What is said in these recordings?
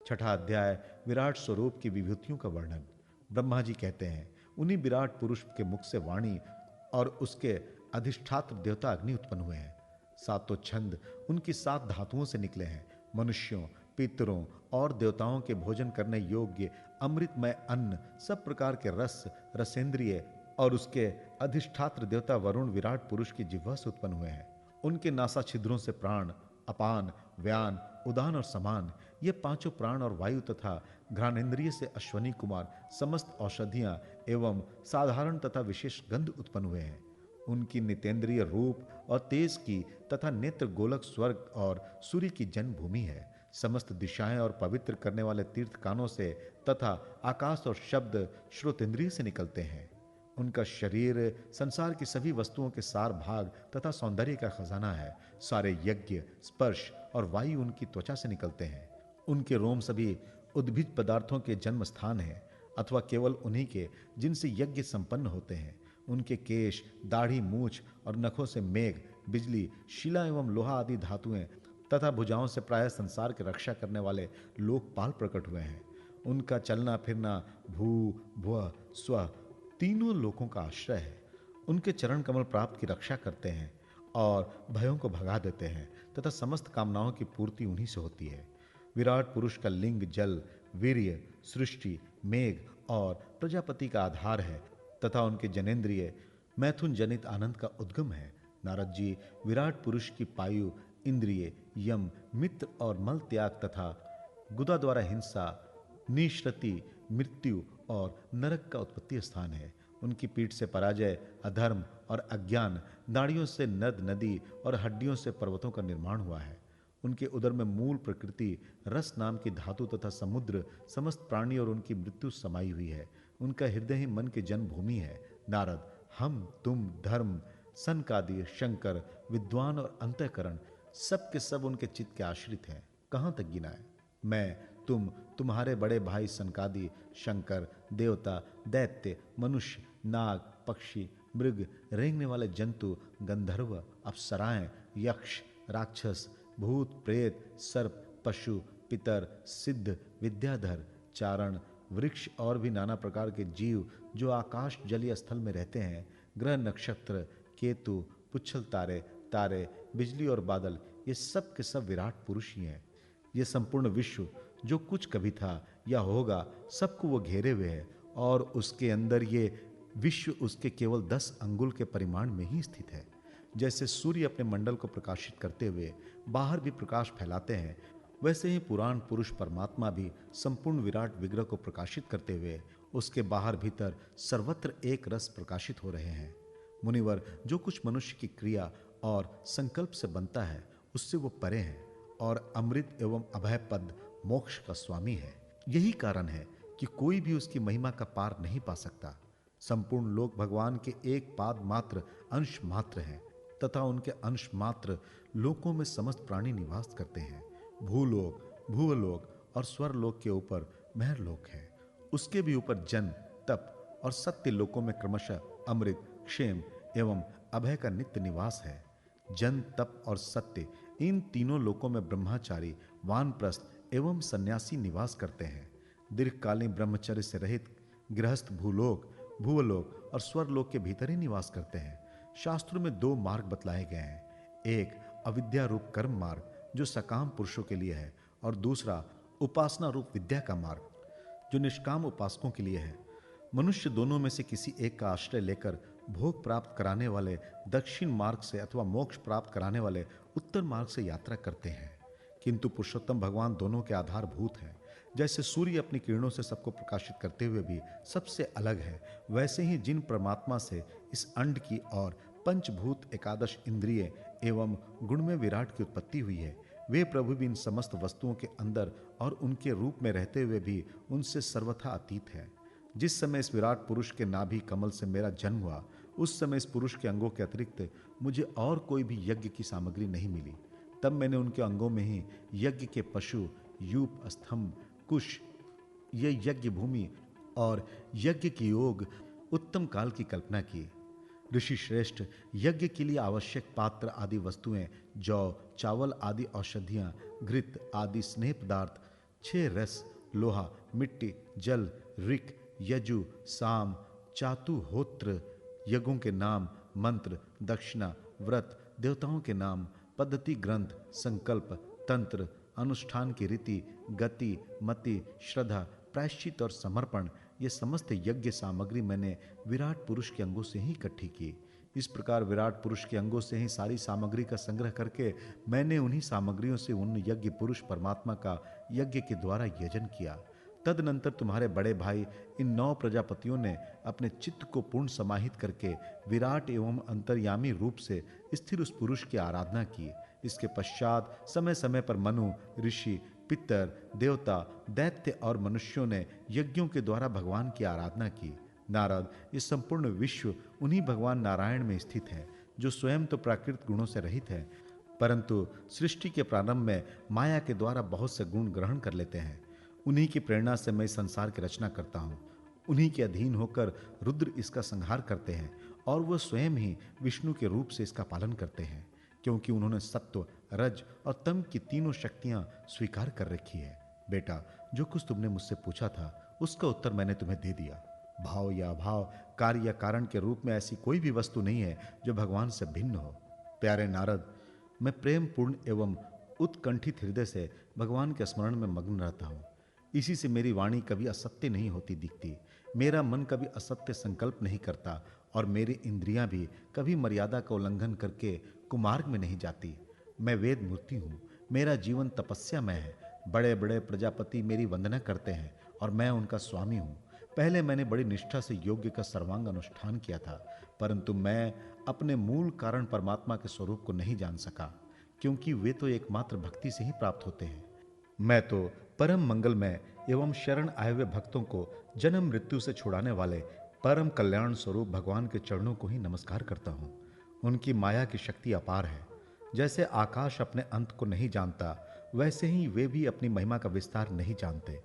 छठा अध्याय विराट स्वरूप की विभूतियों का वर्णन। ब्रह्मा जी कहते हैं, उन्हीं विराट पुरुष के मुख से वाणी और उसके अधिष्ठात्र देवता अग्नि उत्पन्न हुए हैं। सातों छंद उनकी सात धातुओं से निकले हैं। मनुष्यों, पितरों और देवताओं के भोजन करने योग्य अमृतमय अन्न, सब प्रकार के रस, रसेंद्रिय और उसके अधिष्ठात्र देवता वरुण विराट पुरुष की जिह्वा से उत्पन्न हुए हैं। उनके नासा छिद्रों से प्राण, अपान, व्यान, उदान और समान, ये पांचों प्राण और वायु तथा घ्राणेन्द्रिय से अश्वनी कुमार समस्त औषधियां एवं साधारण तथा विशेष गंध उत्पन्न हुए हैं। उनकी नितेंद्रिय रूप और तेज की तथा नेत्र गोलक स्वर्ग और सूर्य की जन्मभूमि है। समस्त दिशाएं और पवित्र करने वाले तीर्थ कानों से तथा आकाश और शब्द श्रोतेंद्रिय से निकलते हैं। उनका शरीर संसार की सभी वस्तुओं के सार भाग तथा सौंदर्य का खजाना है। सारे यज्ञ, स्पर्श और वायु उनकी त्वचा से निकलते हैं। उनके रोम सभी उद्भिज पदार्थों के जन्म स्थान है, अथवा केवल उन्हीं के जिनसे यज्ञ संपन्न होते हैं। उनके केश, दाढ़ी, मूछ और नखों से मेघ, बिजली, शिला एवं लोहा आदि धातुएं तथा भुजाओं से प्राय संसार की रक्षा करने वाले लोकपाल प्रकट हुए हैं। उनका चलना फिरना भू, भुव, स्व तीनों लोकों का आश्रय है। उनके चरण कमल प्राप्त की रक्षा करते हैं और भयों को भगा देते हैं तथा समस्त कामनाओं की पूर्ति उन्हीं से होती है। विराट पुरुष का लिंग जल, वीर्य, सृष्टि, मेघ और प्रजापति का आधार है तथा उनके जनेन्द्रिय मैथुन जनित आनंद का उद्गम है। नारद जी विराट पुरुष की पायु, इंद्रिय, यम, मित्र और मल त्याग तथा गुदा द्वारा हिंसा, निश्रति, मृत्यु और नरक का उत्पत्ति स्थान है। उनकी पीठ से पराजय, अधर्म और अज्ञान, नाड़ियों से नद नदी और हड्डियों से पर्वतों का निर्माण हुआ है। उनके उदर में मूल प्रकृति, रस नाम की धातु तथा समुद्र, समस्त प्राणी और उनकी मृत्यु समाई हुई है। उनका हृदय ही मन की जन्मभूमि है। नारद, हम, तुम, धर्म, सनकादि, शंकर, विद्वान और अंतःकरण सब के सब उनके चित्त के आश्रित हैं। कहाँ तक गिनाए? मैं, तुम, तुम्हारे बड़े भाई सनकादि, शंकर, देवता, दैत्य, मनुष्य, नाग, पक्षी, मृग, रेंगने वाले जंतु, गंधर्व, अप्सराएं, यक्ष, राक्षस, भूत, प्रेत, सर्प, पशु, पितर, सिद्ध, विद्याधर, चारण, वृक्ष और भी नाना प्रकार के जीव जो आकाश जलीय स्थल में रहते हैं, ग्रह, नक्षत्र, केतु, पुच्छल तारे, तारे, बिजली और बादल, ये सब के सब विराट पुरुष ही हैं। ये संपूर्ण विश्व जो कुछ कभी था या होगा, सबको वो घेरे हुए है और उसके अंदर ये विश्व उसके केवल 10 अंगुल के परिमाण में ही स्थित है। जैसे सूर्य अपने मंडल को प्रकाशित करते हुए बाहर भी प्रकाश फैलाते हैं, वैसे ही पुराण पुरुष परमात्मा भी संपूर्ण विराट विग्रह को प्रकाशित करते हुए उसके बाहर भीतर सर्वत्र एक रस प्रकाशित हो रहे हैं। मुनिवर, जो कुछ मनुष्य की क्रिया और संकल्प से बनता है उससे वो परे हैं और अमृत एवं अभय पद मोक्ष का स्वामी है। यही कारण है कि कोई भी उसकी महिमा का पार नहीं पा सकता। संपूर्ण लोक भगवान के एक पाद मात्र अंश मात्र हैं तथा उनके अंश मात्र लोकों में समस्त प्राणी निवास करते हैं। भूलोक, भूवलोक और स्वरलोक के ऊपर महरलोक है। उसके भी ऊपर जन, तप और सत्य लोकों में क्रमशः अमृत, क्षेम एवं अभय का नित्य निवास है। जन, तप और सत्य, इन तीनों लोकों में ब्रह्मचारी, वानप्रस्थ एवं सन्यासी निवास करते हैं। दीर्घकालीन ब्रह्मचर्य से रहित गृहस्थ भूलोक, भूवलोक और स्वरलोक के भीतर ही निवास करते हैं। शास्त्रों में 2 मार्ग बतलाए गए हैं। एक अविद्या रूप कर्म मार्ग जो सकाम पुरुषों के लिए है और दूसरा उपासना रूप विद्या का मार्ग जो निष्काम उपासकों के लिए है। मनुष्य दोनों में से किसी एक का आश्रय लेकर भोग प्राप्त कराने वाले दक्षिण मार्ग से अथवा मोक्ष प्राप्त कराने वाले उत्तर मार्ग से यात्रा करते हैं। किंतु पुरुषोत्तम भगवान दोनों के आधारभूत हैं। जैसे सूर्य अपनी किरणों से सबको प्रकाशित करते हुए भी सबसे अलग है, वैसे ही जिन परमात्मा से इस अंड की और पंचभूत, एकादश इंद्रिय एवं गुण में विराट की उत्पत्ति हुई है, वे प्रभु भी इन समस्त वस्तुओं के अंदर और उनके रूप में रहते हुए भी उनसे सर्वथा अतीत है। जिस समय इस विराट पुरुष के नाभि कमल से मेरा जन्म हुआ, उस समय इस पुरुष के अंगों के अतिरिक्त मुझे और कोई भी यज्ञ की सामग्री नहीं मिली। तब मैंने उनके अंगों में ही यज्ञ के पशु, यूप, स्तंभ, कुश, ये यज्ञ भूमि और यज्ञ की योग उत्तम काल की कल्पना की। ऋषि श्रेष्ठ, यज्ञ के लिए आवश्यक पात्र आदि वस्तुएं, जौ, चावल आदि औषधियां, घृत आदि स्नेह पदार्थ, 6 रस, लोहा, मिट्टी, जल, ऋक, यजु, साम, चातु, होत्र, यज्ञों के नाम, मंत्र, दक्षिणा, व्रत, देवताओं के नाम, पद्धति, ग्रंथ, संकल्प, तंत्र, अनुष्ठान की रीति, गति, मति, श्रद्धा, प्रायश्चित और समर्पण, ये समस्त यज्ञ सामग्री मैंने विराट पुरुष के अंगों से ही इकट्ठी की। इस प्रकार विराट पुरुष के अंगों से ही सारी सामग्री का संग्रह करके मैंने उन्हीं सामग्रियों से उन यज्ञ पुरुष परमात्मा का यज्ञ के द्वारा यजन किया। तदनंतर तुम्हारे बड़े भाई इन 9 प्रजापतियों ने अपने चित्त को पूर्ण समाहित करके विराट एवं अंतर्यामी रूप से स्थिर उस पुरुष की आराधना की। इसके पश्चात समय समय पर मनु, ऋषि, पितर, देवता, दैत्य और मनुष्यों ने यज्ञों के द्वारा भगवान की आराधना की। नारद, ये संपूर्ण विश्व उन्हीं भगवान नारायण में स्थित है, जो स्वयं तो प्राकृत गुणों से रहित है, परंतु सृष्टि के प्रारंभ में माया के द्वारा बहुत से गुण ग्रहण कर लेते हैं। उन्हीं की प्रेरणा से मैं संसार की रचना करता हूँ। उन्हीं के अधीन होकर रुद्र इसका संहार करते हैं और वह स्वयं ही विष्णु के रूप से इसका पालन करते हैं, क्योंकि उन्होंने सत्व, रज और तम की तीनों शक्तियां स्वीकार कर रखी है। बेटा, जो कुछ तुमने मुझसे पूछा था उसका उत्तर मैंने तुम्हें दे दिया। भाव या अभाव, कार्य या कारण के रूप में ऐसी कोई भी वस्तु नहीं है जो भगवान से भिन्न हो। प्यारे नारद, मैं प्रेम पूर्ण एवं उत्कंठित हृदय से भगवान के स्मरण में मग्न रहता हूँ। इसी से मेरी वाणी कभी असत्य नहीं होती दिखती, मेरा मन कभी असत्य संकल्प नहीं करता और मेरी इंद्रियां भी कभी मर्यादा का उल्लंघन करके कुमार्ग में नहीं जाती। मैं वेद मूर्ति हूँ, मेरा जीवन तपस्या में है। बड़े बड़े प्रजापति मेरी वंदना करते हैं और मैं उनका स्वामी हूँ। पहले मैंने बड़ी निष्ठा से योग्य का सर्वांग अनुष्ठान किया था, परंतु मैं अपने मूल कारण परमात्मा के स्वरूप को नहीं जान सका, क्योंकि वे तो एकमात्र भक्ति से ही प्राप्त होते हैं। मैं तो परम मंगलमय एवं शरण आए हुए भक्तों को जन्म मृत्यु से छुड़ाने वाले परम कल्याण स्वरूप भगवान के चरणों को ही नमस्कार करता हूँ। उनकी माया की शक्ति अपार है। जैसे आकाश अपने अंत को नहीं जानता, वैसे ही वे भी अपनी महिमा का विस्तार नहीं जानते।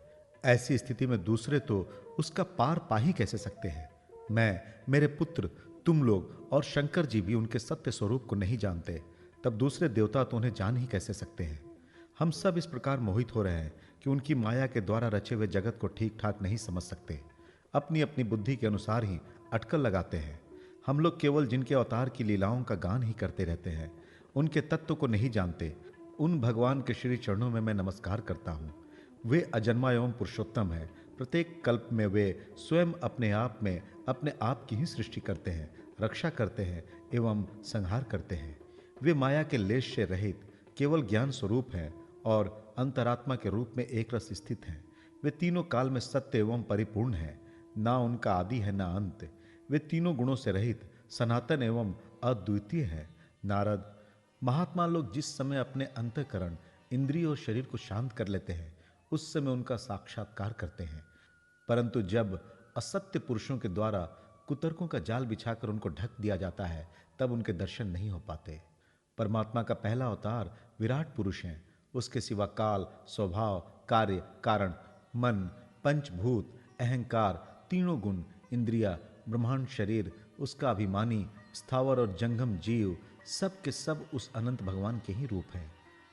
ऐसी स्थिति में दूसरे तो उसका पार पा ही कैसे सकते हैं। मैं, मेरे पुत्र, तुम लोग और शंकर जी भी उनके सत्य स्वरूप को नहीं जानते, तब दूसरे देवता तो उन्हें जान ही कैसे सकते हैं। हम सब इस प्रकार मोहित हो रहे हैं कि उनकी माया के द्वारा रचे हुए जगत को ठीक ठाक नहीं समझ सकते, अपनी अपनी बुद्धि के अनुसार ही अटकल लगाते हैं। हम लोग केवल जिनके अवतार की लीलाओं का गान ही करते रहते हैं, उनके तत्व को नहीं जानते। उन भगवान के श्री चरणों में मैं नमस्कार करता हूँ। वे अजन्मा एवं पुरुषोत्तम है। प्रत्येक कल्प में वे स्वयं अपने आप की ही सृष्टि करते हैं, रक्षा करते हैं एवं संहार करते हैं। वे माया के लेश से रहित केवल ज्ञान स्वरूप हैं और अंतरात्मा के रूप में एक रस स्थित हैं। वे तीनों काल में सत्य एवं परिपूर्ण हैं, ना उनका आदि है ना अंत। वे तीनों गुणों से रहित सनातन एवं अद्वितीय हैं। नारद, महात्मा लोग जिस समय अपने अंतःकरण, इंद्रिय और शरीर को शांत कर लेते हैं, उस समय उनका साक्षात्कार करते हैं, परंतु जब असत्य पुरुषों के द्वारा कुतर्कों का जाल बिछाकर उनको ढक दिया जाता है, तब उनके दर्शन नहीं हो पाते। परमात्मा का पहला अवतार विराट पुरुष हैं। उसके सिवा काल, स्वभाव, कार्य, कारण, मन, पंचभूत, अहंकार, तीनों गुण, इंद्रिया, ब्रह्मांड शरीर, उसका अभिमानी, स्थावर और जंगम जीव, सब के सब उस अनंत भगवान के ही रूप हैं।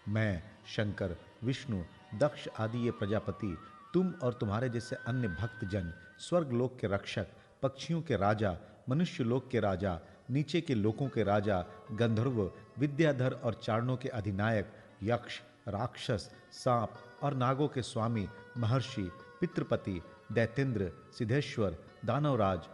मैं, शंकर, विष्णु, दक्ष आदि ये प्रजापति, तुम और तुम्हारे जैसे अन्य भक्त जन, स्वर्ग लोक के रक्षक, पक्षियों के राजा, मनुष्य लोक के राजा, नीचे के लोकों के राजा, गंधर्व, विद्याधर और चारणों के अधिनायक, यक्ष, राक्षस, सांप और नागों के स्वामी, महर्षि, पितृपति, दैतेंद्र, सिद्धेश्वर, दानवराज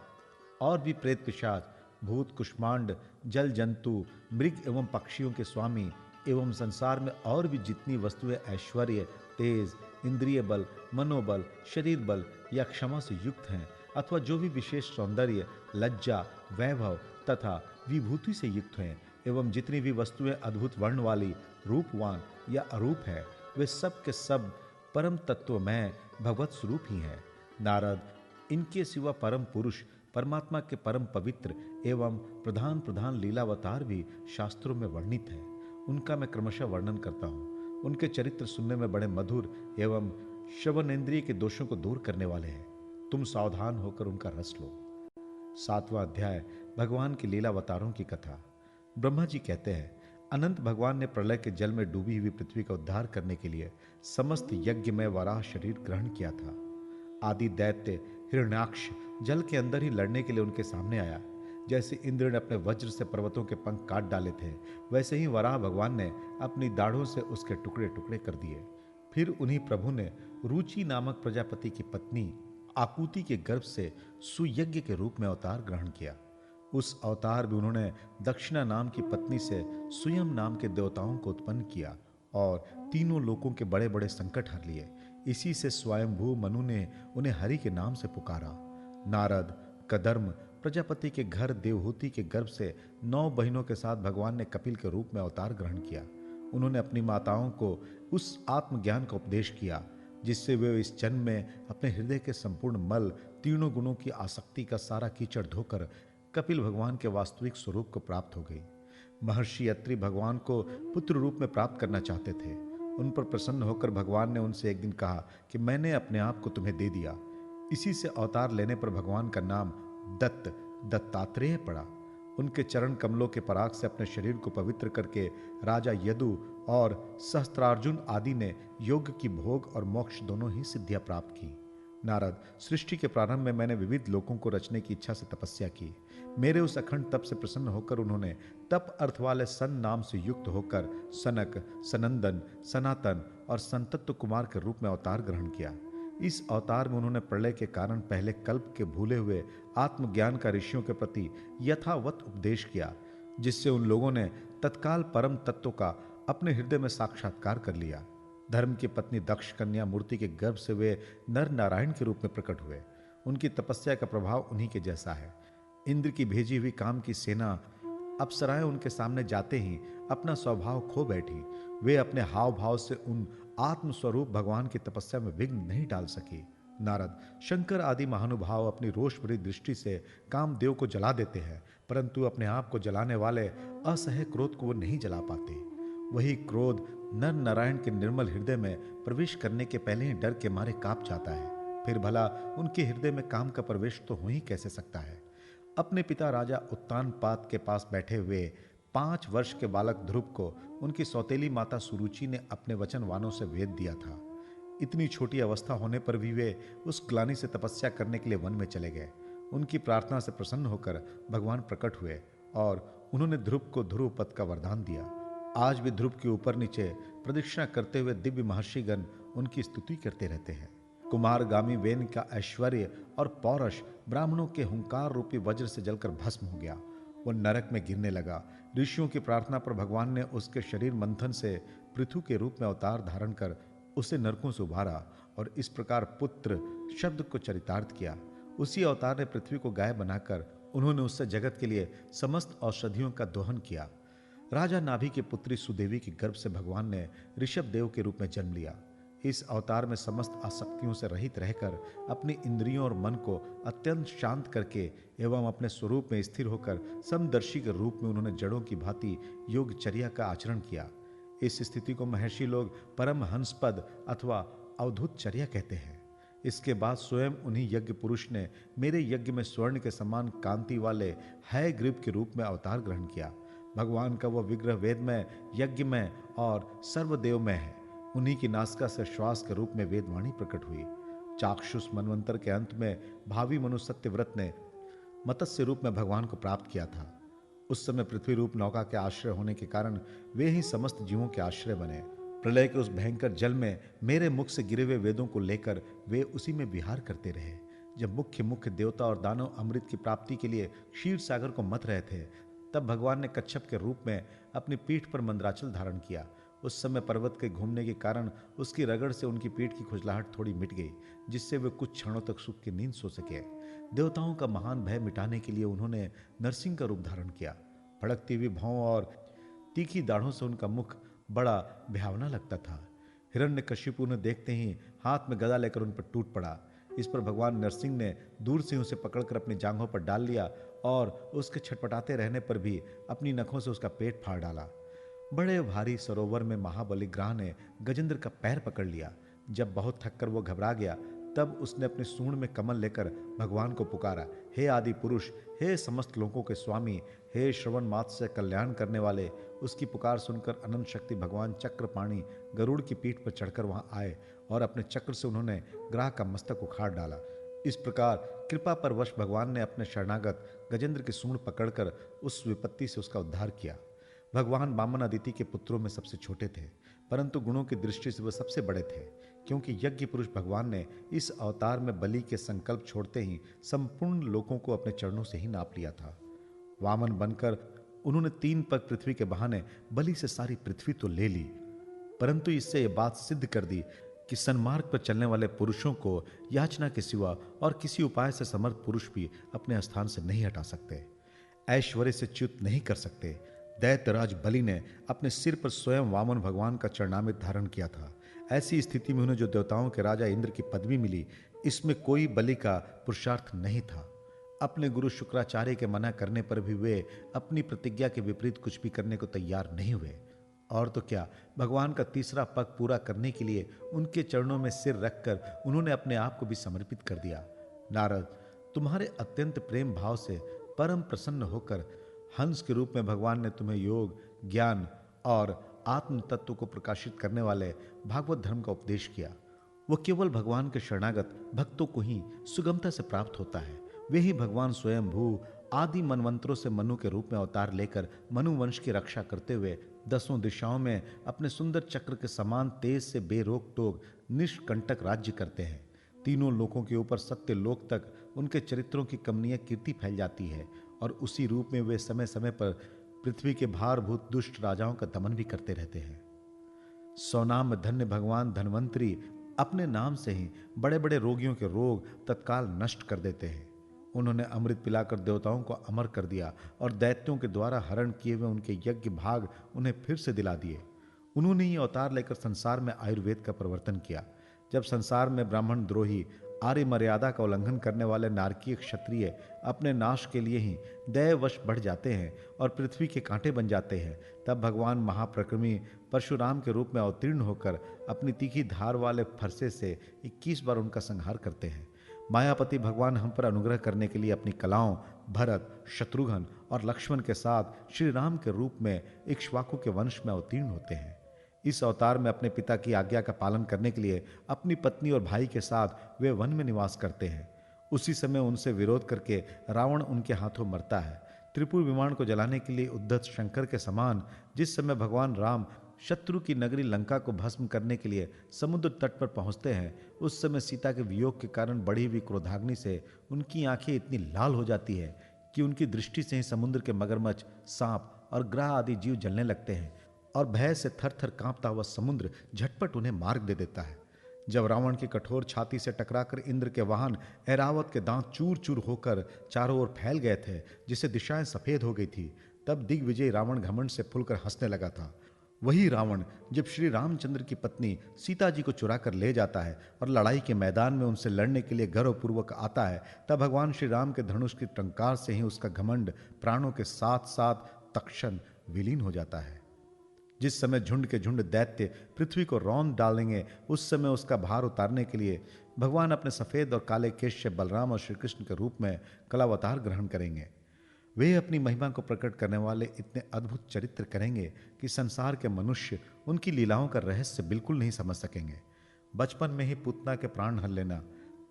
और भी प्रेत, पिशाच, भूत, कुष्मांड, जल जंतु, मृग एवं पक्षियों के स्वामी एवं संसार में और भी जितनी वस्तुएं ऐश्वर्य, तेज, इंद्रिय बल, मनोबल, शरीर बल या क्षमा से युक्त हैं, अथवा जो भी विशेष सौंदर्य, लज्जा, वैभव तथा विभूति से युक्त हैं, एवं जितनी भी वस्तुएं अद्भुत वर्ण वाली, रूपवान या अरूप है, वे सब के सब परम तत्व में भगवत स्वरूप ही हैं। नारद, इनके सिवा परम पुरुष, परमात्मा के परम पवित्र एवं प्रधान प्रधान लीलावतार भी शास्त्रों में वर्णित है। उनका मैं क्रमशः वर्णन करता हूँ। उनके चरित्र सुनने में बड़े मधुर एवं श्रवणेन्द्रिय के दोषों को दूर करने वाले हैं। तुम सावधान होकर उनका रस लो। 7वां अध्याय, भगवान की लीलावतारों की कथा। ब्रह्मा जी कहते हैं, अनंत भगवान ने प्रलय के जल में डूबी हुई पृथ्वी का उद्धार करने के लिए समस्त यज्ञ में वराह शरीर ग्रहण किया था। आदि दैत्य हिरण्याक्ष जल के अंदर ही लड़ने के लिए उनके सामने आया। जैसे इंद्र ने अपने वज्र से पर्वतों के पंख काट डाले थे, वैसे ही वराह भगवान ने अपनी दाढ़ों से उसके टुकड़े टुकड़े कर दिए। फिर उन्हीं प्रभु ने रुचि नामक प्रजापति की पत्नी आकुति के गर्भ से सुयज्ञ के रूप में अवतार ग्रहण किया। उस अवतार में उन्होंने दक्षिणा नाम की पत्नी से स्वयं नाम के देवताओं को उत्पन्न किया और तीनों लोकों के बड़े बड़े संकट हर लिए। इसी से स्वयंभू मनु ने उन्हें हरि के नाम से पुकारा। नारद, कदर्म प्रजापति के घर देवहूति के गर्भ से 9 बहनों के साथ भगवान ने कपिल के रूप में अवतार ग्रहण किया। उन्होंने अपनी माताओं को उस आत्मज्ञान का उपदेश किया जिससे वे इस जन्म में अपने हृदय के संपूर्ण मल, तीनों गुणों की आसक्ति का सारा कीचड़ धोकर कपिल भगवान के वास्तविक स्वरूप को प्राप्त हो गई। महर्षि अत्रि भगवान को पुत्र रूप में प्राप्त करना चाहते थे। उन पर प्रसन्न होकर भगवान ने उनसे एक दिन कहा कि मैंने अपने आप को तुम्हें दे दिया। इसी से अवतार लेने पर भगवान का नाम दत्त, दत्तात्रेय पड़ा। उनके चरण कमलों के पराग से अपने शरीर को पवित्र करके राजा यदु और सहस्त्रार्जुन आदि ने योग की भोग और मोक्ष दोनों ही सिद्धियां प्राप्त की। नारद, सृष्टि के प्रारंभ में मैंने विविध लोकों को रचने की इच्छा से तपस्या की। मेरे उस अखंड तप से प्रसन्न होकर उन्होंने तप अर्थ वाले सन नाम से युक्त होकर सनक, सनंदन, सनातन और संतत्व कुमार के रूप में अवतार ग्रहण किया। इस अवतार में उन्होंने प्रलय के कारण पहले कल्प के भूले हुए आत्मज्ञान का ऋषियों के प्रति यथावत उपदेश किया, जिससे उन लोगों ने तत्काल परम तत्व का अपने हृदय में साक्षात्कार कर लिया। धर्म की पत्नी दक्ष कन्या मूर्ति के गर्भ से वे नर नारायण के रूप में प्रकट हुए। उनकी तपस्या का प्रभाव उन्हीं के जैसा है। इंद्र की भेजी हुई काम की सेना अप्सराएं उनके सामने जाते ही अपना स्वभाव खो बैठी। वे अपने हाव भाव से उन आत्म स्वरूप भगवान की तपस्या में विघ्न नहीं डाल सकी। नारद, शंकर आदि महानुभाव अपनी रोष भरी दृष्टि से कामदेव को जला देते हैं, परंतु अपने आप को जलाने वाले असह्य क्रोध को वो नहीं जला पाते। वही क्रोध नर नारायण के निर्मल हृदय में प्रवेश करने के पहले ही डर के मारे कांप जाता है। फिर भला उनके हृदय में काम का प्रवेश तो हो ही कैसे सकता है। अपने पिता राजा उत्तानपाद के पास बैठे हुए 5 वर्ष के बालक ध्रुव को उनकी सौतेली माता सुरुचि ने अपने वचन वाणों से वेद दिया था। इतनी छोटी अवस्था होने पर भी वे उस ग्लानि से तपस्या करने के लिए वन में चले गए। उनकी प्रार्थना से प्रसन्न होकर भगवान प्रकट हुए और उन्होंने ध्रुव को ध्रुव पद का वरदान दिया। आज भी ध्रुव के ऊपर नीचे प्रदक्षिणा करते हुए दिव्य महर्षिगण उनकी स्तुति करते रहते हैं। कुमारगामी वेन का ऐश्वर्य और पौरुष ब्राह्मणों के हुंकार रूपी वज्र से जलकर भस्म हो गया। वो नरक में गिरने लगा। ऋषियों की प्रार्थना पर भगवान ने उसके शरीर मंथन से पृथु के रूप में अवतार धारण कर उसे नरकों से उभारा और इस प्रकार पुत्र शब्द को चरितार्थ किया। उसी अवतार ने पृथ्वी को गाय बनाकर उन्होंने उससे जगत के लिए समस्त औषधियों का दोहन किया। राजा नाभि की पुत्री सुदेवी के गर्भ से भगवान ने ऋषभ देव के रूप में जन्म लिया। इस अवतार में समस्त आसक्तियों से रहित रहकर अपनी इंद्रियों और मन को अत्यंत शांत करके एवं अपने स्वरूप में स्थिर होकर समदर्शी के रूप में उन्होंने जड़ों की भांति योगचर्या का आचरण किया। इस स्थिति को महर्षि लोग परम हंसपद अथवा अवधूतचर्या कहते हैं। इसके बाद स्वयं उन्हीं यज्ञ पुरुष ने मेरे यज्ञ में स्वर्ण के समान कांति वाले हयग्रीव के रूप में अवतार ग्रहण किया। भगवान का वह विग्रह वेद में, यज्ञ में और सर्वदेव में है। उन्हीं की नासिका से श्वास के रूप में वेदवाणी प्रकट हुई। चाक्षुष मनवंतर के अंत में भावी मनु सत्यव्रत ने मत्स्य रूप में भगवान को प्राप्त किया था। उस समय पृथ्वी रूप नौका के आश्रय होने के कारण वे ही समस्त जीवों के आश्रय बने। प्रलय के उस भयंकर जल में मेरे मुख से गिरे हुए वेदों को लेकर वे उसी में विहार करते रहे। जब मुख्य मुख्य देवता और दानव अमृत की प्राप्ति के लिए क्षीर सागर को मथ रहे थे, तब भगवान ने कच्छप के रूप में अपनी पीठ पर मंद्राचल धारण किया। उस समय पर्वत के घूमने के कारण उसकी रगड़ से उनकी पीठ की खुजलाहट थोड़ी मिट गई, जिससे वे कुछ क्षणों तक सुख की नींद सो सके। देवताओं का महान भय मिटाने के लिए उन्होंने नरसिंह का रूप धारण किया। भड़कती हुई भौं और तीखी दाढ़ों से उनका मुख बड़ा भयावना लगता था। हिरण्यकशिपु ने देखते ही हाथ में गदा लेकर उन पर टूट पड़ा। इस पर भगवान नरसिंह ने दूर से उसे पकड़कर अपनी जांघों पर डाल लिया और उसके छटपटाते रहने पर भी अपनी नखों से उसका पेट फाड़ डाला। बड़े भारी सरोवर में महाबली ग्रह ने गजेंद्र का पैर पकड़ लिया। जब बहुत थककर वो घबरा गया, तब उसने अपने सूंड में कमल लेकर भगवान को पुकारा, हे आदि पुरुष, हे समस्त लोकों के स्वामी, हे श्रवण मात्र से कल्याण करने वाले। उसकी पुकार सुनकर अनंत शक्ति भगवान चक्रपाणी गरुड़ की पीठ पर चढ़कर वहां आए और अपने चक्र से उन्होंने ग्राह का मस्तक उखाड़ डाला। इस प्रकार कृपा परवश भगवान ने अपने शरणागत गजेंद्र की सूंड पकड़कर उस विपत्ति से उसका उद्धार किया। भगवान वामन अदिति के पुत्रों में सबसे छोटे थे, परंतु गुणों की दृष्टि से वह सबसे बड़े थे, क्योंकि यज्ञ पुरुष भगवान ने इस अवतार में बलि के संकल्प छोड़ते ही संपूर्ण लोकों को अपने चरणों से ही नाप लिया था। वामन बनकर उन्होंने 3 पग पृथ्वी के बहाने बलि से सारी पृथ्वी तो ले ली, परंतु इससे यह बात सिद्ध कर दी कि सन्मार्ग पर चलने वाले पुरुषों को याचना के सिवा और किसी उपाय से समर्थ पुरुष भी अपने स्थान से नहीं हटा सकते, ऐश्वर्य से च्युत नहीं कर सकते। दैत्यराज बलि ने अपने सिर पर स्वयं वामन भगवान का चरणामृत धारण किया था। ऐसी स्थिति में उन्हें जो देवताओं के राजा इंद्र की पदवी मिली, इसमें कोई बलि का पुरुषार्थ नहीं था। अपने गुरु शुक्राचार्य के मना करने पर भी वे अपनी प्रतिज्ञा के विपरीत कुछ भी करने को तैयार नहीं हुए। और तो क्या, भगवान का तीसरा पग पूरा करने के लिए उनके चरणों में सिर रखकर उन्होंने अपने आप को भी समर्पित कर दिया। नारद, तुम्हारे अत्यंत प्रेम भाव से परम प्रसन्न होकर हंस के रूप में भगवान ने तुम्हें योग, ज्ञान और आत्म तत्व को प्रकाशित करने वाले भागवत धर्म का उपदेश किया। वो केवल भगवान के शरणागत भक्तों को ही सुगमता से प्राप्त होता है। वे ही भगवान स्वयं भू आदि मनवंतरों से मनु के रूप में अवतार लेकर मनु वंश की रक्षा करते हुए 10 दिशाओं में अपने सुंदर चक्र के समान तेज से बेरोक टोक निष्कंटक राज्य करते हैं। तीनों लोकों के ऊपर सत्य लोक तक उनके चरित्रों की कमनीय कीर्ति फैल जाती है और उसी रूप में वे समय समय पर पृथ्वी के भारभूत दुष्ट राजाओं का दमन भी करते रहते हैं। सौनाम धन्य भगवान धन्वंतरी अपने नाम से ही बड़े बड़े रोगियों के रोग तत्काल नष्ट कर देते हैं। उन्होंने अमृत पिलाकर देवताओं को अमर कर दिया और दैत्यों के द्वारा हरण किए हुए उनके यज्ञ भाग उन्हें फिर से दिला दिए। उन्होंने ही अवतार लेकर संसार में आयुर्वेद का प्रवर्तन किया। जब संसार में ब्राह्मण द्रोही, आर्य मर्यादा का उल्लंघन करने वाले नारकीय क्षत्रिय अपने नाश के लिए ही दैववश बढ़ जाते हैं और पृथ्वी के कांटे बन जाते हैं, तब भगवान महाप्रक्रमी परशुराम के रूप में अवतीर्ण होकर अपनी तीखी धार वाले फरसे से 21 बार उनका संहार करते हैं। मायापति भगवान हम पर अनुग्रह करने के लिए अपनी कलाओं भरत, शत्रुघ्न और लक्ष्मण के साथ श्री राम के रूप में इक्ष्वाकु के वंश में अवतीर्ण होते हैं। इस अवतार में अपने पिता की आज्ञा का पालन करने के लिए अपनी पत्नी और भाई के साथ वे वन में निवास करते हैं। उसी समय उनसे विरोध करके रावण उनके हाथों मरता है। त्रिपुर विमान को जलाने के लिए उद्धत शंकर के समान जिस समय भगवान राम शत्रु की नगरी लंका को भस्म करने के लिए समुद्र तट पर पहुंचते हैं, उस समय सीता के वियोग के कारण बढ़ी हुई क्रोधाग्नि से उनकी आंखें इतनी लाल हो जाती है कि उनकी दृष्टि से ही समुद्र के मगरमच्छ, सांप और ग्राह आदि जीव जलने लगते हैं और भय से थर थर कांपता हुआ समुद्र झटपट उन्हें मार्ग दे देता है। जब रावण की कठोर छाती से टकराकर इंद्र के वाहन ऐरावत के दांत चूर चूर होकर चारों ओर फैल गए थे, जिससे दिशाएं सफेद हो गई थी, तब दिग्विजय रावण घमंड से फूलकर हंसने लगा था। वही रावण जब श्री रामचंद्र की पत्नी सीता जी को चुरा कर ले जाता है और लड़ाई के मैदान में उनसे लड़ने के लिए गर्वपूर्वक आता है, तब भगवान श्री राम के धनुष की टंकार से ही उसका घमंड प्राणों के साथ साथ तत्क्षण विलीन हो जाता है। जिस समय झुंड के झुंड दैत्य पृथ्वी को रौंद डालेंगे, उस समय उसका भार उतारने के लिए भगवान अपने सफेद और काले केश से बलराम और श्री कृष्ण के रूप में कलावतार ग्रहण करेंगे। वे अपनी महिमा को प्रकट करने वाले इतने अद्भुत चरित्र करेंगे कि संसार के मनुष्य उनकी लीलाओं का रहस्य बिल्कुल नहीं समझ सकेंगे। बचपन में ही पूतना के प्राण हर लेना,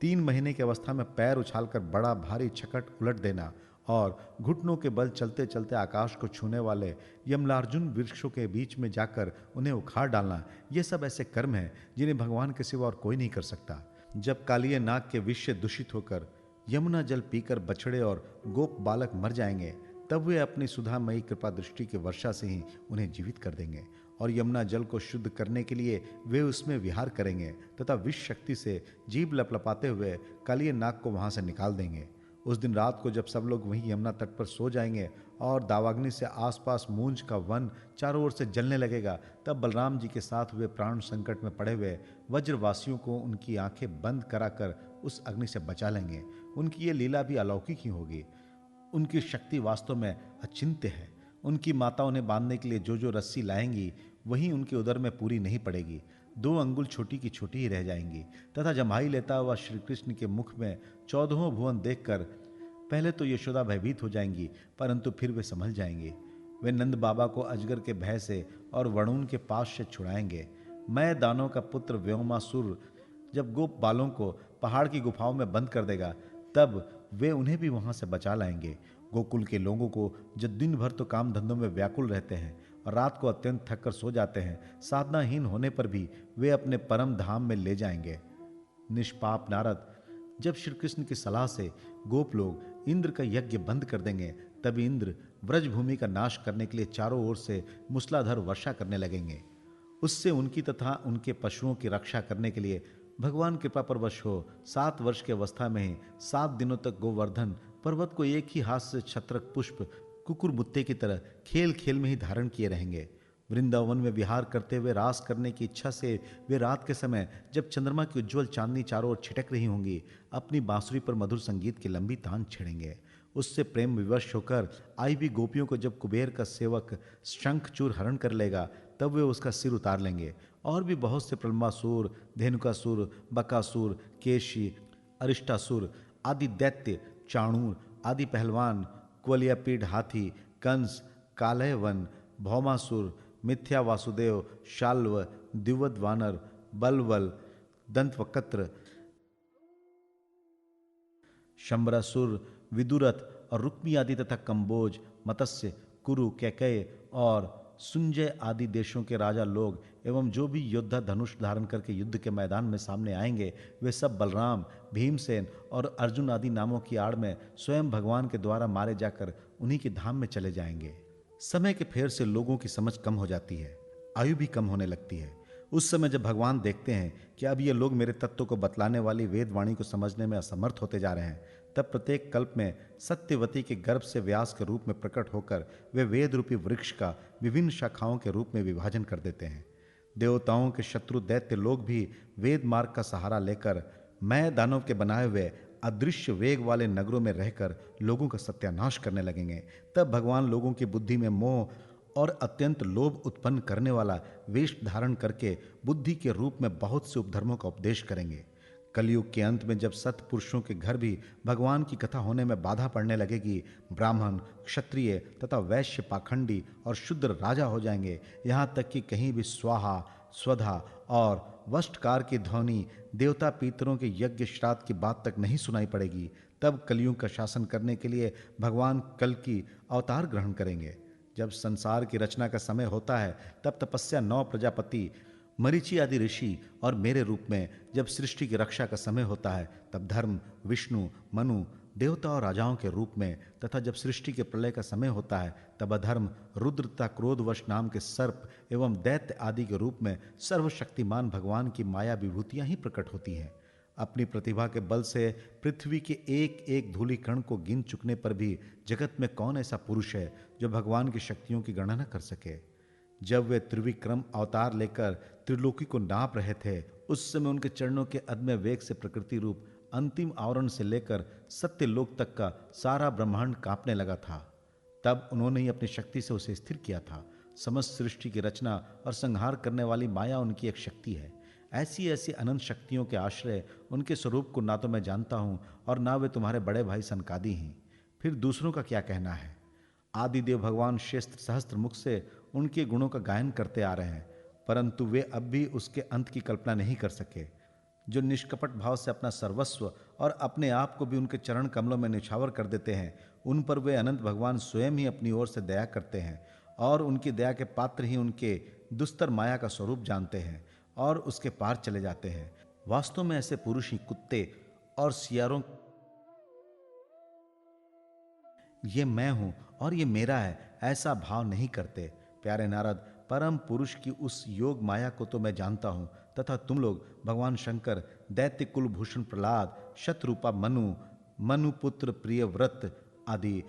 3 महीने की अवस्था में पैर उछालकर बड़ा भारी छकट उलट देना और घुटनों के बल चलते चलते आकाश को छूने वाले यमलार्जुन वृक्षों के बीच में जाकर उन्हें उखाड़ डालना, ये सब ऐसे कर्म हैं जिन्हें भगवान के सिवा और कोई नहीं कर सकता। जब कालिये नाग के विष से दूषित होकर यमुना जल पीकर बछड़े और गोप बालक मर जाएंगे, तब वे अपनी सुधामयी कृपा दृष्टि की वर्षा से ही उन्हें जीवित कर देंगे और यमुना जल को शुद्ध करने के लिए वे उसमें विहार करेंगे तथा विष शक्ति से जीभ लपलपाते हुए कालिये नाग को वहां से निकाल देंगे। उस दिन रात को जब सब लोग वहीं यमुना तट पर सो जाएंगे और दावाग्नि से आसपास मूंज का वन चारों ओर से जलने लगेगा, तब बलराम जी के साथ हुए प्राण संकट में पड़े हुए वज्रवासियों को उनकी आंखें बंद कराकर उस अग्नि से बचा लेंगे। उनकी ये लीला भी अलौकिक ही होगी। उनकी शक्ति वास्तव में अचिंत्य है। उनकी माता उन्हें बांधने के लिए जो जो रस्सी लाएंगी, वही उनके उदर में पूरी नहीं पड़ेगी। 2 अंगुल छोटी की छोटी ही रह जाएंगी, तथा जम्हाई लेता हुआ श्री कृष्ण के मुख में 14 भुवन देखकर पहले तो यशोदा भयभीत हो जाएंगी, परंतु फिर वे संभल जाएंगे। वे नंद बाबा को अजगर के भय से और वरुण के पास से छुड़ाएंगे। मैं दानों का पुत्र व्योमासुर जब गोप बालों को पहाड़ की गुफाओं में बंद कर देगा, तब वे उन्हें भी वहां से बचा लाएंगे। गोकुल के लोगों को जो दिन भर तो काम धंधों में व्याकुल रहते हैं और रात को अत्यंत थक कर सो जाते हैं, साधनाहीन होने पर भी वे अपने परम धाम में ले जाएंगे। निष्पाप नारद, जब श्री कृष्ण की सलाह से गोप लोग इंद्र का यज्ञ बंद कर देंगे, तभी इंद्र व्रजभूमि का नाश करने के लिए चारों ओर से मूसलाधार वर्षा करने लगेंगे। उससे उनकी तथा उनके पशुओं की रक्षा करने के लिए भगवान कृपा परवश हो 7 वर्ष की अवस्था में ही 7 दिनों तक गोवर्धन पर्वत को एक ही हाथ से छत्रक पुष्प कुकुर मुत्ते की तरह खेल खेल में ही धारण किए रहेंगे। वृंदावन में विहार करते हुए रास करने की इच्छा से वे रात के समय जब चंद्रमा की उज्ज्वल चांदनी चारों ओर छिटक रही होंगी, अपनी बांसुरी पर मधुर संगीत की लंबी तान छेड़ेंगे। उससे प्रेम विवश होकर आई भी गोपियों को जब कुबेर का सेवक शंखचूर हरण कर लेगा, तब वे उसका सिर उतार लेंगे। और भी बहुत से प्रलंबासुर, धेनुकासुर, बकासुर, केशी, अरिष्टासुर आदि दैत्य, चाणूर आदि पहलवान, क्वलियापीड हाथी, कंस, कालयवन, भौमासुर, मिथ्या वासुदेव, शाल्व, द्विवद वानर, बलवल, दंतवक्त्र, शंबरासुर, विदुरथ और रुक्मी आदि तथा कंबोज, मत्स्य, कुरु, कैकय और सुंजय आदि देशों के राजा लोग एवं जो भी योद्धा धनुष धारण करके युद्ध के मैदान में सामने आएंगे, वे सब बलराम, भीमसेन और अर्जुन आदि नामों की आड़ में स्वयं भगवान के द्वारा मारे जाकर उन्हीं के धाम में चले जाएंगे। समय के फेर से लोगों की समझ कम हो जाती है, आयु भी कम होने लगती है। उस समय जब भगवान देखते हैं कि अब ये लोग मेरे तत्व को बतलाने वाली वेद वाणी को समझने में असमर्थ होते जा रहे हैं, तब प्रत्येक कल्प में सत्यवती के गर्भ से व्यास के रूप में प्रकट होकर वे वेद रूपी वृक्ष का विभिन्न शाखाओं के रूप में विभाजन कर देते हैं। देवताओं के शत्रु दैत्य लोग भी वेद मार्ग का सहारा लेकर मैं दानव के बनाए हुए अदृश्य वेग वाले नगरों में रहकर लोगों का सत्यानाश करने लगेंगे। तब भगवान लोगों की बुद्धि में मोह और अत्यंत लोभ उत्पन्न करने वाला वेश धारण करके बुद्धि के रूप में बहुत से उपधर्मों का उपदेश करेंगे। कलयुग के अंत में जब सत्पुरुषों के घर भी भगवान की कथा होने में बाधा पड़ने लगेगी, ब्राह्मण, क्षत्रिय तथा वैश्य पाखंडी और शूद्र राजा हो जाएंगे। यहाँ तक कि कहीं भी स्वाहा, स्वधा और वष्टकार की ध्वनि देवता पितरों के यज्ञ श्राद्ध की बात तक नहीं सुनाई पड़ेगी। तब कलयुग का शासन करने के लिए भगवान कल की अवतार ग्रहण करेंगे। जब संसार की रचना का समय होता है, तब तपस्या 9 प्रजापति, मरीचि आदि ऋषि और मेरे रूप में जब सृष्टि की रक्षा का समय होता है, तब धर्म, विष्णु, मनु, देवता और राजाओं के रूप में, तथा जब सृष्टि के प्रलय का समय होता है, तब अधर्म, रुद्र तथा क्रोधवश नाम के सर्प एवं दैत्य आदि के रूप में सर्वशक्तिमान भगवान की माया विभूतियां ही प्रकट होती हैं। अपनी प्रतिभा के बल से पृथ्वी के एक एक धूलि कण को गिन चुकने पर भी जगत में कौन ऐसा पुरुष है जो भगवान की शक्तियों की गणना कर सके। जब वे त्रिविक्रम अवतार लेकर त्रिलोकी को नाप रहे थे, उस समय उनके चरणों के अदम्य वेग से प्रकृति रूप अंतिम आवरण से लेकर सत्यलोक तक का सारा ब्रह्मांड कांपने लगा था। तब उन्होंने ही अपनी शक्ति से उसे स्थिर किया था। समस्त सृष्टि की रचना और संहार करने वाली माया उनकी एक शक्ति है। ऐसी ऐसी अनंत शक्तियों के आश्रय उनके स्वरूप को ना तो मैं जानता हूं और ना वे तुम्हारे बड़े भाई सनकादि हैं। फिर दूसरों का क्या कहना है। आदिदेव भगवान शेस्त्र सहस्त्र मुख से उनके गुणों का गायन करते आ रहे हैं, परंतु वे अब भी उसके अंत की कल्पना नहीं कर सके। जो निष्कपट भाव से अपना सर्वस्व और अपने आप को भी उनके चरण कमलों में निछावर कर देते हैं, उन पर वे अनंत भगवान स्वयं ही अपनी ओर से दया करते हैं और उनकी दया के पात्र ही उनके दुस्तर माया का स्वरूप जानते हैं और उसके पार चले जाते हैं। वास्तव में ऐसे पुरुष ही कुत्ते और सियारों ये मैं हूं और ये मेरा है ऐसा भाव नहीं करते। प्यारे नारद, परम पुरुष की उस योग माया को तो मैं जानता हूं, तथा तुम लोग भगवान शंकर, दैत्य कुलभूषण प्रहलाद, शतरूपा मनु, मनुपुत्र प्रियव्रत आदि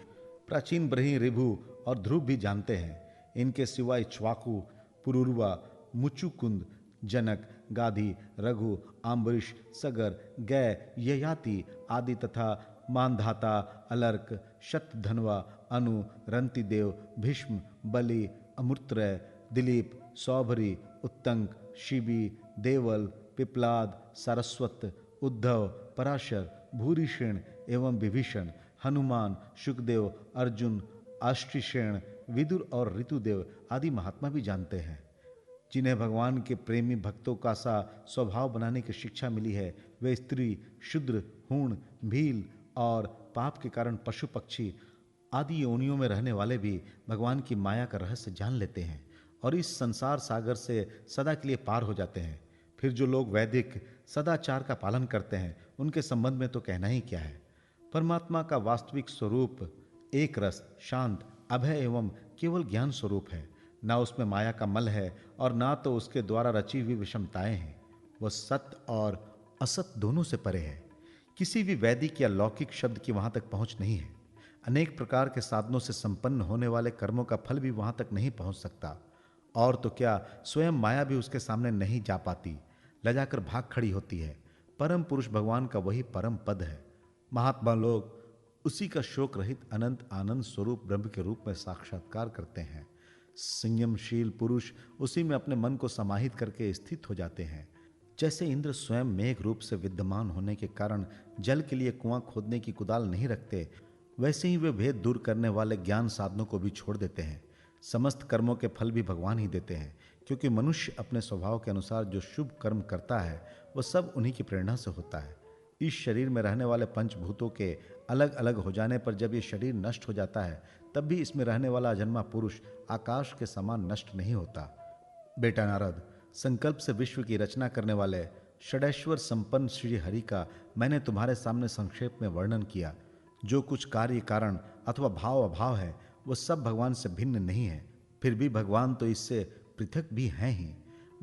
प्राचीन ब्रही ऋभु और ध्रुव भी जानते हैं। इनके सिवाय इक्ष्वाकु, पुरुरवा, मुचुकुंद, जनक, गाधी, रघु, आम्बरीश, सगर, गय, ययाति आदि तथा मानधाता, अलर्क, शतधन्वा, अनु, रंतिदेव, भीष्म, बलि, अमृतरय, दिलीप, सौभरी, उत्तंक, शिबी, देवल, पिप्लाद, सारस्वत, उद्धव, पराशर, भूरिश्रेण एवं विभीषण, हनुमान, सुखदेव, अर्जुन, आष्टीशेण, विदुर और ऋतुदेव आदि महात्मा भी जानते हैं। जिन्हें भगवान के प्रेमी भक्तों का सा स्वभाव बनाने की शिक्षा मिली है, वे स्त्री, शूद्र, हूण, भील और पाप के कारण पशु पक्षी आदि योनियों में रहने वाले भी भगवान की माया का रहस्य जान लेते हैं और इस संसार सागर से सदा के लिए पार हो जाते हैं। फिर जो लोग वैदिक सदाचार का पालन करते हैं, उनके संबंध में तो कहना ही क्या है। परमात्मा का वास्तविक स्वरूप एक रस, शांत, अभय एवं केवल ज्ञान स्वरूप है। ना उसमें माया का मल है और ना तो उसके द्वारा रची हुई विषमताएं हैं। वह सत्य और असत दोनों से परे है। किसी भी वैदिक या लौकिक शब्द की वहां तक पहुंच नहीं है। अनेक प्रकार के साधनों से संपन्न होने वाले कर्मों का फल भी वहां तक नहीं पहुंच सकता। और तो क्या, स्वयं माया भी उसके सामने नहीं जा पाती, लजाकर भाग खड़ी होती है। परम पुरुष भगवान का वही परम पद है। महात्मा लोग उसी का शोक रहित अनंत आनंद स्वरूप ब्रह्म के रूप में साक्षात्कार करते हैं। संयमशील पुरुष उसी में अपने मन को समाहित करके स्थित हो जाते हैं। जैसे इंद्र स्वयं मेघ रूप से विद्यमान होने के कारण जल के लिए कुआं खोदने की कुदाल नहीं रखते, वैसे ही वे भेद दूर करने वाले ज्ञान साधनों को भी छोड़ देते हैं। समस्त कर्मों के फल भी भगवान ही देते हैं, क्योंकि मनुष्य अपने स्वभाव के अनुसार जो शुभ कर्म करता है वह सब उन्हीं की प्रेरणा से होता है। इस शरीर में रहने वाले पंचभूतों के अलग अलग हो जाने पर जब ये शरीर नष्ट हो जाता है, तब भी इसमें रहने वाला अजन्मा पुरुष आकाश के समान नष्ट नहीं होता। बेटा नारद, संकल्प से विश्व की रचना करने वाले षडैश्वर संपन्न श्री हरि का मैंने तुम्हारे सामने संक्षेप में वर्णन किया। जो कुछ कार्य कारण अथवा भाव अभाव है, वह सब भगवान से भिन्न नहीं है। फिर भी भगवान तो इससे पृथक भी हैं ही।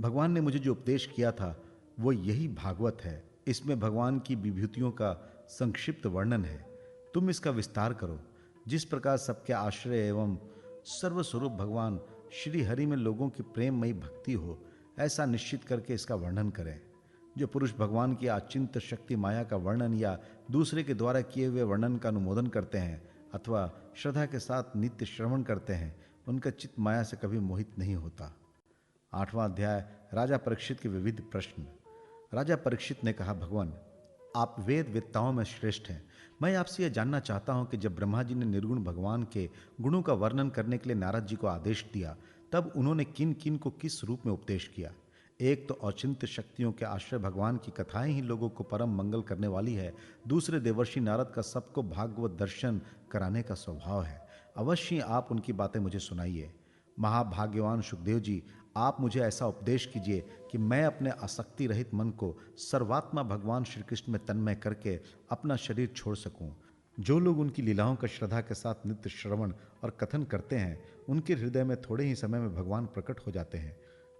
भगवान ने मुझे जो उपदेश किया था वो यही भागवत है। इसमें भगवान की विभूतियों का संक्षिप्त वर्णन है। तुम इसका विस्तार करो। जिस प्रकार सबके आश्रय एवं सर्वस्वरूप भगवान श्री हरि में लोगों की प्रेममयी भक्ति हो, ऐसा निश्चित करके इसका वर्णन करें। जो पुरुष भगवान की अचिंत्य शक्ति माया का वर्णन या दूसरे के द्वारा किए हुए वर्णन का अनुमोदन करते हैं अथवा श्रद्धा के साथ नित्य श्रवण करते हैं, उनका चित्त माया से कभी मोहित नहीं होता। 8वां अध्याय, राजा परीक्षित के विविध प्रश्न। राजा परीक्षित ने कहा, भगवान आप वेद वेत्ताओं में श्रेष्ठ हैं। मैं आपसे यह जानना चाहता हूं कि जब ब्रह्मा जी ने निर्गुण भगवान के गुणों का वर्णन करने के लिए नारद जी को आदेश दिया, तब उन्होंने किन किन को किस रूप में उपदेश किया। एक तो अचिंत्य शक्तियों के आश्रय भगवान की कथाएं ही लोगों को परम मंगल करने वाली है। दूसरे देवर्षि नारद का सबको भागवत दर्शन कराने का स्वभाव है। अवश्य आप उनकी बातें मुझे सुनाइए। महाभाग्यवान सुखदेव जी, आप मुझे ऐसा उपदेश कीजिए कि मैं अपने आसक्ति रहित मन को सर्वात्मा भगवान श्री कृष्ण में तन्मय करके अपना शरीर छोड़ सकूं। जो लोग उनकी लीलाओं का श्रद्धा के साथ नित्य श्रवण और कथन करते हैं, उनके हृदय में थोड़े ही समय में भगवान प्रकट हो जाते हैं।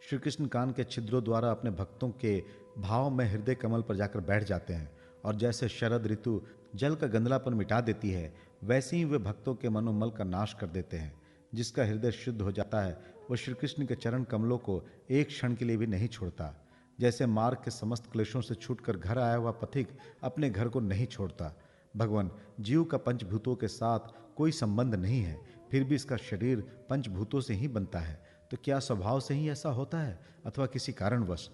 श्री कृष्ण कान के छिद्रों द्वारा अपने भक्तों के भाव में हृदय कमल पर जाकर बैठ जाते हैं और जैसे शरद ऋतु जल का गंदलापन मिटा देती है, वैसे ही वे भक्तों के मनोमल का नाश कर देते हैं। जिसका हृदय शुद्ध हो जाता है, वह श्री कृष्ण के चरण कमलों को एक क्षण के लिए भी नहीं छोड़ता। जैसे मार्ग के समस्त क्लेशों से छूटकर घर आया हुआ पथिक अपने घर को नहीं छोड़ता। भगवान, जीव का पंचभूतों के साथ कोई संबंध नहीं है, फिर भी इसका शरीर पंचभूतों से ही बनता है। तो क्या स्वभाव से ही ऐसा होता है अथवा किसी कारणवश?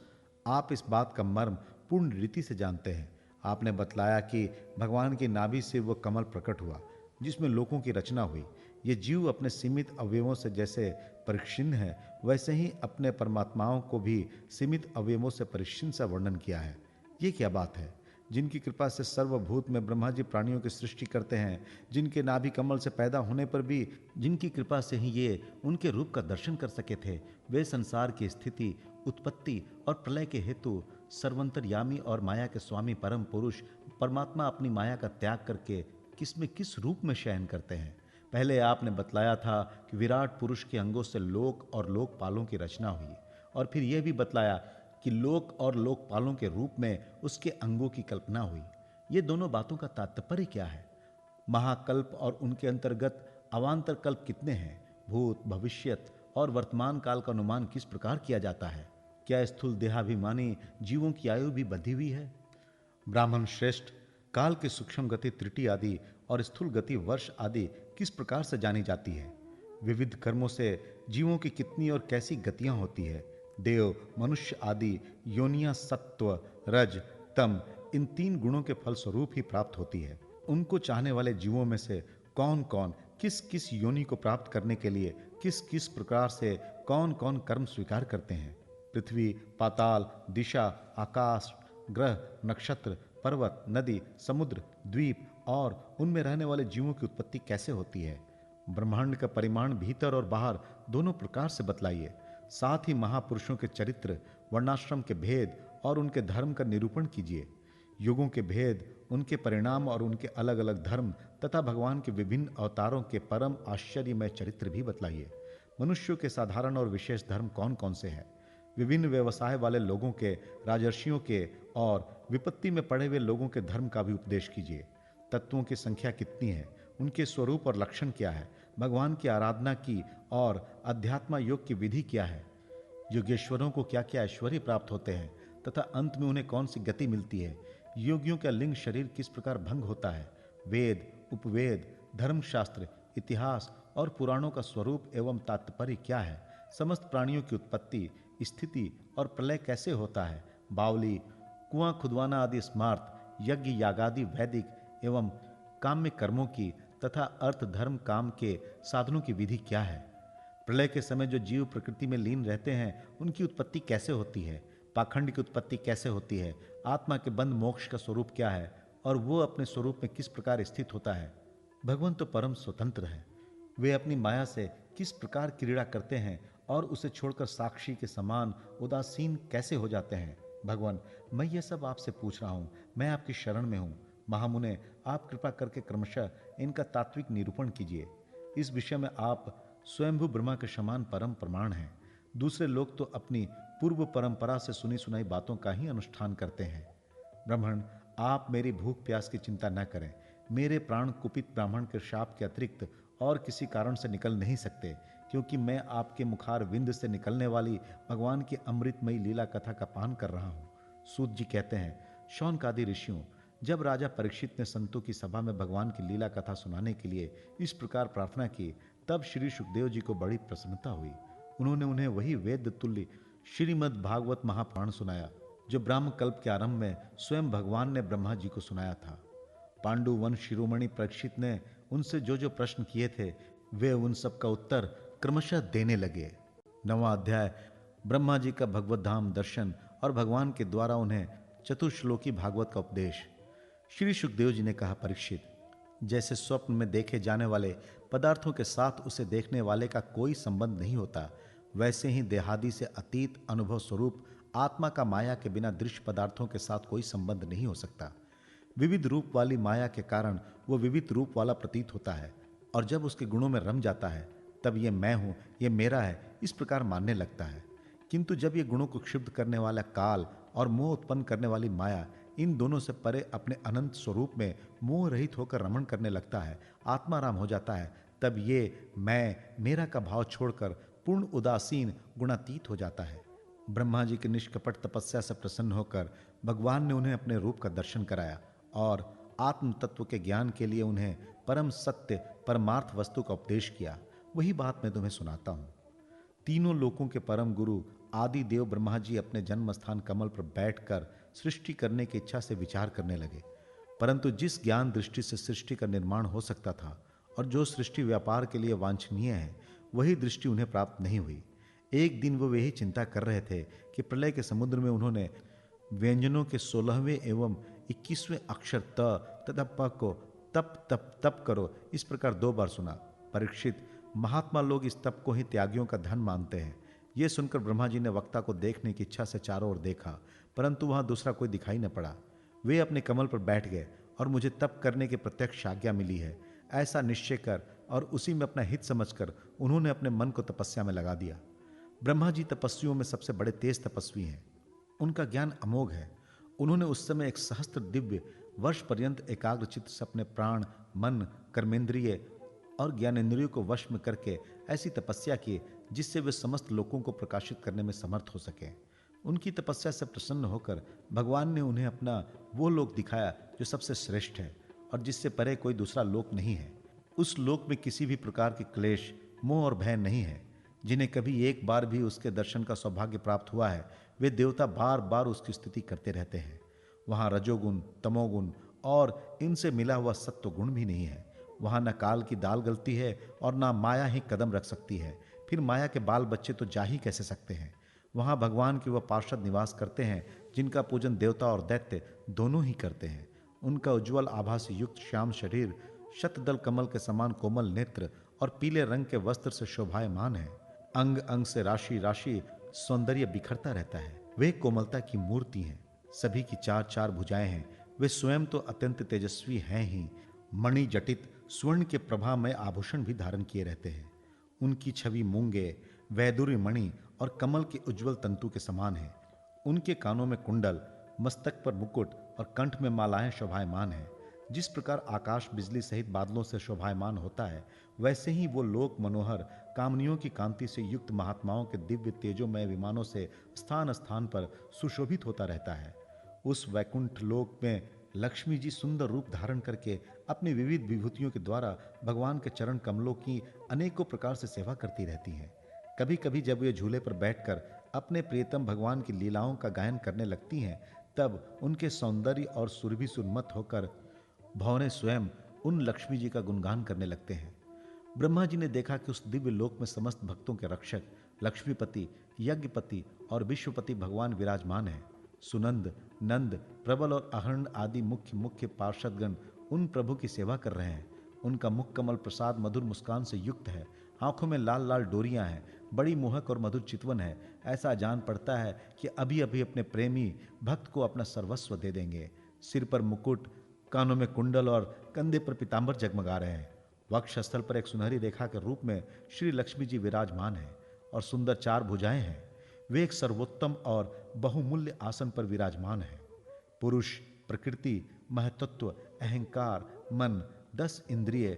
आप इस बात का मर्म पूर्ण रीति से जानते हैं। आपने बतलाया कि भगवान की नाभि से वह कमल प्रकट हुआ जिसमें लोकों की रचना हुई। ये जीव अपने सीमित अवयवों से जैसे परिच्छिन्न है, वैसे ही अपने परमात्माओं को भी सीमित अवयवों से परिच्छिन्न सा वर्णन किया है। ये क्या बात है? जिनकी कृपा से सर्वभूत में ब्रह्मा जी प्राणियों की सृष्टि करते हैं, जिनके नाभि कमल से पैदा होने पर भी जिनकी कृपा से ही ये उनके रूप का दर्शन कर सके थे, वे संसार की स्थिति, उत्पत्ति और प्रलय के हेतु सर्वंतर्यामी और माया के स्वामी परम पुरुष परमात्मा अपनी माया का त्याग करके किस में किस रूप में शयन करते हैं। पहले आपने बतलाया था कि विराट पुरुष के अंगों से लोक और लोकपालों की रचना हुई, और फिर यह भी बतलाया कि लोक और लोकपालों के रूप में उसके अंगों की कल्पना हुई। ये दोनों बातों का तात्पर्य क्या है? महाकल्प और उनके अंतर्गत अवान्तर कल्प कितने हैं? भूत, भविष्यत और वर्तमान काल का अनुमान किस प्रकार किया जाता है? क्या स्थूल देहाभिमानी जीवों की आयु भी बंधी हुई है? ब्राह्मण श्रेष्ठ, काल की सूक्ष्म गति त्रुटि आदि और स्थूल गति वर्ष आदि किस प्रकार से जानी जाती है? विविध कर्मों से जीवों की कितनी और कैसी गतियां होती है? देव, मनुष्य आदि योनियां सत्व, रज, तम इन 3 गुणों के फल स्वरूप ही प्राप्त होती है। उनको चाहने वाले जीवों में से कौन कौन किस किस योनि को प्राप्त करने के लिए किस किस प्रकार से कौन कौन कर्म स्वीकार करते हैं। पृथ्वी, पाताल, दिशा, आकाश, ग्रह, नक्षत्र, पर्वत, नदी, समुद्र, द्वीप और उनमें रहने वाले जीवों की उत्पत्ति कैसे होती है। ब्रह्मांड का परिमाण भीतर और बाहर दोनों प्रकार से बतलाइए। साथ ही महापुरुषों के चरित्र, वर्णाश्रम के भेद और उनके धर्म का निरूपण कीजिए। युगों के भेद, उनके परिणाम और उनके अलग अलग धर्म तथा भगवान के विभिन्न अवतारों के परम आश्चर्यमय चरित्र भी बतलाइए। मनुष्यों के साधारण और विशेष धर्म कौन कौन से हैं। विभिन्न व्यवसाय वाले लोगों के, राजर्षियों के और विपत्ति में पड़े हुए लोगों के धर्म का भी उपदेश कीजिए। तत्वों की संख्या कितनी है, उनके स्वरूप और लक्षण क्या है, भगवान की आराधना की और अध्यात्म योग की विधि क्या है, योगेश्वरों को क्या क्या ऐश्वर्य प्राप्त होते हैं तथा अंत में उन्हें कौन सी गति मिलती है, योगियों का लिंग शरीर किस प्रकार भंग होता है, वेद, उपवेद, धर्मशास्त्र, इतिहास और पुराणों का स्वरूप एवं तात्पर्य क्या है, समस्त प्राणियों की उत्पत्ति, स्थिति और प्रलय कैसे होता है, बावली, कुआं खुदवाना आदि स्मार्त, यज्ञ यागादि वैदिक एवं काम्य कर्मों की तथा अर्थ धर्म काम के साधनों की विधि क्या है, प्रलय के समय जो जीव प्रकृति में लीन रहते हैं उनकी उत्पत्ति कैसे होती है, पाखंड की उत्पत्ति कैसे होती है, आत्मा के बंध मोक्ष का स्वरूप क्या है और वो अपने स्वरूप में किस प्रकार स्थित होता है। भगवान तो परम स्वतंत्र है, वे अपनी माया से किस प्रकार क्रीड़ा करते हैं और उसे छोड़कर साक्षी के समान उदासीन कैसे हो जाते हैं। भगवान, मैं ये सब आपसे पूछ रहा हूं, मैं आपकी शरण में हूं। महामुने, आप कृपा करके क्रमशः इनका तात्विक निरूपण कीजिए। इस विषय में आप स्वयंभू ब्रह्मा के समान परम प्रमाण हैं। दूसरे लोग तो अपनी पूर्व परंपरा से सुनी सुनाई बातों का ही अनुष्ठान करते हैं। ब्राह्मण, आप मेरी भूख प्यास की चिंता न करें। मेरे प्राण कुपित ब्राह्मण के शाप के अतिरिक्त और किसी कारण से निकल नहीं सकते, क्योंकि मैं आपके मुखार विंद से निकलने वाली भगवान की अमृतमयी लीला कथा का पान कर रहा हूँ। सूत जी कहते हैं, शौनकादि ऋषियों, जब राजा परीक्षित ने संतों की सभा में भगवान की लीला कथा सुनाने के लिए इस प्रकार प्रार्थना की, तब श्री सुखदेव जी को बड़ी प्रसन्नता हुई। उन्होंने उन्हें वही वेद तुल्य श्रीमद् भागवत महापुराण सुनाया जो ब्रह्म कल्प के आरंभ में स्वयं भगवान ने ब्रह्मा जी को सुनाया था। पांडु वन शिरोमणि परीक्षित ने उनसे जो जो प्रश्न किए थे वे उन सब का उत्तर क्रमशः देने लगे। 9वां अध्याय, ब्रह्मा जी का भगवत धाम दर्शन और भगवान के द्वारा उन्हें चतुर्श्लोकी भागवत का उपदेश। श्री सुखदेव जी ने कहा, परीक्षित, जैसे स्वप्न में देखे जाने वाले पदार्थों के साथ उसे देखने वाले का कोई संबंध नहीं होता, वैसे ही देहादि से अतीत अनुभव स्वरूप आत्मा का माया के बिना दृश्य पदार्थों के साथ कोई संबंध नहीं हो सकता। विविध रूप वाली माया के कारण वो विविध रूप वाला प्रतीत होता है और जब उसके गुणों में रम जाता है तब ये मैं हूं, ये मेरा है, इस प्रकार मानने लगता है। किंतु जब ये गुणों को क्षुब्ध करने वाला काल और मोह उत्पन्न करने वाली माया इन दोनों से परे अपने अनंत स्वरूप में मोह रहित होकर रमण करने लगता है, आत्माराम हो जाता है, तब ये मैं मेरा का भाव छोड़कर पूर्ण उदासीन गुणातीत हो जाता है। ब्रह्मा जी की निष्कपट तपस्या से प्रसन्न होकर भगवान ने उन्हें अपने रूप का दर्शन कराया और आत्म तत्व के ज्ञान के लिए उन्हें परम सत्य परमार्थ वस्तु का उपदेश किया। वही बात मैं तुम्हें सुनाता हूं। तीनों लोकों के परम गुरु आदि देव ब्रह्मा जी अपने जन्म स्थान कमल पर बैठकर सृष्टि करने की इच्छा से विचार करने लगे, परंतु जिस ज्ञान दृष्टि से सृष्टि का निर्माण हो सकता था और जो सृष्टि व्यापार के लिए वांछनीय है, वही दृष्टि उन्हें प्राप्त नहीं हुई। एक दिन वो यही चिंता कर रहे थे कि प्रलय के समुद्र में उन्होंने व्यंजनों के 16वें एवं 21वें अक्षर त तथा प को तप तप तप करो इस प्रकार 2 बार सुना। परीक्षित, महात्मा लोग इस तप को ही त्यागियों का धन मानते हैं। यह सुनकर ब्रह्मा जी ने वक्ता को देखने की इच्छा से चारों ओर देखा, परंतु वहां दूसरा कोई दिखाई न पड़ा। वे अपने कमल पर बैठ गए और मुझे तप करने की प्रत्यक्ष आज्ञा मिली है, ऐसा निश्चय कर और उसी में अपना हित समझकर उन्होंने अपने मन को तपस्या में लगा दिया। ब्रह्मा जी तपस्वियों में सबसे बड़े तेज तपस्वी हैं। उनका ज्ञान अमोघ है। उन्होंने उस समय 1 सहस्त्र दिव्य वर्ष पर्यंत एकाग्रचित्त से अपने प्राण, मन, कर्मेंद्रिय और ज्ञानेंद्रियों को वश में करके ऐसी तपस्या की जिससे वे समस्त लोकों को प्रकाशित करने में समर्थ हो सके। उनकी तपस्या से प्रसन्न होकर भगवान ने उन्हें अपना वो लोक दिखाया जो सबसे श्रेष्ठ है और जिससे परे कोई दूसरा लोक नहीं है। उस लोक में किसी भी प्रकार के क्लेश, मोह और भय नहीं है। जिन्हें कभी एक बार भी उसके दर्शन का सौभाग्य प्राप्त हुआ है, वे देवता बार बार उसकी स्तुति करते रहते हैं। वहां रजोगुण, तमोगुण और इनसे मिला हुआ सत्व गुण भी नहीं है। वहां न काल की दाल गलती है और न माया ही कदम रख सकती है। फिर माया के बाल बच्चे तो जा ही कैसे सकते हैं। वहां भगवान के वह पार्षद निवास करते हैं जिनका पूजन देवता और दैत्य दोनों ही करते हैं। उनका उज्ज्वल आभा से युक्त श्याम शरीर, शतदल कमल के समान कोमल नेत्र और पीले रंग के वस्त्र से शोभायमान है। अंग अंग से राशि राशि सौंदर्य बिखरता रहता है। वे कोमलता की मूर्ति हैं। सभी की चार चार भुजाएं हैं। वे स्वयं तो अत्यंत तेजस्वी हैं ही, मणि जटित स्वर्ण के प्रभा में आभूषण भी धारण किए रहते हैं। उनकी छवि मूंगे, वैदुर्य मणि और कमल के उज्जवल तंतु के समान है। उनके कानों में कुंडल, मस्तक पर मुकुट और कंठ में मालाएं शोभायमान हैं। जिस प्रकार आकाश बिजली सहित बादलों से शोभायमान होता है, वैसे ही वो लोक मनोहर कामनियों की कांति से युक्त महात्माओं के दिव्य तेजोमय विमानों से स्थान स्थान पर सुशोभित होता रहता है। उस वैकुंठ लोक में लक्ष्मी जी सुंदर रूप धारण करके अपनी विविध विभूतियों के द्वारा भगवान के चरण कमलों की अनेकों प्रकार से सेवा करती रहती हैं। कभी कभी जब वे झूले पर बैठकर अपने प्रियतम भगवान की लीलाओं का गायन करने लगती हैं, तब उनके सौंदर्य और सुरभि सुन्मत होकर भौरे स्वयं उन लक्ष्मी जी का गुणगान करने लगते हैं। ब्रह्मा जी ने देखा कि उस दिव्य लोक में समस्त भक्तों के रक्षक लक्ष्मीपति, यज्ञपति और विश्वपति भगवान विराजमान हैं। सुनंद, नंद, प्रबल और अहर्ण आदि मुख्य मुख्य पार्षदगण उन प्रभु की सेवा कर रहे हैं। उनका मुख कमल प्रसाद मधुर मुस्कान से युक्त है। आंखों में लाल लाल डोरियां हैं। बड़ी मोहक और मधुर चितवन है। ऐसा जान पड़ता है कि अभी अभी अपने प्रेमी भक्त को अपना सर्वस्व दे देंगे। सिर पर मुकुट, कानों में कुंडल और कंधे पर पीतांबर जगमगा रहे हैं। वक्षस्थल पर एक सुनहरी रेखा के रूप में श्री लक्ष्मी जी विराजमान है और सुंदर चार भुजाएं हैं। वे एक सर्वोत्तम और बहुमूल्य आसन पर विराजमान है। पुरुष, प्रकृति, महतत्व, अहंकार, मन, 10 इंद्रिय,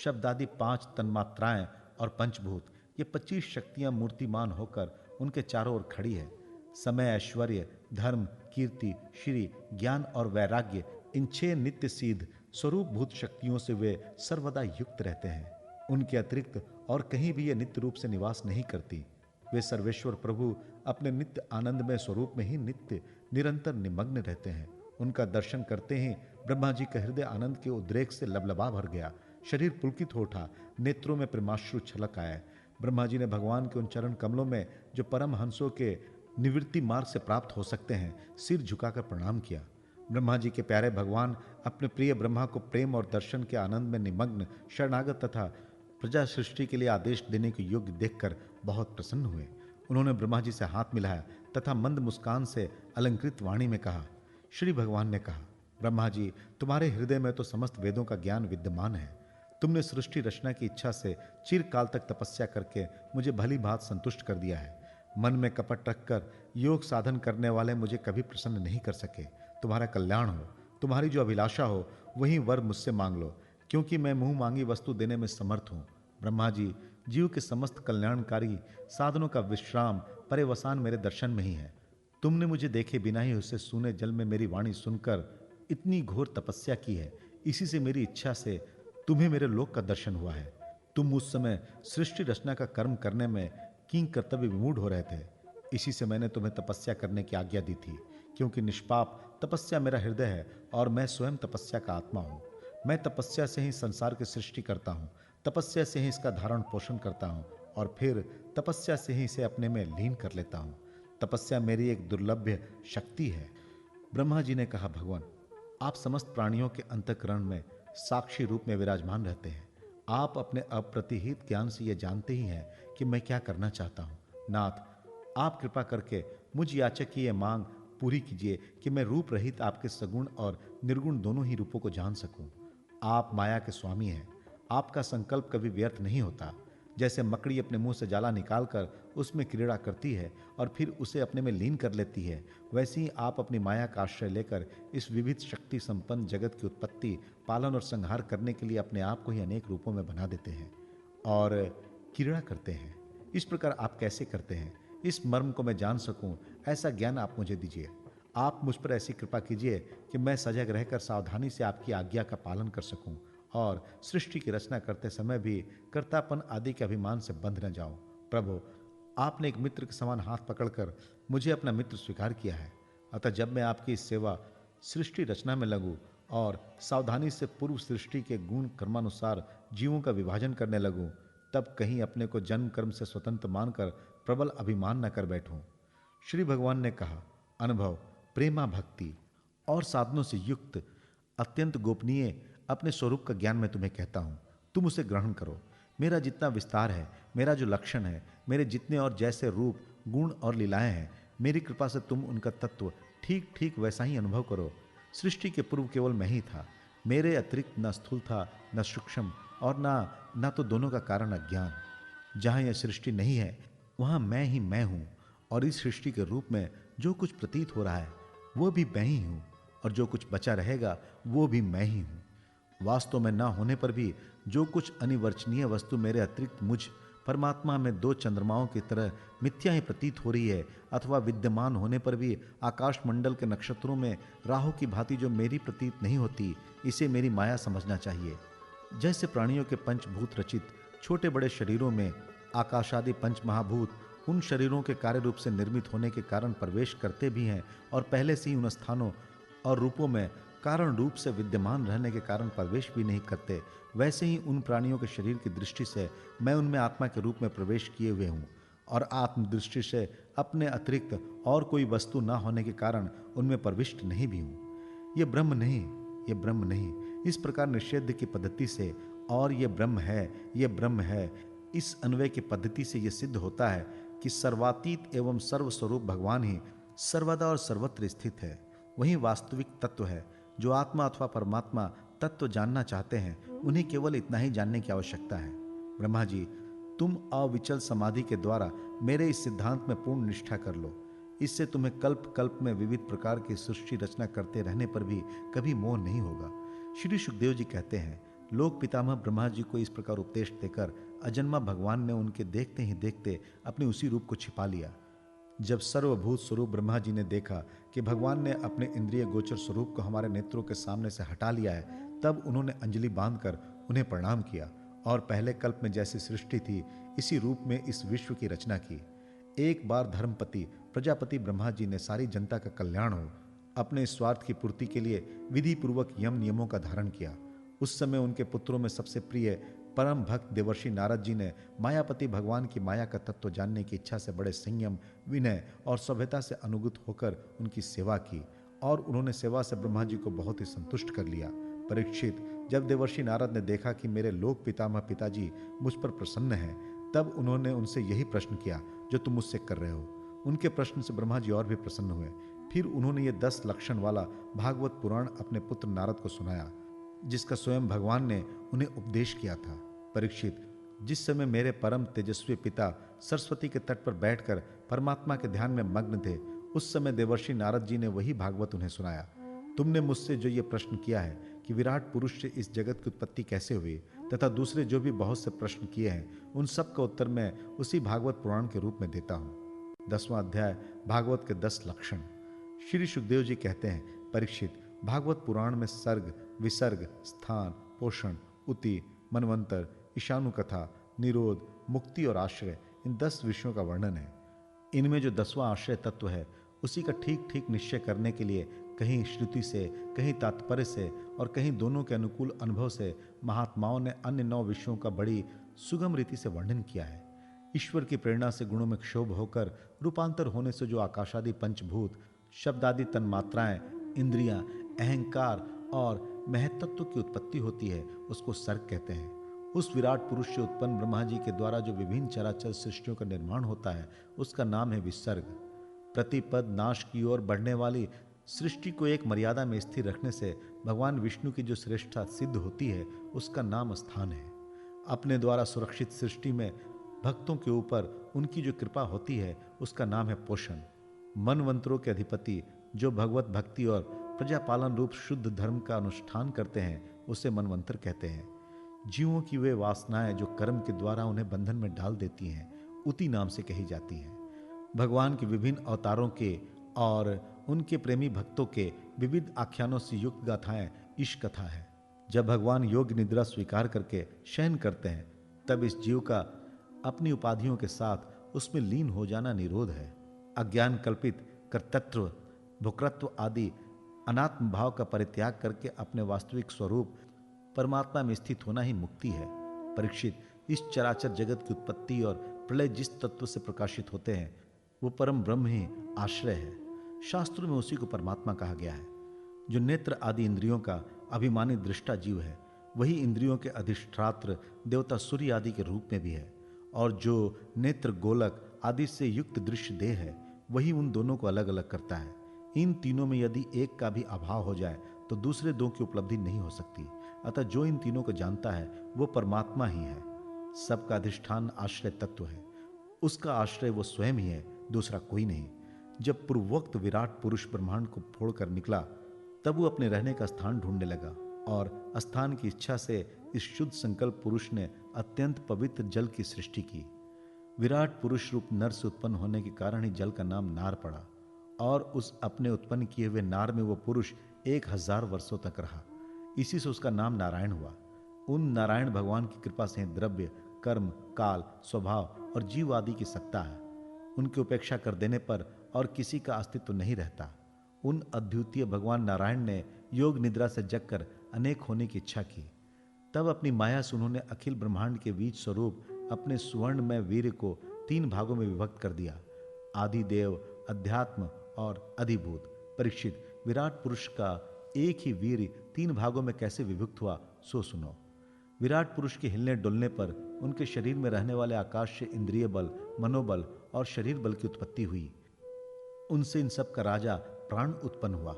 शब्दादि 5 तन्मात्राएं और पंचभूत, ये 25 शक्तियां मूर्तिमान होकर उनके चारों ओर खड़ी है। समय, ऐश्वर्य, धर्म, कीर्ति, श्री, ज्ञान और वैराग्य, इन 6 नित्य सिद्ध स्वरूपभूत शक्तियों से वे सर्वदा युक्त रहते हैं। उनके अतिरिक्त और कहीं भी ये नित्य रूप से निवास नहीं करती। वे सर्वेश्वर प्रभु अपने नित्य आनंदमय स्वरूप में ही नित्य निरंतर निमग्न रहते हैं। उनका दर्शन करते ही ब्रह्मा जी का हृदय आनंद के उद्रेक से लबलबा भर गया। शरीर पुलकित हो उठा, नेत्रों में प्रेमाश्रु छलक आए। ब्रह्मा जी ने भगवान के उन चरण कमलों में, जो परम हंसों के निवृत्ति मार्ग से प्राप्त हो सकते हैं, सिर झुकाकर प्रणाम किया। ब्रह्मा जी के प्यारे भगवान अपने प्रिय ब्रह्मा को प्रेम और दर्शन के आनंद में निमग्न, शरणागत तथा प्रजा सृष्टि के लिए आदेश देने के योग्य देखकर बहुत प्रसन्न हुए। उन्होंने ब्रह्मा जी से हाथ मिलाया तथा मंद मुस्कान से अलंकृत वाणी में कहा। श्री भगवान ने कहा, ब्रह्मा जी, तुम्हारे हृदय में तो समस्त वेदों का ज्ञान विद्यमान है। तुमने सृष्टि रचना की इच्छा से चिरकाल तक तपस्या करके मुझे भली भांत संतुष्ट कर दिया है। मन में कपट रखकर योग साधन करने वाले मुझे कभी प्रसन्न नहीं कर सके। तुम्हारा कल्याण हो, तुम्हारी जो अभिलाषा हो वही वर मुझसे मांग लो, क्योंकि मैं मुंह मांगी वस्तु देने में समर्थ हूँ। ब्रह्मा जी, जीव के समस्त कल्याणकारी साधनों का विश्राम, पर्यवसान मेरे दर्शन में ही है। तुमने मुझे देखे बिना ही उससे सूने जल में मेरी वाणी सुनकर इतनी घोर तपस्या की है। इसी से मेरी इच्छा से तुम्हें मेरे लोक का दर्शन हुआ है। तुम उस समय सृष्टि रचना का कर्म करने में किंग कर्तव्य विमूढ़ हो रहे थे। इसी से मैंने तुम्हें तपस्या करने की आज्ञा दी थी, क्योंकि निष्पाप तपस्या मेरा हृदय है और मैं स्वयं तपस्या का आत्मा हूँ। मैं तपस्या से ही संसार की सृष्टि करता हूँ, तपस्या से ही इसका धारण पोषण करता हूँ और फिर तपस्या से ही इसे अपने में लीन कर लेता हूँ। तपस्या मेरी एक दुर्लभ्य शक्ति है। ब्रह्मा जी ने कहा, भगवान, आप समस्त प्राणियों के अंतःकरण में साक्षी रूप में विराजमान रहते हैं। आप अपने अप्रतिहित ज्ञान से यह जानते ही हैं कि मैं क्या करना चाहता हूँ। नाथ, आप कृपा करके मुझ याचक की यह मांग पूरी कीजिए कि मैं रूप रहित आपके सगुण और निर्गुण दोनों ही रूपों को जान सकूं। आप माया के स्वामी हैं। आपका संकल्प कभी व्यर्थ नहीं होता। जैसे मकड़ी अपने मुंह से जाला निकालकर उसमें क्रीड़ा करती है और फिर उसे अपने में लीन कर लेती है, वैसे ही आप अपनी माया का आश्रय लेकर इस विविध शक्ति संपन्न जगत की उत्पत्ति, पालन और संहार करने के लिए अपने आप को ही अनेक रूपों में बना देते हैं और क्रीड़ा करते हैं। इस प्रकार आप कैसे करते हैं, इस मर्म को मैं जान सकूं, ऐसा ज्ञान आप मुझे दीजिए। आप मुझ पर ऐसी कृपा कीजिए कि मैं सजग रहकर सावधानी से आपकी आज्ञा का पालन कर सकूं और सृष्टि की रचना करते समय भी कर्तापन आदि के अभिमान से बंध न जाऊं प्रभु, आपने एक मित्र के समान हाथ पकड़कर मुझे अपना मित्र स्वीकार किया है। अतः जब मैं आपकी इस सेवा सृष्टि रचना में लगूं और सावधानी से पूर्व सृष्टि के गुण कर्मानुसार जीवों का विभाजन करने लगूं, तब कहीं अपने को जन्म कर्म से स्वतंत्र मानकर प्रबल अभिमान न कर बैठूं। श्री भगवान ने कहा, अनुभव, प्रेमा भक्ति और साधनों से युक्त अत्यंत गोपनीय अपने स्वरूप का ज्ञान मैं तुम्हें कहता हूं, तुम उसे ग्रहण करो। मेरा जितना विस्तार है, मेरा जो लक्षण है, मेरे जितने और जैसे रूप गुण और लीलाएं हैं, मेरी कृपा से तुम उनका तत्व ठीक ठीक वैसा ही अनुभव करो। सृष्टि के पूर्व केवल मैं ही था, मेरे अतिरिक्त न स्थूल था न सूक्ष्म और ना तो दोनों का कारण अज्ञान। जहां यह सृष्टि नहीं है वहां मैं ही मैं हूं, और इस सृष्टि के रूप में जो कुछ प्रतीत हो रहा है वो भी मैं ही हूं, और जो कुछ बचा रहेगा वो भी मैं ही हूं। वास्तव में ना होने पर भी जो कुछ अनिवर्चनीय वस्तु मेरे अतिरिक्त मुझ परमात्मा में दो चंद्रमाओं की तरह मिथ्या ही प्रतीत हो रही है, अथवा विद्यमान होने पर भी आकाश मंडल के नक्षत्रों में राहु की भांति जो मेरी प्रतीत नहीं होती, इसे मेरी माया समझना चाहिए। जैसे प्राणियों के पंचभूत रचित छोटे बड़े शरीरों में आकाशादि पंच महाभूत उन शरीरों के कार्य रूप से निर्मित होने के कारण प्रवेश करते भी हैं और पहले से ही उन स्थानों और रूपों में कारण रूप से विद्यमान रहने के कारण प्रवेश भी नहीं करते, वैसे ही उन प्राणियों के शरीर की दृष्टि से मैं उनमें आत्मा के रूप में प्रवेश किए हुए हूँ, और आत्मदृष्टि से अपने अतिरिक्त और कोई वस्तु न होने के कारण उनमें प्रविष्ट नहीं भी हूँ। ये ब्रह्म नहीं, ये ब्रह्म नहीं, इस प्रकार निषेध की पद्धति से और ये ब्रह्म है, ये ब्रह्म है, इस अन्वय की पद्धति से यह सिद्ध होता है कि सर्वातीत एवं सर्वस्वरूप भगवान ही सर्वदा और सर्वत्र स्थित है। वही वास्तविक तत्व है। जो आत्मा अथवा परमात्मा तत्व जानना चाहते हैं, उन्हें केवल इतना ही जानने की आवश्यकता है। ब्रह्मा जी, तुम अविचल समाधि के द्वारा मेरे इस सिद्धांत में पूर्ण निष्ठा कर लो। इससे तुम्हें कल्प कल्प में विविध प्रकार की सृष्टि रचना करते रहने पर भी कभी मोह नहीं होगा। श्री सुखदेव जी कहते हैं, लोक पितामह ब्रह्मा जी को इस प्रकार उपदेश देकर अजन्मा भगवान ने उनके देखते ही देखते अपने उसी रूप को छिपा लिया। जब सर्वभूत स्वरूप ब्रह्मा जी ने देखा कि भगवान ने अपने इंद्रिय गोचर स्वरूप को हमारे नेत्रों के सामने से हटा लिया है, तब उन्होंने अंजलि बांधकर उन्हें प्रणाम किया और पहले कल्प में जैसी सृष्टि थी इसी रूप में इस विश्व की रचना की। एक बार धर्मपति प्रजापति ब्रह्मा जी ने सारी जनता का कल्याण हो अपने स्वार्थ की पूर्ति के लिए विधि पूर्वक यम नियमों का धारण किया। उस समय उनके पुत्रों में सबसे प्रिय परम भक्त देवर्षि नारद जी ने मायापति भगवान की माया का तत्व जानने की इच्छा से बड़े संयम, विनय और सभ्यता से अनुगत होकर उनकी सेवा की, और उन्होंने सेवा से ब्रह्मा जी को बहुत ही संतुष्ट कर लिया। परीक्षित, जब देवर्षि नारद ने देखा कि मेरे लोक पितामह पिताजी मुझ पर प्रसन्न हैं, तब उन्होंने उनसे यही प्रश्न किया जो तुम मुझसे कर रहे हो। उनके प्रश्न से ब्रह्मा जी और भी प्रसन्न हुए। फिर उन्होंने ये 10 लक्षण वाला भागवत पुराण अपने पुत्र नारद को सुनाया, जिसका स्वयं भगवान ने उन्हें उपदेश किया था। परीक्षित, जिस समय मेरे परम तेजस्वी पिता सरस्वती के तट पर बैठकर परमात्मा के ध्यान में मग्न थे, उस समय देवर्षि नारद जी ने वही भागवत उन्हें सुनाया। तुमने मुझसे जो ये प्रश्न किया है कि विराट पुरुष से इस जगत की उत्पत्ति कैसे हुई, तथा दूसरे जो भी बहुत से प्रश्न किए हैं, उन सब का उत्तर मैं उसी भागवत पुराण के रूप में देता हूँ। 10वां अध्याय, भागवत के 10 लक्षण। श्री सुखदेव जी कहते हैं, परीक्षित, भागवत पुराण में सर्ग, विसर्ग, स्थान, पोषण, उति, मनवंतर, ईशानु कथा, निरोध, मुक्ति और आश्रय, इन 10 विषयों का वर्णन है। इनमें जो 10वां आश्रय तत्व है, उसी का ठीक ठीक निश्चय करने के लिए कहीं श्रुति से, कहीं तात्पर्य से और कहीं दोनों के अनुकूल अनुभव से महात्माओं ने अन्य 9 विषयों का बड़ी सुगम रीति से वर्णन किया है। ईश्वर की प्रेरणा से गुणों में क्षोभ होकर रूपांतर होने से जो आकाशादि पंचभूत, शब्दादि तन्मात्राएं, इंद्रियां, अहंकार और महत्त्व की उत्पत्ति होती है, उसको सर्ग कहते हैं। उस विराट पुरुष से उत्पन्न ब्रह्मा जी के द्वारा जो विभिन्न चराचर सृष्टियों का निर्माण होता है, उसका नाम है विसर्ग। प्रतिपद नाश की ओर बढ़ने वाली सृष्टि को एक मर्यादा में स्थिर रखने से भगवान विष्णु की जो श्रेष्ठता सिद्ध होती है, उसका नाम स्थान है। अपने द्वारा सुरक्षित सृष्टि में भक्तों के ऊपर उनकी जो कृपा होती है, उसका नाम है पोषण। मनवंतरों के अधिपति जो भगवत भक्ति और प्रजापालन रूप शुद्ध धर्म का अनुष्ठान करते हैं, उसे मनवंतर कहते हैं। जीवों की वे वासनाएं जो कर्म के द्वारा उन्हें बंधन में डाल देती हैं, उति नाम से कही जाती हैं। भगवान के विभिन्न अवतारों के और उनके प्रेमी भक्तों के विविध आख्यानों से युक्त गाथाएं ईश कथा है। जब भगवान योग निद्रा स्वीकार करके शयन करते हैं, तब इस जीव का अपनी उपाधियों के साथ उसमें लीन हो जाना निरोध है। अज्ञान कल्पित कर्तृत्व, भुकृत्व आदि अनात्म भाव का परित्याग करके अपने वास्तविक स्वरूप परमात्मा में स्थित होना ही मुक्ति है। परीक्षित, इस चराचर जगत की उत्पत्ति और प्रलय जिस तत्व से प्रकाशित होते हैं वो परम ब्रह्म ही आश्रय है। शास्त्रों में उसी को परमात्मा कहा गया है। जो नेत्र आदि इंद्रियों का अभिमानी दृष्टा जीव है वही इंद्रियों के अधिष्ठात्र देवता सूर्य आदि के रूप में भी है, और जो नेत्र गोलक आदि से युक्त दृश्य देह है वही उन दोनों को अलग अलग करता है। इन तीनों में यदि एक का भी अभाव हो जाए तो दूसरे दो की उपलब्धि नहीं हो सकती। अतः जो इन तीनों को जानता है वो परमात्मा ही है। सबका अधिष्ठान आश्रय तत्व है, उसका आश्रय वो स्वयं ही है, दूसरा कोई नहीं। जब पूर्वोक्त विराट पुरुष ब्रह्मांड को फोड़कर निकला तब वो अपने रहने का स्थान ढूंढने लगा, और स्थान की इच्छा से इस शुद्ध संकल्प पुरुष ने अत्यंत पवित्र जल की सृष्टि की। विराट पुरुष रूप नर से उत्पन्न होने के कारण ही जल का नाम नार पड़ा, और उस अपने उत्पन्न किए हुए नार में वो पुरुष 1000 वर्षों तक रहा। इसी से उसका नाम नारायण हुआ। उन नारायण भगवान की कृपा से द्रव्य, कर्म, काल, स्वभाव और जीव आदि की सत्ता है। उनकी उपेक्षा कर देने पर और किसी का अस्तित्व नहीं रहता। उन अद्वितीय भगवान नारायण ने योग निद्रा से जगकर अनेक होने की इच्छा की। तब अपनी माया से उन्होंने अखिल ब्रह्मांड के बीज स्वरूप अपने स्वर्ण में वीर्य को 3 भागों में विभक्त कर दिया, आदिदेव, अध्यात्म और अधिभूत। परीक्षित, विराट पुरुष का एक ही वीर्य 3 भागों में कैसे विभक्त हुआ सो सुनो। विराट पुरुष के हिलने डुलने पर उनके शरीर में रहने वाले आकाश से इंद्रिय बल, मनोबल और शरीर बल की उत्पत्ति हुई। उनसे इन सब का राजा प्राण उत्पन्न हुआ।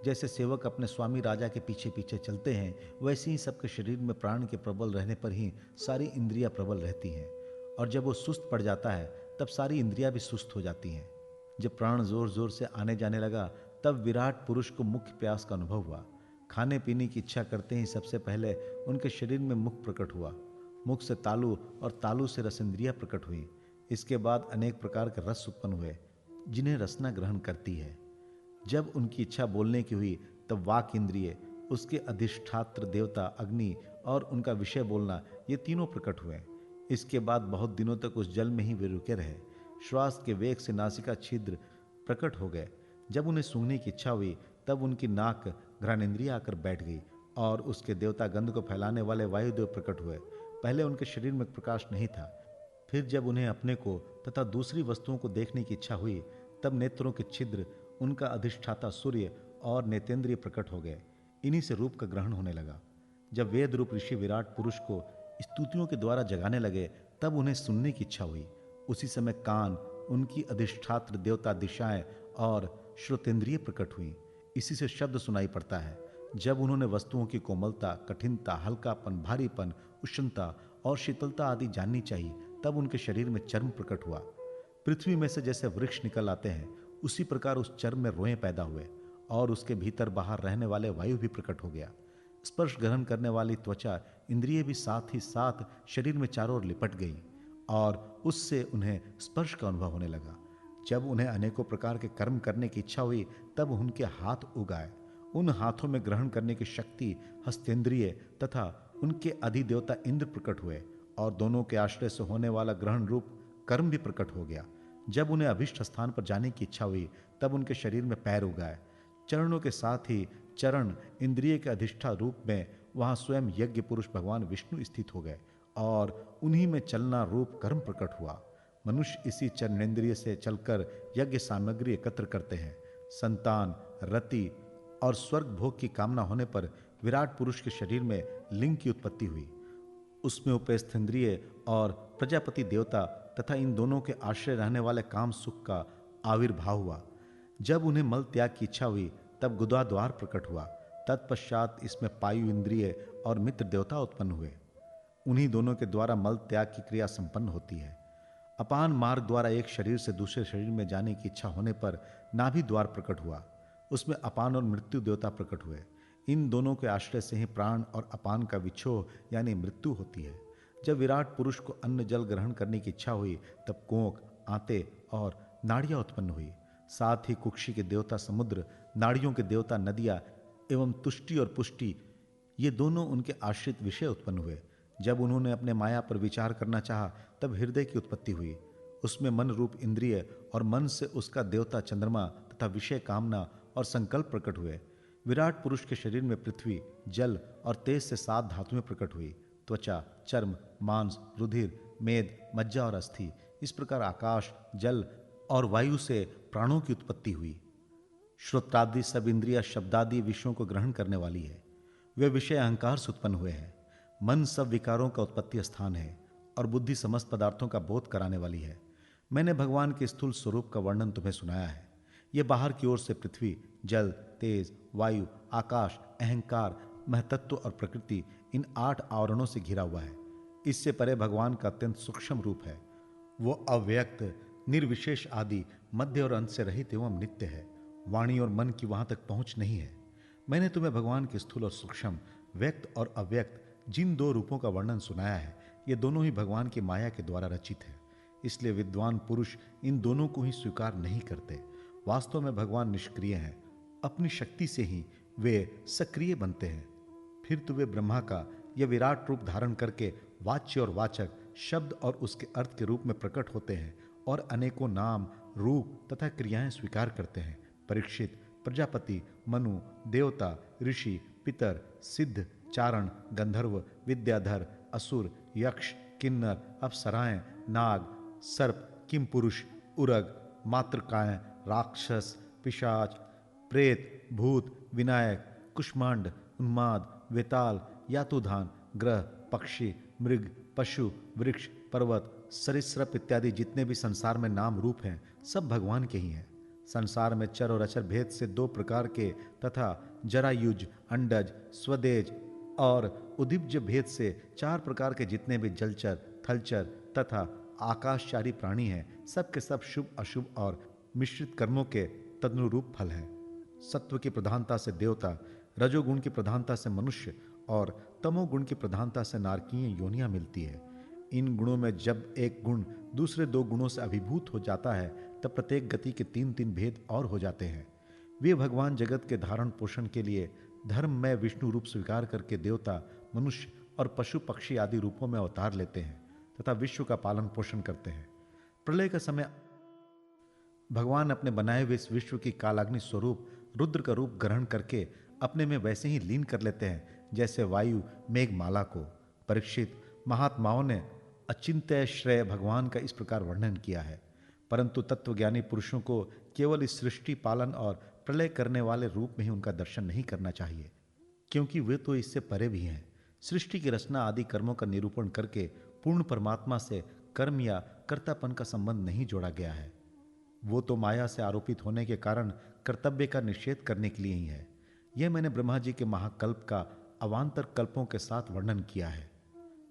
जैसे सेवक अपने स्वामी राजा के पीछे पीछे चलते हैं, वैसे ही सबके शरीर में प्राण के प्रबल रहने पर ही सारी इंद्रियां प्रबल रहती हैं, और जब वो सुस्त पड़ जाता है तब सारी इंद्रियां भी सुस्त हो जाती हैं। जब प्राण जोर जोर से आने जाने लगा तब विराट पुरुष को मुख्य प्यास का अनुभव हुआ। खाने पीने की इच्छा करते ही सबसे पहले उनके शरीर में मुख प्रकट हुआ। मुख से तालु और तालु से रसेंद्रिया प्रकट हुई। इसके बाद अनेक प्रकार के रस उत्पन्न हुए जिन्हें रसना ग्रहण करती है। जब उनकी इच्छा बोलने की हुई तब वाक इंद्रिय, उसके अधिष्ठात्र देवता अग्नि और उनका विषय बोलना, ये तीनों प्रकट हुए। इसके बाद बहुत दिनों तक उस जल में ही वे रुके रहे। श्वास के वेग से नासिका छिद्र प्रकट हो गए। जब उन्हें सूंघने की इच्छा हुई तब उनकी नाक घ्राणेन्द्रिय आकर बैठ गई, और उसके देवता गंध को फैलाने वाले वायुदेव प्रकट हुए। पहले उनके शरीर में प्रकाश नहीं था। फिर जब उन्हें अपने को तथा दूसरी वस्तुओं को देखने की इच्छा हुई तब नेत्रों के छिद्र, उनका अधिष्ठाता सूर्य और नेतेंद्रिय प्रकट हो गए। इन्हीं से रूप का ग्रहण होने लगा। जब वेद रूप ऋषि विराट पुरुष को स्तुतियों के द्वारा जगाने लगे तब उन्हें सुनने की इच्छा हुई। उसी समय कान, उनकी अधिष्ठात्र देवता दिशाएं और श्रोतेंद्रिय प्रकट हुई। इसी से शब्द सुनाई पड़ता है। जब उन्होंने वस्तुओं की कोमलता, कठिनता, हल्कापन, भारीपन, उष्णता और शीतलता आदि जाननी चाहिए तब उनके शरीर में चर्म प्रकट हुआ। पृथ्वी में से जैसे वृक्ष निकल आते हैं उसी प्रकार उस चर्म में रोएं पैदा हुए, और उसके भीतर बाहर रहने वाले वायु भी प्रकट हो गया। स्पर्श ग्रहण करने वाली त्वचा इंद्रिय भी साथ ही साथ शरीर में चारों ओर लिपट गई, और उससे उन्हें स्पर्श का अनुभव होने लगा। जब उन्हें अनेकों प्रकार के कर्म करने की इच्छा हुई तब उनके हाथ उगाए। उन हाथों में ग्रहण करने की शक्ति हस्तेंद्रिय तथा उनके अधिदेवता इंद्र प्रकट हुए, और दोनों के आश्रय से होने वाला ग्रहण रूप कर्म भी प्रकट हो गया। जब उन्हें अभिष्ट स्थान पर जाने की इच्छा हुई तब उनके शरीर में पैर उगाए। चरणों के साथ ही चरण इंद्रिय के अधिष्ठा रूप में वहां स्वयं यज्ञ पुरुष भगवान विष्णु स्थित हो गए, और उन्हीं में चलना रूप कर्म प्रकट हुआ। मनुष्य इसी चरणेन्द्रिय से चलकर यज्ञ सामग्री एकत्र करते हैं। संतान, रति और स्वर्ग भोग की कामना होने पर विराट पुरुष के शरीर में लिंग की उत्पत्ति हुई। उसमें उपस्थेंद्रिय और प्रजापति देवता तथा इन दोनों के आश्रय रहने वाले काम सुख का आविर्भाव हुआ। जब उन्हें मल त्याग की इच्छा हुई तब गुदाद्वार प्रकट हुआ। तत्पश्चात इसमें पायु इंद्रिय और मित्र देवता उत्पन्न हुए। उन्हीं दोनों के द्वारा मल त्याग की क्रिया संपन्न होती है। अपान मार्ग द्वारा एक शरीर से दूसरे शरीर में जाने की इच्छा होने पर नाभि द्वार प्रकट हुआ। उसमें अपान और मृत्यु देवता प्रकट हुए। इन दोनों के आश्रय से ही प्राण और अपान का विछोह यानी मृत्यु होती है। जब विराट पुरुष को अन्न जल ग्रहण करने की इच्छा हुई तब कोंक, आंते और नाड़ियां उत्पन्न हुई। साथ ही कुक्षी के देवता समुद्र, नाड़ियों के देवता नदियां एवं तुष्टि और पुष्टि, ये दोनों उनके आश्रित विषय उत्पन्न हुए। जब उन्होंने अपने माया पर विचार करना चाहा, तब हृदय की उत्पत्ति हुई। उसमें मन रूप इंद्रिय और मन से उसका देवता चंद्रमा तथा विषय कामना और संकल्प प्रकट हुए। विराट पुरुष के शरीर में पृथ्वी, जल और तेज से 7 धातुएं प्रकट हुई। त्वचा, चर्म, मांस, रुधिर, मेद, मज्जा और अस्थि। इस प्रकार आकाश, जल और वायु से प्राणों की उत्पत्ति हुई। श्रोत्रादि सब इंद्रिया शब्दादि विषयों को ग्रहण करने वाली है। वे विषय अहंकार से उत्पन्न हुए हैं। मन सब विकारों का उत्पत्ति स्थान है और बुद्धि समस्त पदार्थों का बोध कराने वाली है। मैंने भगवान के स्थूल स्वरूप का वर्णन तुम्हें सुनाया है। यह बाहर की ओर से पृथ्वी, जल, तेज, वायु, आकाश, अहंकार, महतत्व और प्रकृति, इन 8 आवरणों से घिरा हुआ है। इससे परे भगवान का अत्यंत सूक्ष्म रूप है। वो अव्यक्त, निर्विशेष, आदि, मध्य और अंत से रहित एवं नित्य है। वाणी और मन की वहां तक पहुंच नहीं है। मैंने तुम्हें भगवान के स्थूल और सूक्ष्म, व्यक्त और अव्यक्त जिन 2 रूपों का वर्णन सुनाया है, ये दोनों ही भगवान की माया के द्वारा रचित है। इसलिए विद्वान पुरुष इन दोनों को ही स्वीकार नहीं करते। वास्तव में भगवान निष्क्रिय हैं। अपनी शक्ति से ही वे सक्रिय बनते हैं। फिर तो वे ब्रह्मा का यह विराट रूप धारण करके वाच्य और वाचक, शब्द और उसके अर्थ के रूप में प्रकट होते हैं और अनेकों नाम, रूप तथा क्रियाएं स्वीकार करते हैं। परीक्षित, प्रजापति, मनु, देवता, ऋषि, पितर, सिद्ध, चारण, गंधर्व, विद्याधर, असुर, यक्ष, किन्नर, अप्सराएं, नाग, सर्प, किमपुरुष, उरग, मातृकाय, राक्षस, पिशाच, प्रेत, भूत, विनायक, कुष्मांड, उन्माद, वेताल, यातुधान, ग्रह, पक्षी, मृग, पशु, वृक्ष, पर्वत, सरीसृप इत्यादि जितने भी संसार में नाम रूप हैं, सब भगवान के ही हैं। संसार में चर और अचर भेद से 2 प्रकार के तथा जरायुज, अंडज, स्वदेज और उदिब्ज भेद से 4 प्रकार के जितने भी जलचर, थलचर तथा आकाशचारी प्राणी हैं, सब के सब शुभ, अशुभ और मिश्रित कर्मों के तदनुरूप फल हैं। सत्व की प्रधानता से देवता, रजोगुण की प्रधानता से मनुष्य और तमोगुण की प्रधानता से नारकीय योनियां मिलती है। इन गुणों में जब एक गुण दूसरे 2 गुणों से अभिभूत हो जाता है, तब प्रत्येक गति के 3-3 भेद और हो जाते हैं। वे भगवान जगत के धारण पोषण के लिए धर्म में विष्णु रूप स्वीकार करके देवता, मनुष्य और पशु पक्षी आदि रूपों में अवतार लेते हैं तथा विश्व का पालन पोषण करते हैं। प्रलय का समय भगवान अपने बनाए हुए इस विश्व की कालाग्नि स्वरूप रुद्र का रूप ग्रहण करके अपने में वैसे ही लीन कर लेते हैं जैसे वायु मेघमाला को। परीक्षित, महात्माओं ने अचिंत्य श्रेय भगवान का इस प्रकार वर्णन किया है, परंतु तत्वज्ञानी पुरुषों को केवल इस सृष्टि, पालन और प्रलय करने वाले रूप में ही उनका दर्शन नहीं करना चाहिए, क्योंकि वे तो इससे परे भी हैं। सृष्टि की रचना आदि कर्मों का निरूपण करके पूर्ण परमात्मा से कर्म या कर्तापन का संबंध नहीं जोड़ा गया है। वो तो माया से आरोपित होने के कारण कर्तव्य का निषेध करने के लिए ही है। यह मैंने ब्रह्मा जी के महाकल्प का अवान्तर कल्पों के साथ वर्णन किया है।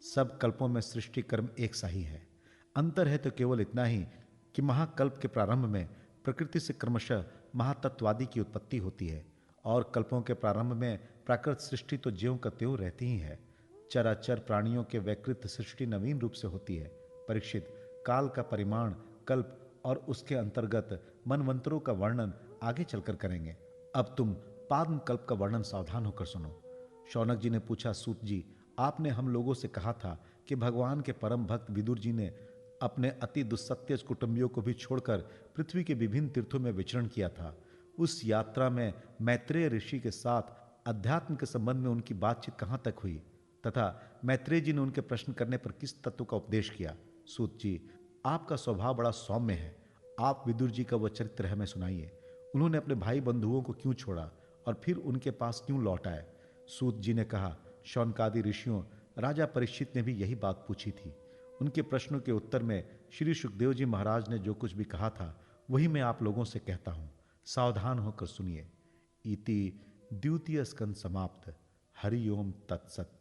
सब कल्पों में सृष्टि कर्म एक सा ही है। अंतर है तो केवल इतना ही कि महाकल्प के प्रारंभ में प्रकृति से क्रमशः महातत्वादि की उत्पत्ति होती है और कल्पों के प्रारंभ में प्राकृत सृष्टि तो ज्यों का त्यों रहती ही है। चराचर प्राणियों के वैकृत सृष्टि नवीन रूप से होती है। परीक्षित, काल का परिमाण, कल्प और उसके अंतर्गत मनवंतरों का वर्णन आगे चलकर करेंगे। अब तुम पाद्म कल्प का वर्णन सावधान होकर सुनो। शौनक जी ने पूछा, सूत जी, आपने हम लोगों से कहा था कि भगवान के परम भक्त विदुर जी ने अपने अति दुस्सत्य कुटुंबियों को भी छोड़कर पृथ्वी के विभिन्न तीर्थों में विचरण किया था। उस यात्रा में मैत्रेय ऋषि के साथ अध्यात्म के संबंध में उनकी बातचीत कहाँ तक हुई तथा मैत्रेय जी ने उनके प्रश्न करने पर किस तत्व का उपदेश किया? सूत जी, आपका स्वभाव बड़ा सौम्य है। आप विदुर जी का वह चरित्र हमें सुनाइए। उन्होंने अपने भाई बंधुओं को क्यों छोड़ा और फिर उनके पास क्यों लौट आए? सूत जी ने कहा, शौनकादि ऋषियों, राजा परीक्षित ने भी यही बात पूछी थी। उनके प्रश्नों के उत्तर में श्री सुखदेव जी महाराज ने जो कुछ भी कहा था वही मैं आप लोगों से कहता हूं। सावधान होकर सुनिए। इति द्वितीय स्कंद समाप्त। हरि ओम तत्सत।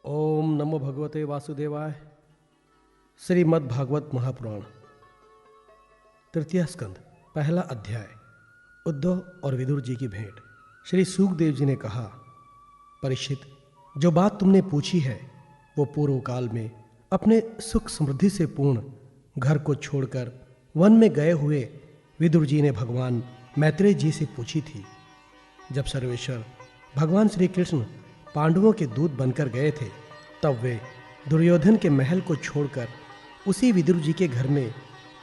ओम नमो भगवते वासुदेवाय। श्रीमद् भागवत महापुराण, तृतीय स्कंद, पहला अध्याय। उद्धव और विदुर जी की भेंट। श्री सुखदेव जी ने कहा, परीक्षित, जो बात तुमने पूछी है वो पूर्व काल में अपने सुख समृद्धि से पूर्ण घर को छोड़कर वन में गए हुए विदुर जी ने भगवान मैत्रेय जी से पूछी थी। जब सर्वेश्वर भगवान श्री कृष्ण पांडवों के दूत बनकर गए थे, तब वे दुर्योधन के महल को छोड़कर उसी विदुर जी के घर में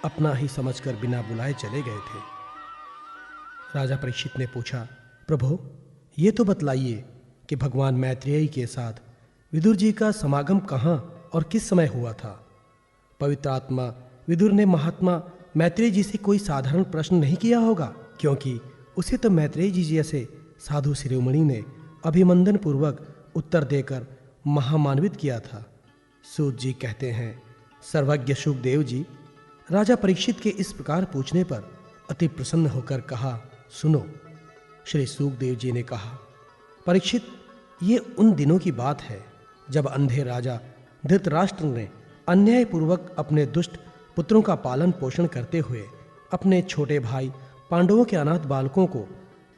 अपना ही समझकर बिना बुलाए चले गए थे। राजा परीक्षित ने पूछा, प्रभु, ये तो बतलाइए कि भगवान मैत्रेयी के साथ विदुर जी का समागम कहाँ और किस समय हुआ था? पवित्र आत्मा विदुर ने महात्मा मैत्रेयी जी से कोई साधारण प्रश्न नहीं किया होगा, क्योंकि उसे तो मैत्रेयी जी जैसे साधु शिरोमणि ने अभिनंदन पूर्वक उत्तर देकर महामान्वित किया था। सूत जी कहते हैं, सर्वज्ञ शुकदेव जी राजा परीक्षित के इस प्रकार पूछने पर अति प्रसन्न होकर कहा, सुनो। श्री सूकदेव जी ने कहा, परीक्षित, ये उन दिनों की बात है जब अंधे राजा धृतराष्ट्र ने अन्यायपूर्वक अपने दुष्ट पुत्रों का पालन पोषण करते हुए अपने छोटे भाई पांडवों के अनाथ बालकों को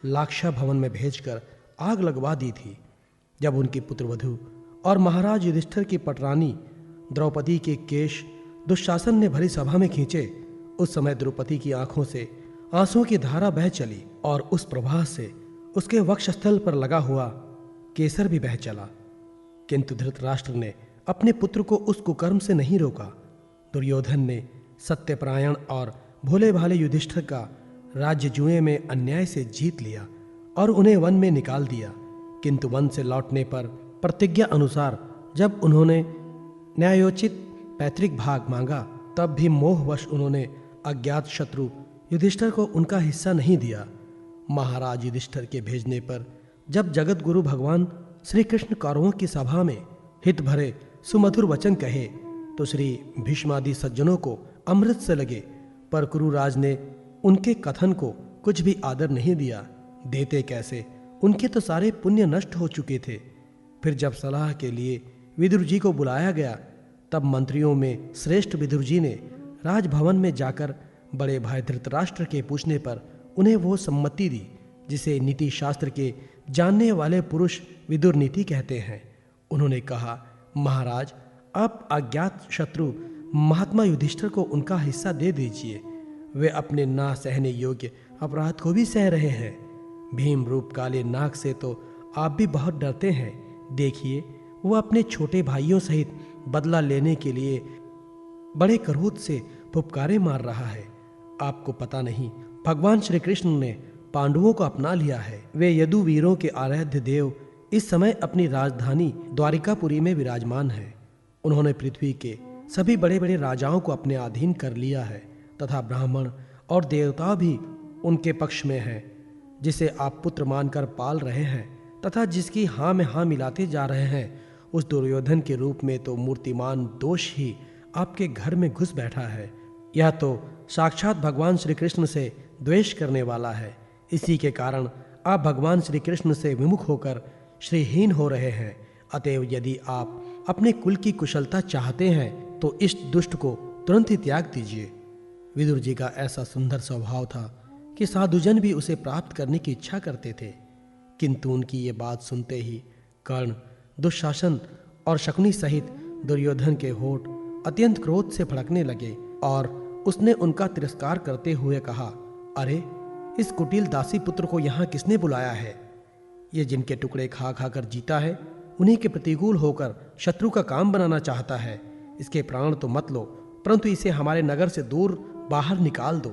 लाक्षा भवन में भेजकर आग लगवा दी थी। जब उनकी पुत्रवधू और महाराज युधिष्ठिर की पटरानी द्रौपदी के केश दुशासन ने भरी सभा में खींचे, उस समय द्रौपदी की आंखों से आंसुओं की धारा बह चली और उस प्रवाह से उसके वक्षस्थल पर लगा हुआ केसर भी बह चला। किंतु धृतराष्ट्र ने अपने पुत्र को उस कुकर्म से नहीं रोका। दुर्योधन ने सत्यपरायण और भोले भाले युधिष्ठिर का राज्य जुए में अन्याय से जीत लिया और उन्हें वन में निकाल दिया। किंतु वन से लौटने पर प्रतिज्ञा अनुसार जब उन्होंने न्यायोचित पैतृक भाग मांगा, तब भी मोहवश उन्होंने अज्ञात शत्रु युधिष्ठिर को उनका हिस्सा नहीं दिया। महाराज युधिष्ठिर के भेजने पर जब जगत गुरु भगवान श्री कृष्ण कौरवों की सभा में हित भरे सुमधुर वचन कहे तो श्री भीष्मादि सज्जनों को अमृत से लगे, पर कुरुराज ने उनके कथन को कुछ भी आदर नहीं दिया। देते कैसे, उनके तो सारे पुण्य नष्ट हो चुके थे। फिर जब सलाह के लिए विदुर जी को बुलाया गया, तब मंत्रियों में श्रेष्ठ विदुर जी ने राजभवन में जाकर बड़े भाई धृतराष्ट्र के पूछने पर उन्हें वो सम्मति दी जिसे नीति शास्त्र के जानने वाले पुरुष विदुर नीति कहते हैं। उन्होंने कहा, महाराज, आप अज्ञात शत्रु महात्मा युधिष्ठिर को उनका हिस्सा दे दीजिए। वे अपने ना सहने योग्य अपराध को भी सह रहे हैं। भीम रूप काले नाग से तो आप भी बहुत डरते हैं। देखिए, वो अपने छोटे भाइयों सहित बदला लेने के लिए बड़े क्रोध से फुफकारे मार रहा है। आपको पता नहीं, भगवान श्री कृष्ण ने पांडवों को अपना लिया है। वे यदुवीरों के आराध्य देव इस समय अपनी राजधानी द्वारिकापुरी में विराजमान हैं। उन्होंने पृथ्वी के सभी बड़े बड़े राजाओं को अपने अधीन कर लिया है तथा ब्राह्मण और देवता भी उनके पक्ष में हैं, जिसे आप पुत्र मानकर पाल रहे हैं तथा जिसकी हाँ में हाँ मिलाते जा रहे हैं। उस दुर्योधन के रूप में तो मूर्तिमान दोष ही आपके घर में घुस बैठा है। यह तो साक्षात भगवान श्री कृष्ण से द्वेष करने वाला है। इसी के कारण आप भगवान श्री कृष्ण से विमुख होकर श्रीहीन हो रहे हैं। अतएव यदि आप अपने कुल की कुशलता चाहते हैं तो इस दुष्ट को तुरंत ही त्याग दीजिए। विदुर जी का ऐसा सुंदर स्वभाव था कि साधुजन भी उसे प्राप्त करने की इच्छा करते थे। किंतु उनकी ये बात सुनते ही कर्ण, दुशासन और शकुनी सहित दुर्योधन के होठ अत्यंत क्रोध से भड़कने लगे और उसने उनका तिरस्कार करते हुए कहा, अरे, इस कुटिल दासी पुत्र को यहाँ किसने बुलाया है? ये जिनके टुकड़े खा खा कर जीता है, उन्हीं के प्रतिकूल होकर शत्रु का काम बनाना चाहता है। इसके प्राण तो मत लो, परंतु इसे हमारे नगर से दूर बाहर निकाल दो।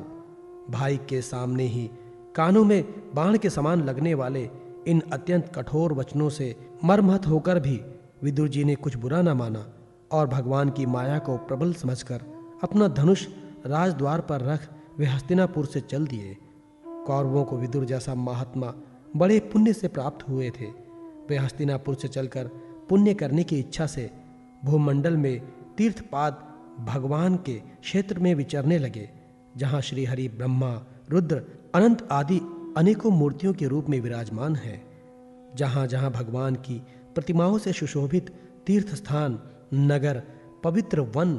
भाई के सामने ही कानों में बाण के समान लगने वाले इन अत्यंत कठोर वचनों से मर्महत होकर भी विदुर जी ने कुछ बुरा न माना और भगवान की माया को प्रबल समझकर अपना धनुष राजद्वार पर रख वे हस्तिनापुर से चल दिए। कौरवों को विदुर जैसा महात्मा बड़े पुण्य से प्राप्त हुए थे। वे हस्तिनापुर से चलकर पुण्य करने की इच्छा से भूमंडल में तीर्थपाद भगवान के क्षेत्र में विचरने लगे, जहाँ श्री हरि, ब्रह्मा, रुद्र, अनंत आदि अनेकों मूर्तियों के रूप में विराजमान हैं। जहाँ जहाँ भगवान की प्रतिमाओं से सुशोभित तीर्थ स्थान, नगर, पवित्र वन,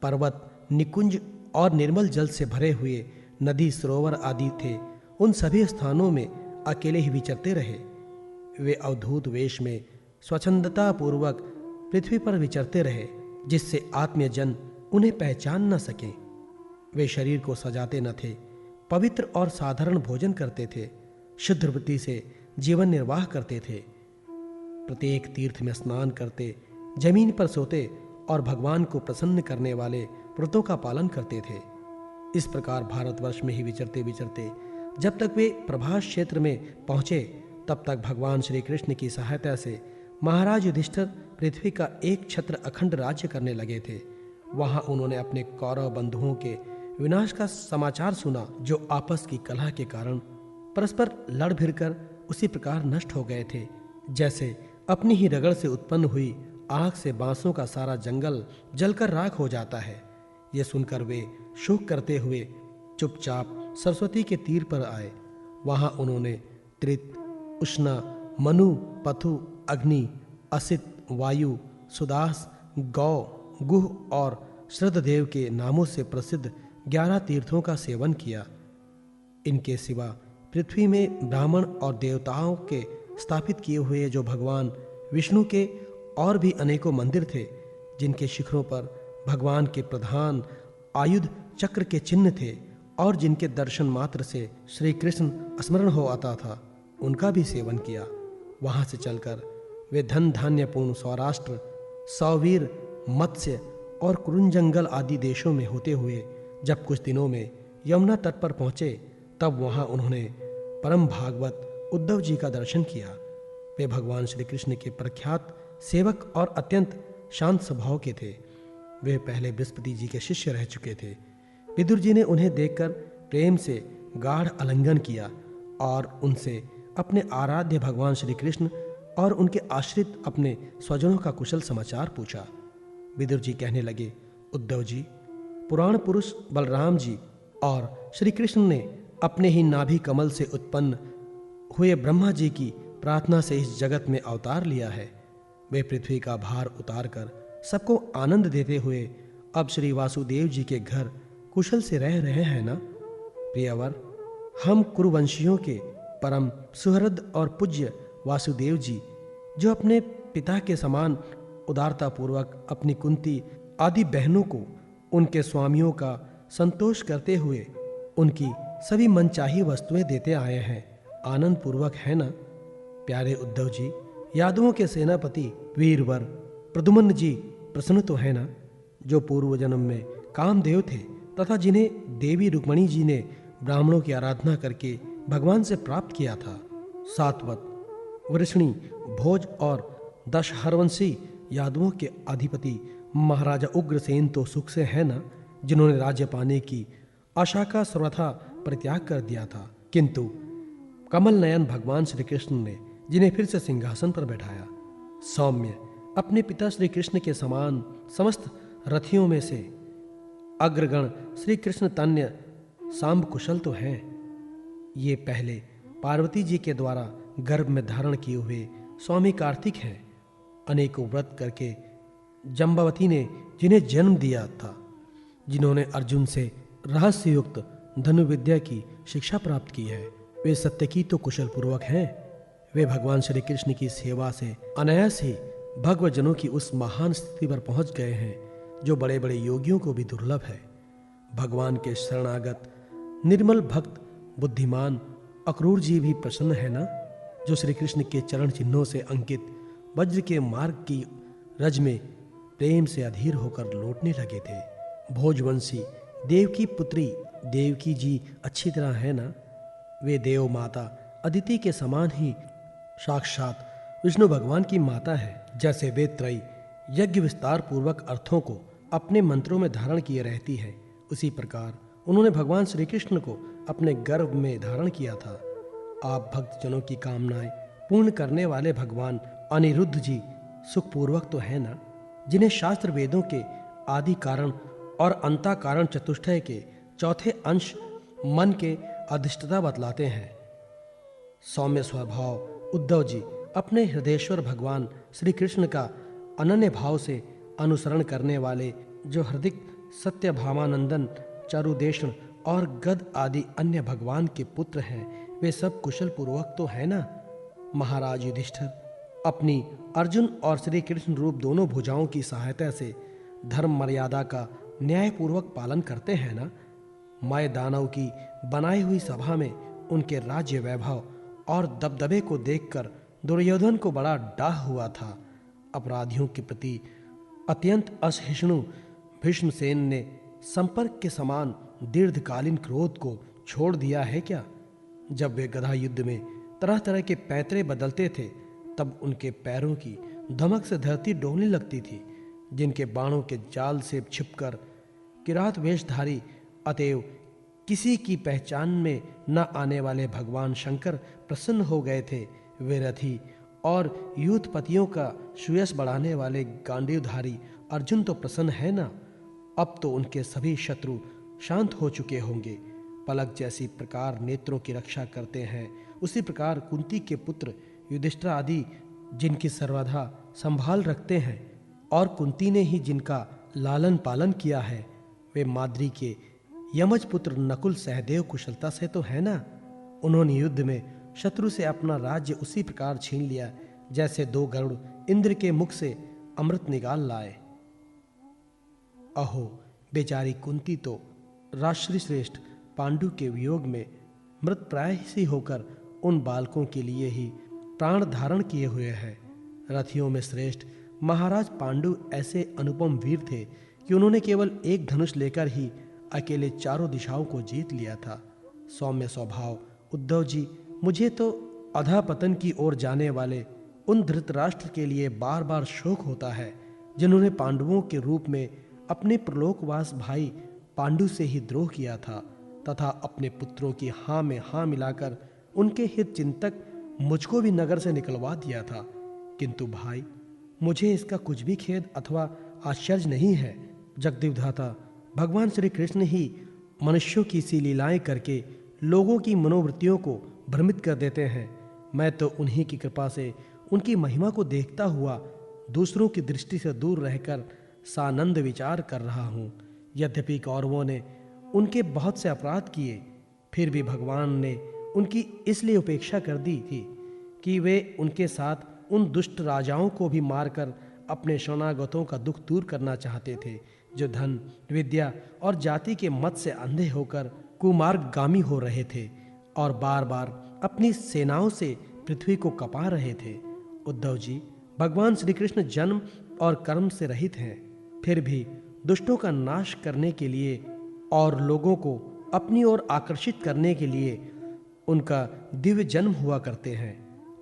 पर्वत, निकुंज और निर्मल जल से भरे हुए नदी, सरोवर आदि थे, उन सभी स्थानों में अकेले ही विचरते रहे। वे अवधूत वेश में स्वच्छंदता पूर्वक पृथ्वी पर विचरते रहे, जिससे आत्मजन उन्हें पहचान न सके। वे शरीर को सजाते न थे, पवित्र और साधारण भोजन करते थे, शुद्ध वृत्ति से जीवन निर्वाह करते थे। प्रत्येक तीर्थ में स्नान करते, जमीन पर सोते और भगवान को प्रसन्न करने वाले व्रतों का पालन करते थे। इस प्रकार भारतवर्ष में ही विचरते विचरते जब तक वे प्रभास क्षेत्र में पहुंचे, तब तक भगवान श्री कृष्ण की सहायता से महाराज युधिष्ठिर पृथ्वी का एक छत्र अखंड राज्य करने लगे थे। वहां उन्होंने अपने कौरव बंधुओं के विनाश का समाचार सुना, जो आपस की कलह के कारण परस्पर लड़ भिड़कर उसी प्रकार नष्ट हो गए थे, जैसे अपनी ही रगड़ से उत्पन्न हुई आग से बांसों का सारा जंगल जलकर राख हो जाता है। ये सुनकर वे शोक करते हुए चुपचाप सरस्वती के तीर पर आए। वहां उन्होंने त्रित, उष्णा, मनु, पथु, अग्नि, असित, वायु, सुदास, गौ, गुह और श्रद्धदेव के नामों से प्रसिद्ध 11 तीर्थों का सेवन किया। इनके सिवा पृथ्वी में ब्राह्मण और देवताओं के स्थापित किए हुए जो भगवान विष्णु के और भी अनेकों मंदिर थे, जिनके शिखरों पर भगवान के प्रधान आयुध चक्र के चिन्ह थे और जिनके दर्शन मात्र से श्री कृष्ण स्मरण हो आता था, उनका भी सेवन किया। वहां से चलकर वे धन धान्यपूर्ण सौराष्ट्र, सौवीर, मत्स्य और कुरुंजंगल आदि देशों में होते हुए जब कुछ दिनों में यमुना तट पर पहुंचे, तब वहां उन्होंने परम भागवत उद्धव जी का दर्शन किया। वे भगवान श्री कृष्ण के प्रख्यात सेवक और अत्यंत शांत स्वभाव के थे। वे पहले बृहस्पति जी के शिष्य रह चुके थे। विदुर जी ने उन्हें देखकर प्रेम से गाढ़ आलिंगन किया और उनसे अपने आराध्य भगवान श्री कृष्ण और उनके आश्रित अपने स्वजनों का कुशल समाचार पूछा। विदुर जी कहने लगे, उद्धव जी, पुराण पुरुष बलराम जी और श्री कृष्ण ने अपने ही नाभि कमल से उत्पन्न हुए ब्रह्मा जी की प्रार्थना से इस जगत में अवतार लिया है। वे पृथ्वी का भार उतारकर सबको आनंद देते हुए अब श्री वासुदेव जी के घर कुशल से रह रहे हैं ना। प्रियवर, हम कुरुवंशियों के परम सुहृद और पूज्य वासुदेव जी, जो अपने पिता के समान उदारता पूर्वक अपनी कुंती आदि बहनों को उनके स्वामियों का संतोष करते हुए उनकी सभी मनचाही वस्तुएं देते आए हैं, आनंद पूर्वक है ना। प्यारे उद्धव जी, यादवों के सेनापति वीरवर प्रद्युम्न जी प्रसन्न तो है ना, जो पूर्व जन्म में कामदेव थे तथा जिन्हें देवी रुक्मणी जी ने ब्राह्मणों की आराधना करके भगवान से प्राप्त किया था। सातवत, वृष्णी, भोज और दशहरवंशी यादवों के अधिपति महाराजा उग्रसेन तो सुख से है ना, जिन्होंने राज्य पाने की आशा का सर्वथा परित्याग कर दिया था, किंतु कमल नयन भगवान श्री कृष्ण ने जिन्हें फिर से सिंहासन पर बैठाया। सौम्य, अपने पिता श्री कृष्ण के समान समस्त रथियों में से अग्रगण श्री कृष्ण तन्य सांब कुशल तो हैं। ये पहले पार्वती जी के द्वारा गर्भ में धारण किए हुए स्वामी कार्तिक हैं। अनेकों व्रत करके जम्बावती ने जिन्हें जन्म दिया था, जिन्होंने अर्जुन से रहस्ययुक्त धनुर्विद्या की शिक्षा प्राप्त की है, वे सत्यकी तो कुशल पूर्वक हैं। वे भगवान श्री कृष्ण की सेवा से अनायास ही भगवजनों की उस महान स्थिति पर पहुंच गए हैं, जो बड़े बड़े योगियों को भी दुर्लभ है। भगवान के शरणागत निर्मल भक्त बुद्धिमान अक्रूर जी भी प्रसन्न है ना, जो श्री कृष्ण के चरण चिन्हों से अंकित वज्र के मार्ग की रज में प्रेम से अधीर होकर लौटने लगे थे। भोजवंशी देवकी पुत्री देवकी जी अच्छी तरह है ना। वे देव माता अदिति के समान ही साक्षात विष्णु भगवान की माता है। जैसे वे त्रयी यज्ञ विस्तार पूर्वक अर्थों को अपने मंत्रों में धारण किए रहती है, उसी प्रकार उन्होंने भगवान श्री कृष्ण को अपने गर्भ में धारण किया था। आप भक्तजनों की कामनाएं पूर्ण करने वाले भगवान अनिरुद्ध जी सुखपूर्वक तो है ना, जिन्हें शास्त्र वेदों के आदि कारण और अंता कारण चतुष्टय के चौथे अंश मन के अधिष्ठता बतलाते हैं। सौम्य स्वभाव उद्धव जी अपने हृदयेश्वर भगवान श्री कृष्ण का अनन्य भाव से अनुसरण करने वाले, जो हृदिक सत्य भावानंदन चारुदेशन और गद आदि अन्य भगवान के पुत्र हैं, वे सब कुशल पूर्वक तो है ना। महाराज युधिष्ठिर अपनी अर्जुन और श्री कृष्ण रूप दोनों भुजाओं की सहायता से धर्म मर्यादा का न्यायपूर्वक पालन करते हैं ना। माय दानव की बनाई हुई सभा में उनके राज्य वैभव और दबदबे को देखकर दुर्योधन को बड़ा डाह हुआ था। अपराधियों के प्रति अत्यंत असहिष्णु भीष्मसेन ने संपर्क के समान दीर्घकालीन क्रोध को छोड़ दिया है क्या? जब वे गदा युद्ध में तरह तरह के पैंतरे बदलते थे, तब उनके पैरों की धमक से धरती डोलने लगती थी। जिनके बाणों के जाल से छिपकर किरात वेशधारी अतएव किसी की पहचान में न आने वाले भगवान शंकर प्रसन्न हो गए थे, वे रथी और युद्धपतियों का सुयश बढ़ाने वाले गांडीवधारी अर्जुन तो प्रसन्न है ना। अब तो उनके सभी शत्रु शांत हो चुके होंगे। पलक जैसी प्रकार नेत्रों की रक्षा करते हैं, उसी प्रकार कुंती के पुत्र युधिष्ठिर आदि जिनकी सर्वदा संभाल रखते हैं और कुंती ने ही जिनका लालन पालन किया है, वे माद्री के यमज पुत्र नकुल सहदेव कुशलता से तो है ना। उन्होंने युद्ध में शत्रु से अपना राज्य उसी प्रकार छीन लिया जैसे दो गरुड़ इंद्र के मुख से अमृत निकाल लाए। अहो, बेचारी कुंती तो राष्ट्री श्रेष्ठ पांडु के वियोग में मृत प्राय सी होकर उन बालकों के लिए ही प्राण धारण किए हुए है। रथियों में श्रेष्ठ महाराज पांडु ऐसे अनुपम वीर थे कि उन्होंने केवल एक धनुष लेकर ही अकेले चारों दिशाओं को जीत लिया था। सौम्य स्वभाव उद्धव जी, मुझे तो अधःपतन की ओर जाने वाले उन धृतराष्ट्र के लिए बार बार शोक होता है जिन्होंने पांडवों के रूप में अपने प्रलोकवास भाई पांडु से ही द्रोह किया था तथा अपने पुत्रों की हाँ में हाँ मिलाकर उनके हित चिंतक मुझको भी नगर से निकलवा दिया था। किंतु भाई, मुझे इसका कुछ भी खेद अथवा आश्चर्य नहीं है। जगदीवधाता भगवान श्री कृष्ण ही मनुष्यों की सी लीलाएं करके लोगों की मनोवृत्तियों को भ्रमित कर देते हैं। मैं तो उन्हीं की कृपा से उनकी महिमा को देखता हुआ दूसरों की दृष्टि से दूर रहकर सानंद विचार कर रहा हूँ। यद्यपि कौरवों ने उनके बहुत से अपराध किए, फिर भी भगवान ने उनकी इसलिए उपेक्षा कर दी थी कि वे उनके साथ उन दुष्ट राजाओं को भी मारकर अपने शरणागतों का दुख दूर करना चाहते थे, जो धन, विद्या और जाति के मत से अंधे होकर कुमार्गगामी हो रहे थे और बार बार अपनी सेनाओं से पृथ्वी को कपा रहे थे। उद्धव जी, भगवान श्री कृष्ण जन्म और कर्म से रहित हैं, फिर भी दुष्टों का नाश करने के लिए और लोगों को अपनी ओर आकर्षित करने के लिए उनका दिव्य जन्म हुआ करते हैं।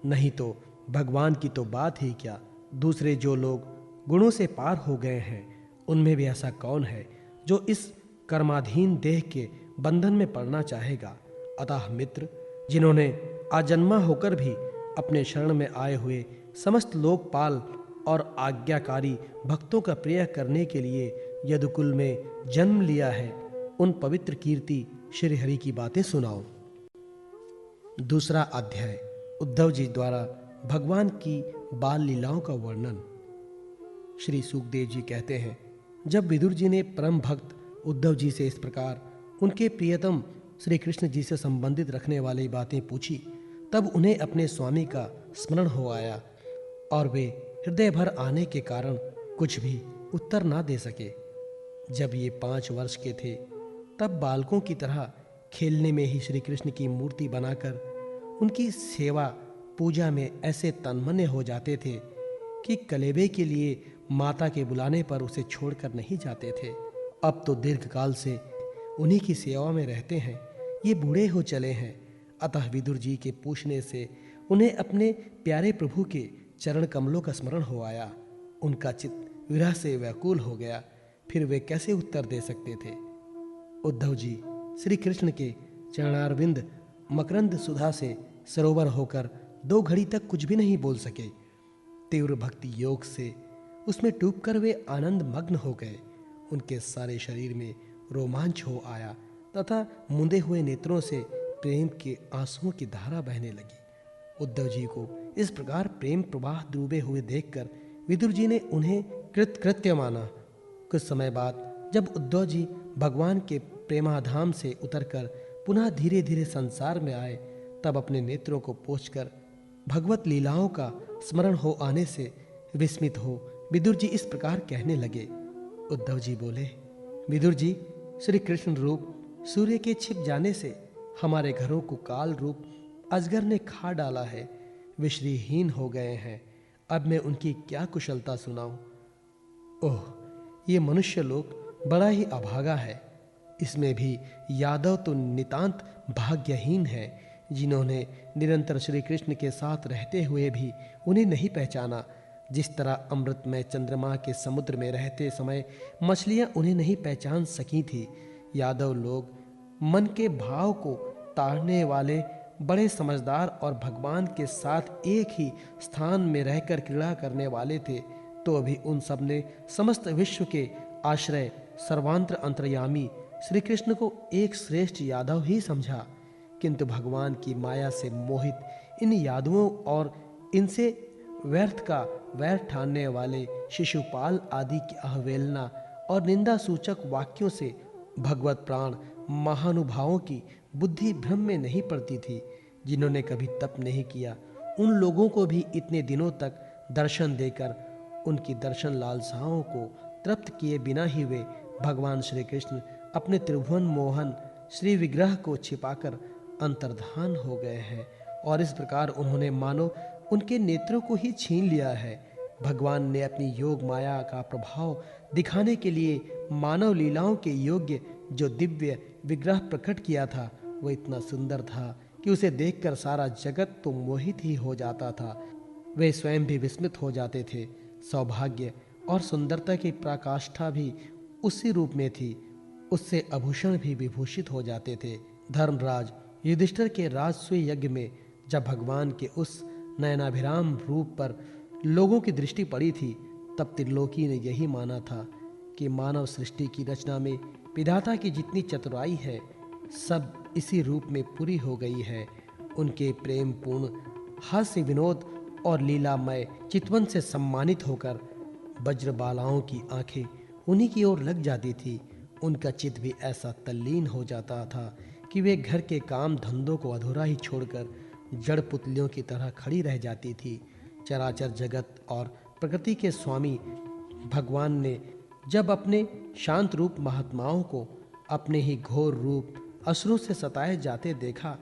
नहीं तो भगवान की तो बात ही क्या, दूसरे जो लोग गुणों से पार हो गए हैं, उनमें भी ऐसा कौन है जो इस कर्माधीन देह के बंधन में पड़ना चाहेगा। अतः मित्र, जिन्होंने आजन्मा होकर भी अपने शरण में आए हुए समस्त लोकपाल और आज्ञाकारी भक्तों का प्रिय करने के लिए यदुकुल में जन्म लिया है, उन पवित्र कीर्ति श्री हरि की बातें सुनाओ। दूसरा अध्याय, उद्धव जी द्वारा भगवान की बाल लीलाओं का वर्णन। श्री सुखदेव जी कहते हैं, जब विदुर जी ने परम भक्त उद्धव जी से इस प्रकार उनके प्रियतम श्री कृष्ण जी से संबंधित रखने वाली बातें पूछी, तब उन्हें अपने स्वामी का स्मरण हो आया और वे हृदय भर आने के कारण कुछ भी उत्तर ना दे सके। जब ये 5 वर्ष के थे, तब बालकों की तरह खेलने में ही श्री कृष्ण की मूर्ति बनाकर उनकी सेवा पूजा में ऐसे तन्मय हो जाते थे कि कलेबे के लिए माता के बुलाने पर उसे छोड़कर नहीं जाते थे। अब तो दीर्घकाल से उन्हीं की सेवा में रहते हैं। ये बूढ़े हो चले हैं, अतः विदुर जी के पूछने से उन्हें अपने प्यारे प्रभु के चरण कमलों का स्मरण हो आया। उनका चित्त विरह से व्याकुल हो गया, फिर वे कैसे उत्तर दे सकते थे। उद्धव जी श्री कृष्ण के चरणारविंद मकरंद सुधा से सरोवर होकर 2 घड़ी तक कुछ भी नहीं बोल सके। तीव्र भक्ति योग से उसमें डूबकर वे आनंद मग्न हो गए। उनके सारे शरीर में रोमांच हो आया तथा मुंदे हुए नेत्रों से प्रेम के आंसुओं की धारा बहने लगी। उद्धव जी को इस प्रकार प्रेम प्रवाह डूबे हुए देखकर विदुर जी ने उन्हें कृतकृत्य माना। कुछ समय बाद जब उद्धव जी भगवान के प्रेमाधाम से उतरकर पुनः धीरे धीरे संसार में आए, तब अपने नेत्रों को पोंछकर भगवत लीलाओं का स्मरण हो आने से विस्मित हो विदुर जी इस प्रकार कहने लगे। उद्धव जी बोले, विदुर जी, श्री कृष्ण रूप सूर्य के छिप जाने से हमारे घरों को काल रूप अजगर ने खा डाला है। वे श्रीहीन हो गए हैं। अब मैं उनकी क्या कुशलता सुनाऊं? ओह, ये मनुष्य लोक बड़ा ही अभागा है। इसमें भी यादव तो नितांत भाग्यहीन है, जिन्होंने निरंतर श्री कृष्ण के साथ रहते हुए भी उन्हें नहीं पहचाना। जिस तरह अमृतमय चंद्रमा के समुद्र में रहते समय मछलियां उन्हें नहीं पहचान सकी थी, यादव लोग मन के भाव को ताड़ने वाले बड़े समझदार और भगवान के साथ एक ही स्थान में रहकर क्रीड़ा करने वाले थे, तो अभी उन सब ने समस्त विश्व के आश्रय सर्वांतर अंतर्यामी श्री कृष्ण को एक श्रेष्ठ यादव ही समझा। किंतु भगवान की माया से मोहित इन यादवों और इनसे व्यर्थ का वैर ठानने वाले शिशुपाल आदि की अवहेलना और निंदा सूचक वाक्यों से भगवत प्राण महानुभावों की बुद्धि भ्रम में नहीं पड़ती थी। जिन्होंने कभी तप नहीं किया, उन लोगों को भी इतने दिनों तक दर्शन देकर उनकी दर्शन लालसाओं को तृप्त किए बिना ही वे भगवान श्री कृष्ण अपने त्रिभुवन मोहन श्री विग्रह को छिपाकर अंतर्धान हो गए हैं, और इस प्रकार उन्होंने मानो उनके नेत्रों को ही छीन लिया है। भगवान ने अपनी योग माया का प्रभाव दिखाने के लिए मानव लीलाओं के योग्य जो दिव्य विग्रह प्रकट किया था, वह इतना सुंदर था कि उसे देखकर सारा जगत तो मोहित ही हो जाता था। वे स्वयं भी विस्मित हो जाते थे। सौभाग्य और सुंदरता की पराकाष्ठा भी उसी रूप में थी। उससे आभूषण भी विभूषित हो जाते थे। धर्मराज युधिष्ठिर के राजसूय यज्ञ में जब भगवान के उस नयनाभिराम रूप पर लोगों की दृष्टि पड़ी थी, तब त्रिलोकी ने यही माना था कि मानव सृष्टि की रचना में विधाता की जितनी चतुराई है, सब इसी रूप में पूरी हो गई है। उनके प्रेम पूर्ण हास्य विनोद और लीलामय चितवन से सम्मानित होकर वज्रबालाओं की आंखें उन्हीं की ओर लग जाती थी। उनका चित्त भी ऐसा तल्लीन हो जाता था कि वे घर के काम धंधों को अधूरा ही छोड़कर जड़ पुतलियों की तरह खड़ी रह जाती थी। चराचर जगत और प्रकृति के स्वामी भगवान ने जब अपने शांत रूप महात्माओं को अपने ही घोर रूप असुरों से सताए जाते देखा,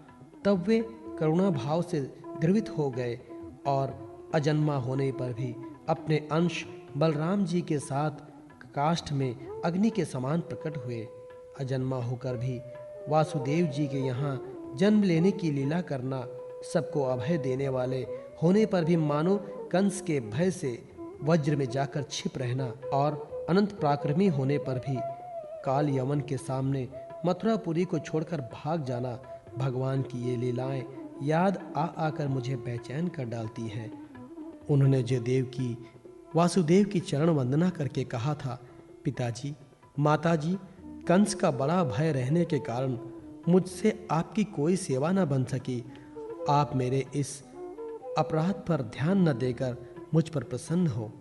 तब वे करुणा भाव से द्रवित हो गए और अजन्मा होने पर भी अपने अंश बलराम जी के साथ काष्ठ में अग्नि के समान प्रकट हुए। अजन्मा होकर भी वासुदेव जी के यहाँ जन्म लेने की लीला करना, सबको अभय देने वाले होने पर भी मानो कंस के भय से वज्र में जाकर छिप रहना, और अनंत पराक्रमी होने पर भी काल यमन के सामने मथुरापुरी को छोड़कर भाग जाना, भगवान की ये लीलाएं याद आ आकर मुझे बेचैन कर डालती हैं। उन्होंने जयदेव की वासुदेव की चरण वंदना करके कहा था, पिताजी, माताजी, कंस का बड़ा भय रहने के कारण मुझसे आपकी कोई सेवा न बन सकी। आप मेरे इस अपराध पर ध्यान न देकर मुझ पर प्रसन्न हो।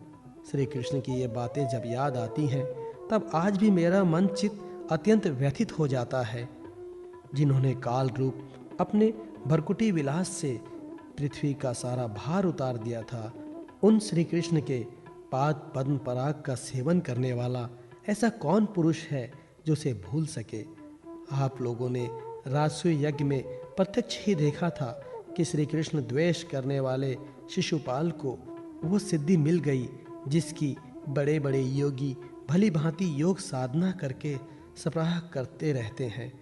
श्री कृष्ण की ये बातें जब याद आती हैं, तब आज भी मेरा मन चित्त अत्यंत व्यथित हो जाता है। जिन्होंने काल रूप अपने भरकुटी विलास से पृथ्वी का सारा भार उतार दिया था, उन श्री कृष्ण के पाद पद्म पराग का सेवन करने वाला ऐसा कौन पुरुष है जो उसे भूल सके। आप लोगों ने राजसूय यज्ञ में प्रत्यक्ष ही देखा था कि श्री कृष्ण द्वेष करने वाले शिशुपाल को वो सिद्धि मिल गई जिसकी बड़े बड़े योगी भली भांति योग साधना करके सप्राह करते रहते हैं।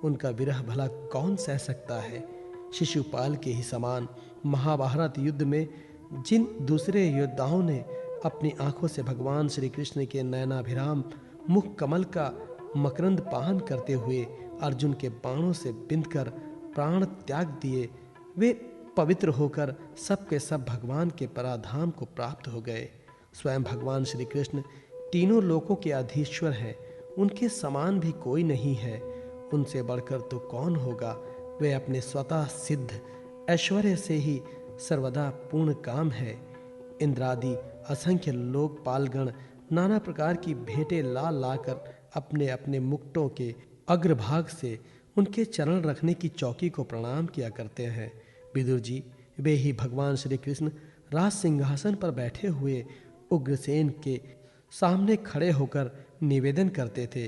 उनका विरह भला कौन सह सकता है। शिशुपाल के ही समान महाभारत युद्ध में जिन दूसरे योद्धाओं ने अपनी आंखों से भगवान श्री कृष्ण के नयनाभिराम मुख कमल का मकरंद पान करते हुए अर्जुन के बाणों से बिंधकर प्राण त्याग दिए, वे पवित्र होकर सब के सब भगवान के पराधाम को प्राप्त हो गए। स्वयं भगवान श्री कृष्ण तीनों लोकों के अधीश्वर हैं। उनके समान भी कोई नहीं है, उनसे बढ़कर तो कौन होगा। वे अपने स्वतः सिद्ध ऐश्वर्य से ही सर्वदा पूर्ण काम है। इंद्रादि असंख्य लोकपालगण नाना प्रकार की भेंटें ला लाकर अपने अपने मुकुटों के अग्रभाग से उनके चरण रखने की चौकी को प्रणाम किया करते हैं। विदुर जी, वे ही भगवान श्री कृष्ण राज सिंहासन पर बैठे हुए उग्रसेन के सामने खड़े होकर निवेदन करते थे,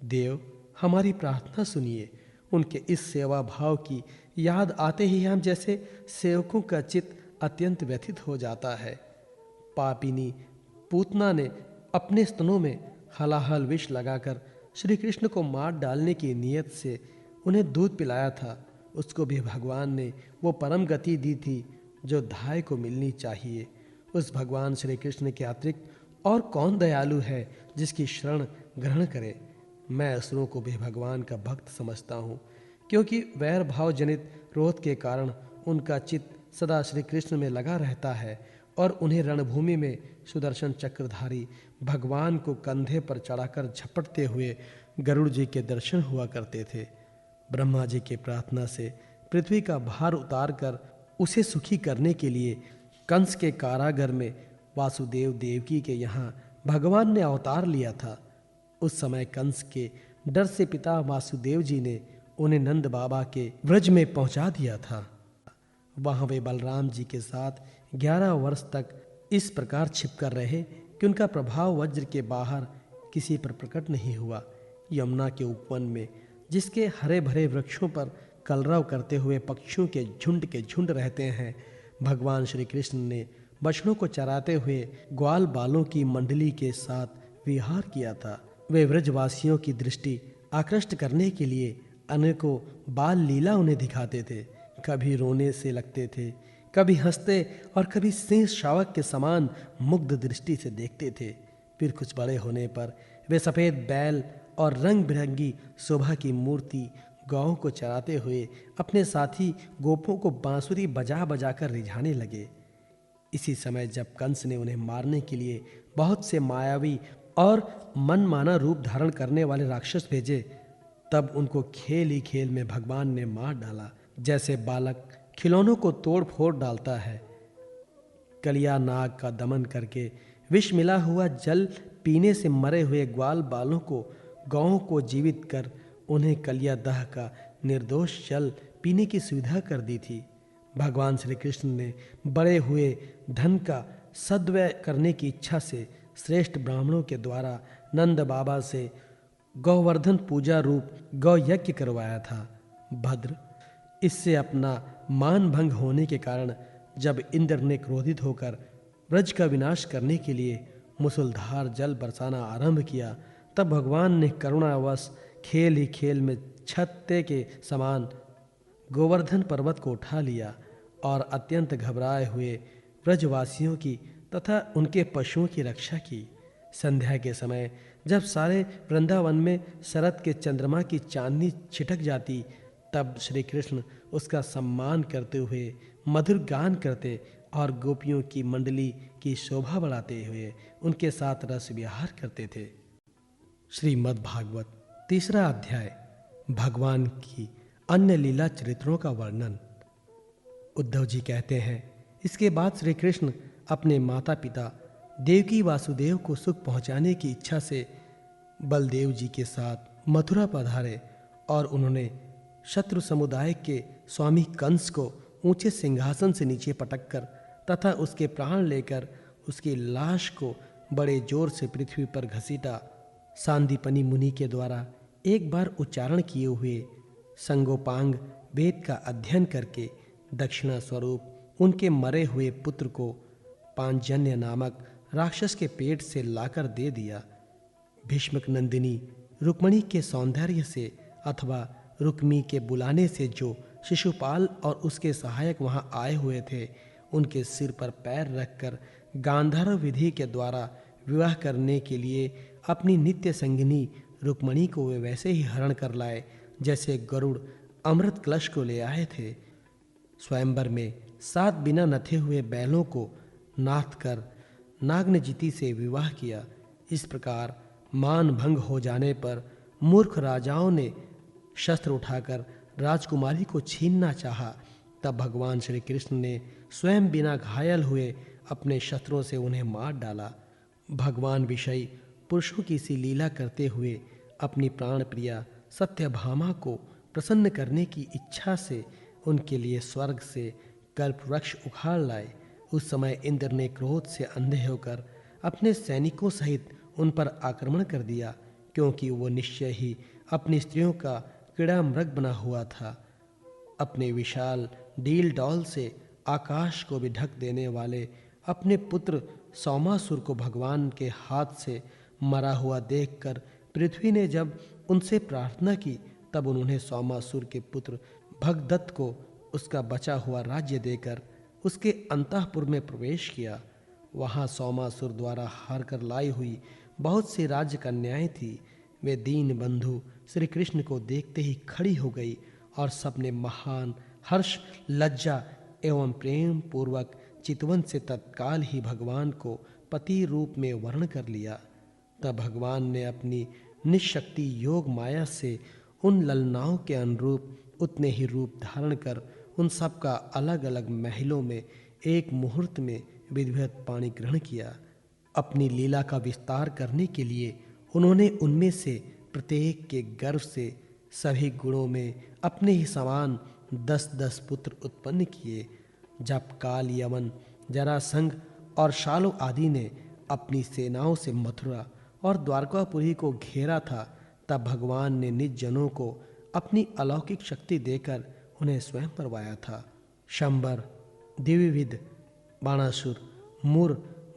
देव हमारी प्रार्थना सुनिए। उनके इस सेवा भाव की याद आते ही हम जैसे सेवकों का चित्त अत्यंत व्यथित हो जाता है। पापिनी पूतना ने अपने स्तनों में हलाहल विष लगाकर श्री कृष्ण को मार डालने की नियत से उन्हें दूध पिलाया था। उसको भी भगवान ने वो परम गति दी थी जो धाय को मिलनी चाहिए। उस भगवान श्री कृष्ण के अतिरिक्त और कौन दयालु है जिसकी शरण ग्रहण करे। मैं असुरों को भी भगवान का भक्त समझता हूँ, क्योंकि वैर भाव जनित क्रोध के कारण उनका चित्त सदा श्री कृष्ण में लगा रहता है और उन्हें रणभूमि में सुदर्शन चक्रधारी भगवान को कंधे पर चढ़ाकर झपटते हुए गरुड़ जी के दर्शन हुआ करते थे। ब्रह्मा जी के प्रार्थना से पृथ्वी का भार उतारकर उसे सुखी करने के लिए कंस के कारागर में वासुदेव देवकी के यहाँ भगवान ने अवतार लिया था। उस समय कंस के डर से पिता वासुदेव जी ने उन्हें नंद बाबा के व्रज में पहुंचा दिया था। वहां वे बलराम जी के साथ 11 वर्ष तक इस प्रकार छिपकर रहे कि उनका प्रभाव वज्र के बाहर किसी पर प्रकट नहीं हुआ। यमुना के उपवन में जिसके हरे भरे वृक्षों पर कलरव करते हुए पक्षियों के झुंड रहते हैं, भगवान श्री कृष्ण ने बछड़ों को चराते हुए ग्वाल बालों की मंडली के साथ विहार किया था। वे व्रजवासियों की दृष्टि आकृष्ट करने के लिए अनेकों बाल लीला उन्हें दिखाते थे। कभी रोने से लगते थे, कभी हंसते और कभी सिंह शावक के समान मुग्ध दृष्टि से देखते थे। फिर कुछ बड़े होने पर वे सफ़ेद बैल और रंग बिरंगी शोभा की मूर्ति गौओं को चराते हुए अपने साथी गोपों को बांसुरी बजा बजा कर रिझाने लगे। इसी समय जब कंस ने उन्हें मारने के लिए बहुत से मायावी और मनमाना रूप धारण करने वाले राक्षस भेजे, तब उनको खेल ही खेल में भगवान ने मार डाला, जैसे बालक खिलौनों को तोड़ फोड़ डालता है। कलिया नाग का दमन करके विष मिला हुआ जल पीने से मरे हुए ग्वाल बालों को गौओं को जीवित कर उन्हें कलिया दह का निर्दोष जल पीने की सुविधा कर दी थी। भगवान श्री कृष्ण ने बड़े हुए धन का सद्व्यय करने की इच्छा से श्रेष्ठ ब्राह्मणों के द्वारा नंद बाबा से गौवर्धन पूजा रूप गौ यज्ञ करवाया था। भद्र, इससे अपना मान भंग होने के कारण जब इंद्र ने क्रोधित होकर व्रज का विनाश करने के लिए मुसलधार जल बरसाना आरंभ किया, तब भगवान ने करुणावश खेल ही खेल में छत्ते के समान गोवर्धन पर्वत को उठा लिया और अत्यंत घबराए हुए व्रजवासियों की तथा उनके पशुओं की रक्षा की। संध्या के समय जब सारे वृंदावन में शरद के चंद्रमा की चांदनी छिटक जाती, तब श्री कृष्ण उसका सम्मान करते हुए मधुर गान करते और गोपियों की मंडली की शोभा बढ़ाते हुए उनके साथ रस विहार करते थे। श्रीमद् भागवत 3 अध्याय, भगवान की अन्य लीला चरित्रों का वर्णन। उद्धव जी कहते हैं, इसके बाद श्री कृष्ण अपने माता पिता देवकी वासुदेव को सुख पहुंचाने की इच्छा से बलदेव जी के साथ मथुरा पधारे और उन्होंने शत्रु समुदाय के स्वामी कंस को ऊंचे सिंहासन से नीचे पटककर तथा उसके प्राण लेकर उसकी लाश को बड़े जोर से पृथ्वी पर घसीटा। सांदीपनी मुनि के द्वारा एक बार उच्चारण किए हुए संगोपांग वेद का अध्ययन करके दक्षिणा स्वरूप उनके मरे हुए पुत्र को पांजन्य नामक राक्षस के पेट से लाकर दे दिया। भीष्मक नंदिनी रुक्मणी के सौंदर्य से अथवा रुक्मी के बुलाने से जो शिशुपाल और उसके सहायक वहां आए हुए थे, उनके सिर पर पैर रखकर गांधार विधि के द्वारा विवाह करने के लिए अपनी नित्य संगिनी रुक्मणी को वे वैसे ही हरण कर लाए जैसे गरुड़ अमृत कलश को ले आए थे। स्वयंवर में 7 बिना नथे हुए बैलों को नाथ कर नागनजिति से विवाह किया। इस प्रकार मान भंग हो जाने पर मूर्ख राजाओं ने शस्त्र उठाकर राजकुमारी को छीनना चाहा। तब भगवान श्री कृष्ण ने स्वयं बिना घायल हुए अपने शस्त्रों से उन्हें मार डाला। भगवान विषयी पुरुषों की सी लीला करते हुए अपनी प्राण प्रिया सत्यभामा को प्रसन्न करने की इच्छा से उनके लिए स्वर्ग से कल्प वृक्ष उखाड़ लाए। उस समय इंद्र ने क्रोध से अंधे होकर अपने सैनिकों सहित उन पर आक्रमण कर दिया, क्योंकि वो निश्चय ही अपनी स्त्रियों का कीड़ा मृग बना हुआ था। अपने विशाल डील डौल से आकाश को भी ढक देने वाले अपने पुत्र सौमासुर को भगवान के हाथ से मरा हुआ देखकर पृथ्वी ने जब उनसे प्रार्थना की, तब उन्होंने सौमासुर के पुत्र भगदत्त को उसका बचा हुआ राज्य देकर उसके अंतःपुर में प्रवेश किया। वहाँ सौमासुर द्वारा हार कर लाई हुई बहुत सी राज्य कन्याएं थी। वे दीन बंधु श्री कृष्ण को देखते ही खड़ी हो गई और सबने महान हर्ष, लज्जा एवं प्रेम पूर्वक चितवन से तत्काल ही भगवान को पति रूप में वर्ण कर लिया। तब भगवान ने अपनी निशक्ति योग माया से उन ललनाओं के अनुरूप उतने ही रूप धारण कर उन सब का अलग अलग महलों में एक मुहूर्त में विधिवत पाणी ग्रहण किया। अपनी लीला का विस्तार करने के लिए उन्होंने उनमें से प्रत्येक के गर्भ से सभी गुणों में अपने ही समान 10-10 पुत्र उत्पन्न किए। जब काल, यमन, जरासंध और शालु आदि ने अपनी सेनाओं से मथुरा और द्वारकापुरी को घेरा था, तब भगवान ने निज जनों को अपनी अलौकिक शक्ति देकर उन्हें स्वयं मरवाया था। शंबर, दिव्यविद, बाणासुर, मूर,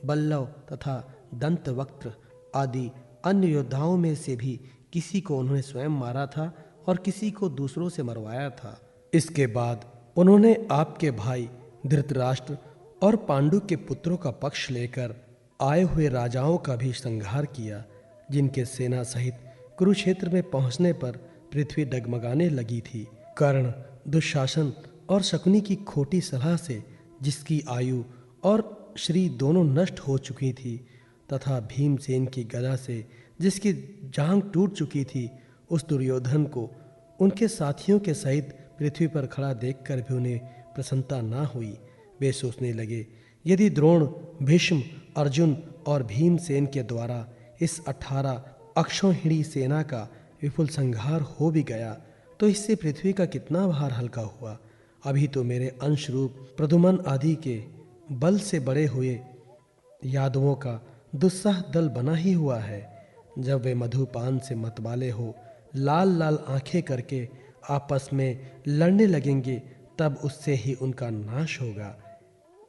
बल्लव तथा दंतवक्त्र आदि अन्य योद्धाओं में से भी किसी को उन्होंने स्वयं मारा था और किसी को दूसरों से मरवाया था। इसके बाद उन्होंने आपके भाई धृतराष्ट्र और पांडु के पुत्रों का पक्ष लेकर आए हुए राजाओं का भी संहार किया, जिनके सेना सहित कुरुक्षेत्र में पहुंचने पर पृथ्वी डगमगाने लगी थी। कर्ण, दुशासन और शकुनी की खोटी सलाह से जिसकी आयु और श्री दोनों नष्ट हो चुकी थी, तथा भीमसेन की गदा से जिसकी जांघ टूट चुकी थी, उस दुर्योधन को उनके साथियों के सहित पृथ्वी पर खड़ा देखकर भी उन्हें प्रसन्नता न हुई। वे सोचने लगे, यदि द्रोण, भीष्म, अर्जुन और भीमसेन के द्वारा इस 18 अक्षौहिणी सेना का विपुल संहार हो भी गया तो इससे पृथ्वी का कितना भार हल्का हुआ। अभी तो मेरे अंश रूप प्रद्युम्न आदि के बल से बड़े हुए यादवों का दुस्साह दल बना ही हुआ है। जब वे मधुपान से मतवाले हो लाल लाल आंखें करके आपस में लड़ने लगेंगे, तब उससे ही उनका नाश होगा।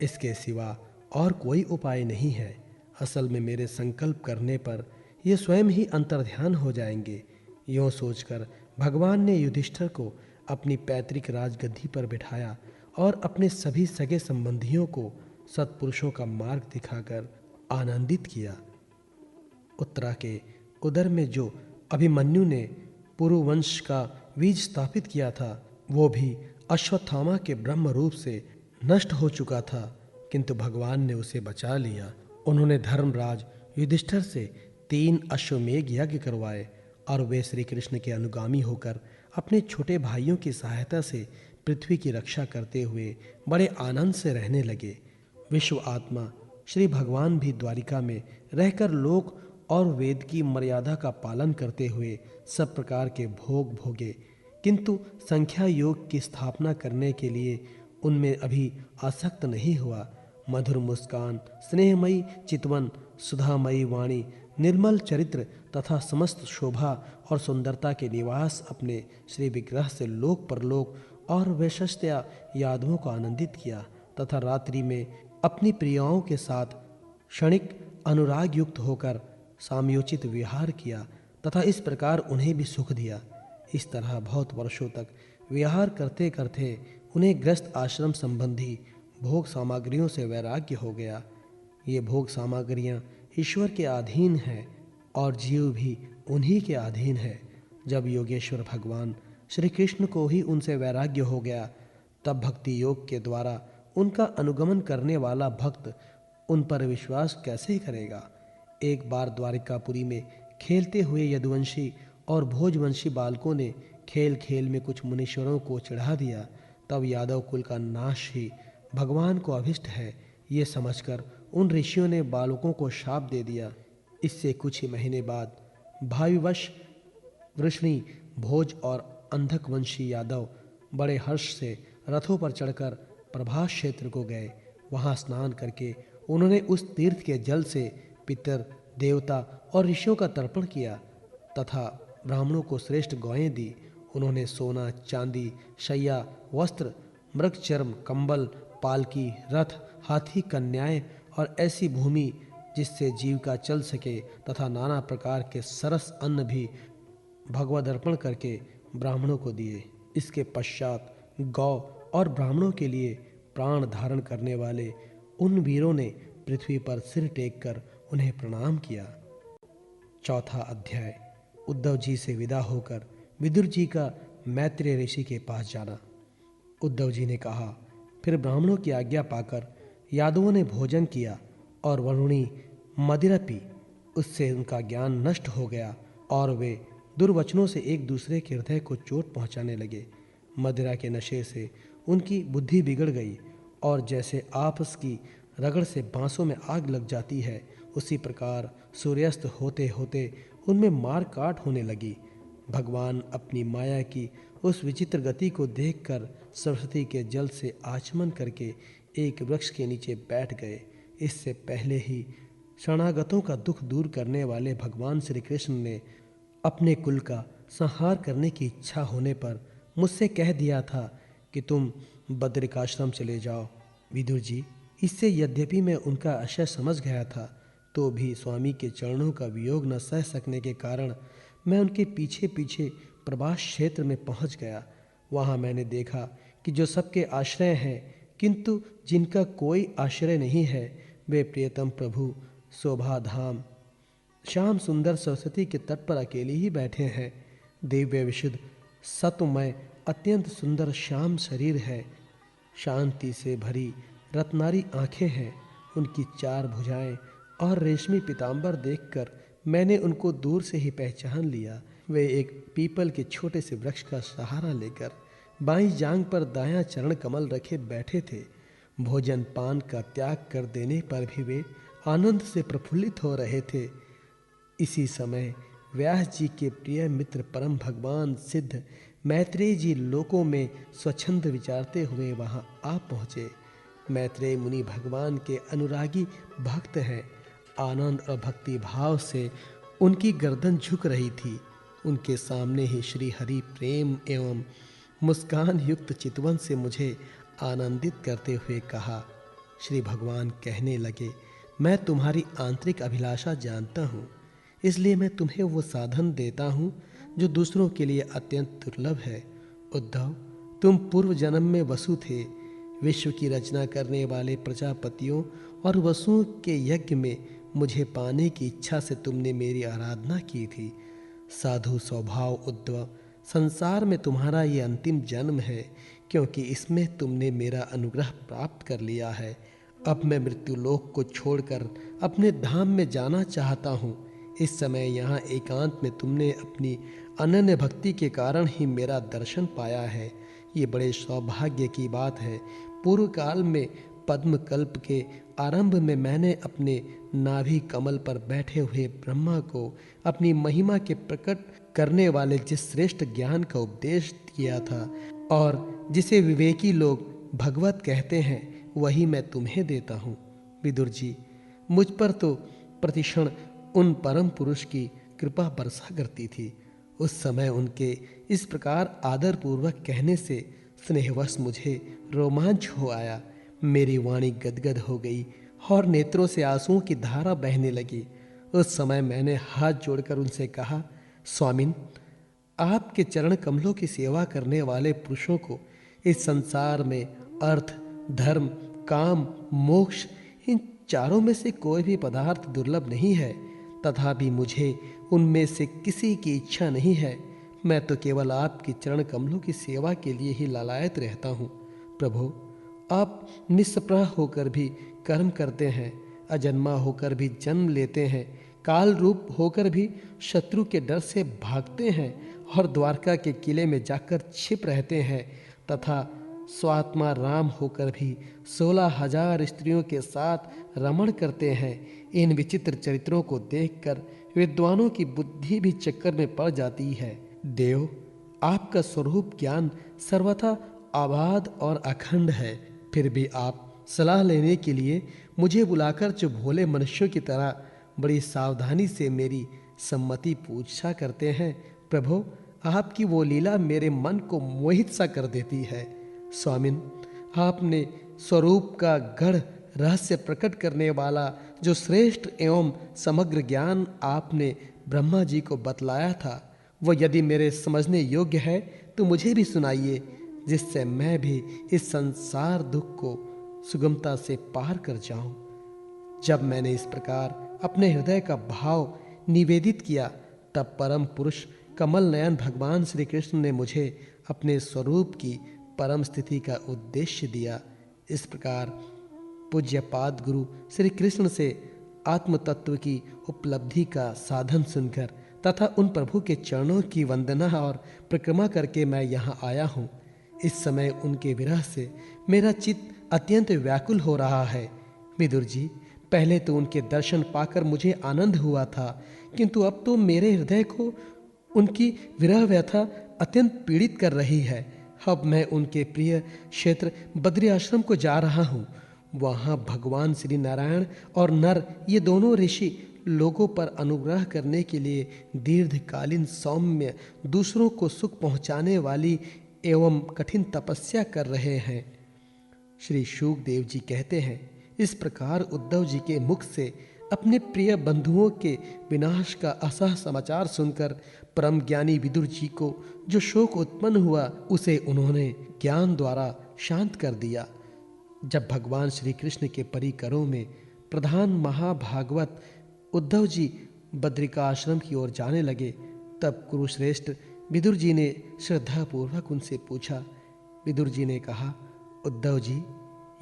इसके सिवा और कोई उपाय नहीं है। असल में मेरे संकल्प करने पर ये स्वयं ही अंतर्ध्यान हो जाएंगे। यूँ सोचकर भगवान ने युधिष्ठिर को अपनी पैतृक राजगद्दी पर बिठाया और अपने सभी सगे संबंधियों को सत्पुरुषों का मार्ग दिखाकर आनंदित किया। उत्तरा के उदर में जो अभिमन्यु ने पुरुवंश का बीज स्थापित किया था, वो भी अश्वत्थामा के ब्रह्म रूप से नष्ट हो चुका था, किंतु भगवान ने उसे बचा लिया। उन्होंने धर्मराज युधिष्ठिर से 3 अश्वमेघ यज्ञ करवाए और वे श्री कृष्ण के अनुगामी होकर अपने छोटे भाइयों की सहायता से पृथ्वी की रक्षा करते हुए बड़े आनंद से रहने लगे। विश्व आत्मा श्री भगवान भी द्वारिका में रहकर लोक और वेद की मर्यादा का पालन करते हुए सब प्रकार के भोग भोगे, किंतु संख्या योग की स्थापना करने के लिए उनमें अभी आसक्त नहीं हुआ। मधुर मुस्कान, स्नेहमयी चितवन, सुधामयी वाणी, निर्मल चरित्र तथा समस्त शोभा और सुंदरता के निवास अपने श्री विग्रह से लोक परलोक और वैशस्त्या यादवों को आनंदित किया तथा रात्रि में अपनी प्रियाओं के साथ क्षणिक अनुराग युक्त होकर सामयोचित विहार किया तथा इस प्रकार उन्हें भी सुख दिया। इस तरह बहुत वर्षों तक विहार करते करते उन्हें ग्रस्त आश्रम संबंधी भोग सामग्रियों से वैराग्य हो गया। ये भोग सामग्रियाँ ईश्वर के अधीन हैं और जीव भी उन्हीं के अधीन है। जब योगेश्वर भगवान श्री कृष्ण को ही उनसे वैराग्य हो गया, तब भक्ति योग के द्वारा उनका अनुगमन करने वाला भक्त उन पर विश्वास कैसे करेगा। एक बार द्वारिकापुरी में खेलते हुए यदुवंशी और भोजवंशी बालकों ने खेल खेल में कुछ मुनीश्वरों को चिढ़ा दिया। तब यादव कुल का नाश ही भगवान को अभिष्ट है, ये समझकर उन ऋषियों ने बालकों को शाप दे दिया। इससे कुछ ही महीने बाद भाविवश वृष्णि, भोज और अंधकवंशी यादव बड़े हर्ष से रथों पर चढ़कर प्रभास क्षेत्र को गए। वहां स्नान करके उन्होंने उस तीर्थ के जल से पितर, देवता और ऋषियों का तर्पण किया तथा ब्राह्मणों को श्रेष्ठ गौएं दी। उन्होंने सोना, चांदी, शैया, वस्त्र, मृगचर्म, कंबल पालकी, रथ, हाथी, कन्याएं और ऐसी भूमि जिससे जीविका चल सके तथा नाना प्रकार के सरस अन्न भी भगवद अर्पण करके ब्राह्मणों को दिए। इसके पश्चात गौ और ब्राह्मणों के लिए प्राण धारण करने वाले उन वीरों ने पृथ्वी पर सिर टेक कर उन्हें प्रणाम किया। चौथा अध्याय। उद्धव जी से विदा होकर विदुर जी का मैत्रेय ऋषि के पास जाना। उद्धव जी ने कहा, फिर ब्राह्मणों की आज्ञा पाकर यादवों ने भोजन किया और वरुणी मदिरा पी। उससे उनका ज्ञान नष्ट हो गया और वे दुर्वचनों से एक दूसरे के हृदय को चोट पहुंचाने लगे। मदिरा के नशे से उनकी बुद्धि बिगड़ गई और जैसे आपस की रगड़ से बांसों में आग लग जाती है, उसी प्रकार सूर्यास्त होते होते उनमें मार काट होने लगी। भगवान अपनी माया की उस विचित्र गति को देखकर सरस्वती के जल से आचमन करके एक वृक्ष के नीचे बैठ गए। इससे पहले ही शरणागतों का दुख दूर करने वाले भगवान श्री कृष्ण ने अपने कुल का संहार करने की इच्छा होने पर मुझसे कह दिया था कि तुम बद्रिकाश्रम चले जाओ। विदुर जी, इससे यद्यपि मैं उनका आशय समझ गया था, तो भी स्वामी के चरणों का वियोग न सह सकने के कारण मैं उनके पीछे पीछे प्रभास क्षेत्र में पहुंच गया। वहां मैंने देखा कि जो सबके आश्रय हैं किंतु जिनका कोई आश्रय नहीं है, वे प्रियतम प्रभु शोभा धाम श्याम सुंदर सरस्वती के तट पर अकेले ही बैठे हैं। दिव्य विशुद्ध सत्वमय अत्यंत सुंदर श्याम शरीर है, शांति से भरी रत्नारी आंखें हैं। उनकी 4 भुजाएं और रेशमी पीतांबर देखकर मैंने उनको दूर से ही पहचान लिया। वे एक पीपल के छोटे से वृक्ष का सहारा लेकर बाईं जांघ पर दायां चरण कमल रखे बैठे थे। भोजन पान का त्याग कर देने पर भी वे आनंद से प्रफुल्लित हो रहे थे। इसी समय व्यास जी के प्रिय मित्र परम भगवान सिद्ध मैत्रेय जी लोकों में स्वच्छंद विचारते हुए वहां आ पहुँचे। मैत्रेय मुनि भगवान के अनुरागी भक्त हैं। आनंद और भक्ति भाव से उनकी गर्दन झुक रही थी। उनके सामने ही श्री हरि प्रेम एवं मुस्कान युक्त चितवन से मुझे आनंदित करते हुए कहा। श्री भगवान कहने लगे, मैं तुम्हारी आंतरिक अभिलाषा जानता हूँ, इसलिए मैं तुम्हें वो साधन देता हूँ जो दूसरों के लिए अत्यंत दुर्लभ है। उद्धव, तुम पूर्व जन्म में वसु थे। विश्व की रचना करने वाले प्रजापतियों और वसुओं के यज्ञ में मुझे पाने की इच्छा से तुमने मेरी आराधना की थी। साधु स्वभाव उद्धव, संसार में तुम्हारा ये अंतिम जन्म है, क्योंकि इसमें तुमने मेरा अनुग्रह प्राप्त कर लिया है। अब मैं मृत्युलोक को छोड़कर अपने धाम में जाना चाहता हूँ। इस समय यहाँ एकांत में तुमने अपनी अनन्य भक्ति के कारण ही मेरा दर्शन पाया है। ये बड़े सौभाग्य की बात है। पूर्व काल में पद्म कल्प के आरंभ में मैंने अपने नाभि कमल पर बैठे हुए ब्रह्मा को अपनी महिमा के प्रकट करने वाले जिस श्रेष्ठ ज्ञान का उपदेश किया था और जिसे विवेकी लोग भगवत कहते हैं, वही मैं तुम्हें देता हूँ। विदुर जी, मुझ पर तो प्रतिक्षण उन परम पुरुष की कृपा बरसा करती थी। उस समय उनके इस प्रकार आदर पूर्वक कहने से स्नेहवश मुझे रोमांच हो आया। मेरी वाणी गदगद हो गई और नेत्रों से आंसुओं की धारा बहने लगी। उस समय मैंने हाथ जोड़कर उनसे कहा, स्वामिन, आपके चरण कमलों की सेवा करने वाले पुरुषों को इस संसार में अर्थ, धर्म, काम, मोक्ष, इन चारों में से कोई भी पदार्थ दुर्लभ नहीं है। तथापि मुझे उनमें से किसी की इच्छा नहीं है। मैं तो केवल आपकी चरण कमलों की सेवा के लिए ही लालायत रहता हूँ। प्रभु, आप निष्प्रह होकर भी कर्म करते हैं, अजन्मा होकर भी जन्म लेते हैं, काल रूप होकर भी शत्रु के डर से भागते हैं और द्वारका के किले में जाकर छिप रहते हैं तथा स्वात्मा राम होकर भी 16,000 स्त्रियों के साथ रमण करते हैं। इन विचित्र चरित्रों को देखकर विद्वानों की बुद्धि भी चक्कर में पड़ जाती है। देव, आपका स्वरूप ज्ञान सर्वथा आबाद और अखंड है, फिर भी आप सलाह लेने के लिए मुझे बुलाकर जो भोले मनुष्यों की तरह बड़ी सावधानी से मेरी सम्मति पूछा करते हैं, प्रभु, आपकी वो लीला मेरे मन को मोहित सा कर देती है। स्वामिन, आपने स्वरूप का गढ़ रहस्य प्रकट करने वाला जो श्रेष्ठ एवं समग्र ज्ञान आपने ब्रह्मा जी को बतलाया था, वह यदि मेरे समझने योग्य है तो मुझे भी सुनाइए, जिससे मैं भी इस संसार दुख को सुगमता से पार कर जाऊं। जब मैंने इस प्रकार अपने हृदय का भाव निवेदित किया, तब परम पुरुष कमल नयन भगवान श्री कृष्ण ने मुझे अपने स्वरूप की परम स्थिति का उद्देश्य दिया। इस प्रकार पूज्यपाद गुरु श्री कृष्ण से आत्म तत्व की उपलब्धि का साधन सुनकर तथा उन प्रभु के चरणों की वंदना और परिक्रमा करके मैं यहाँ आया हूँ। इस समय उनके विरह से मेरा चित्त अत्यंत व्याकुल हो रहा है। विदुर जी, पहले तो उनके दर्शन पाकर मुझे आनंद हुआ था, किंतु अब तो मेरे हृदय को उनकी विरह व्यथा अत्यंत पीड़ित कर रही है। अब मैं उनके प्रिय क्षेत्र बद्री आश्रम को जा रहा हूँ। वहाँ भगवान श्री नारायण और नर, ये दोनों ऋषि लोगों पर अनुग्रह करने के लिए दीर्घकालीन सौम्य, दूसरों को सुख पहुँचाने वाली एवं कठिन तपस्या कर रहे हैं। श्री शुकदेव जी कहते हैं, इस प्रकार उद्धव जी के मुख से अपने प्रिय बंधुओं के विनाश का असह समाचार सुनकर परम ज्ञानी विदुर जी को जो शोक उत्पन्न हुआ, उसे उन्होंने ज्ञान द्वारा शांत कर दिया। जब भगवान श्री कृष्ण के परिकरों में प्रधान महाभागवत उद्धव जी बद्रिका आश्रम की ओर जाने लगे, तब कुरुश्रेष्ठ विदुर जी ने श्रद्धापूर्वक उनसे पूछा। विदुर जी ने कहा, उद्धव जी,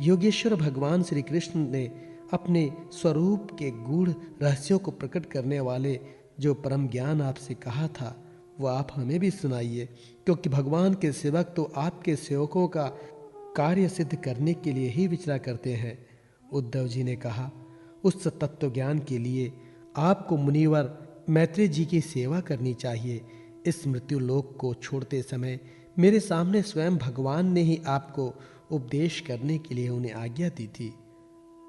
योगेश्वर भगवान श्री कृष्ण ने अपने स्वरूप के गूढ़ रहस्यों को प्रकट करने वाले जो परम ज्ञान आपसे कहा था, वो आप हमें भी सुनाइए, क्योंकि भगवान के सेवक तो आपके सेवकों का कार्य सिद्ध करने के लिए ही विचरा करते हैं। उद्धव जी ने कहा, उस तत्व ज्ञान के लिए आपको मुनिवर मैत्रेय जी की सेवा करनी चाहिए। इस मृत्यु लोक को छोड़ते समय मेरे सामने स्वयं भगवान ने ही आपको उपदेश करने के लिए उन्हें आज्ञा दी थी।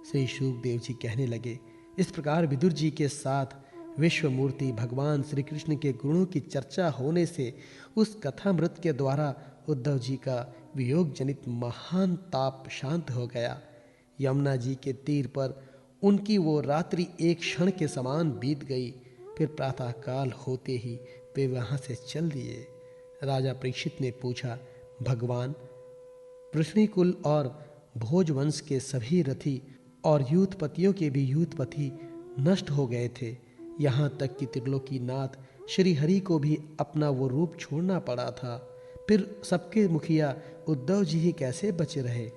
श्री शुकदेव जी कहने लगे, इस प्रकार विदुर जी के साथ विश्वमूर्ति भगवान श्री कृष्ण के गुणों की चर्चा होने से उस कथामृत के द्वारा उद्धव जी का वियोग जनित महान ताप शांत हो गया। यमुना जी के तीर पर उनकी वो रात्रि एक क्षण के समान बीत गई। फिर प्रातःकाल होते ही वे वहां से चल दिए। राजा परीक्षित ने पूछा, भगवान, वृष्णिकुल और भोजवंश के सभी रथी और यूथपतियों के भी यूथपति नष्ट हो गए थे, यहाँ तक कि त्रिलोकीनाथ श्री हरि को भी अपना वो रूप छोड़ना पड़ा था। फिर सबके मुखिया उद्धव जी ही कैसे बचे रहे?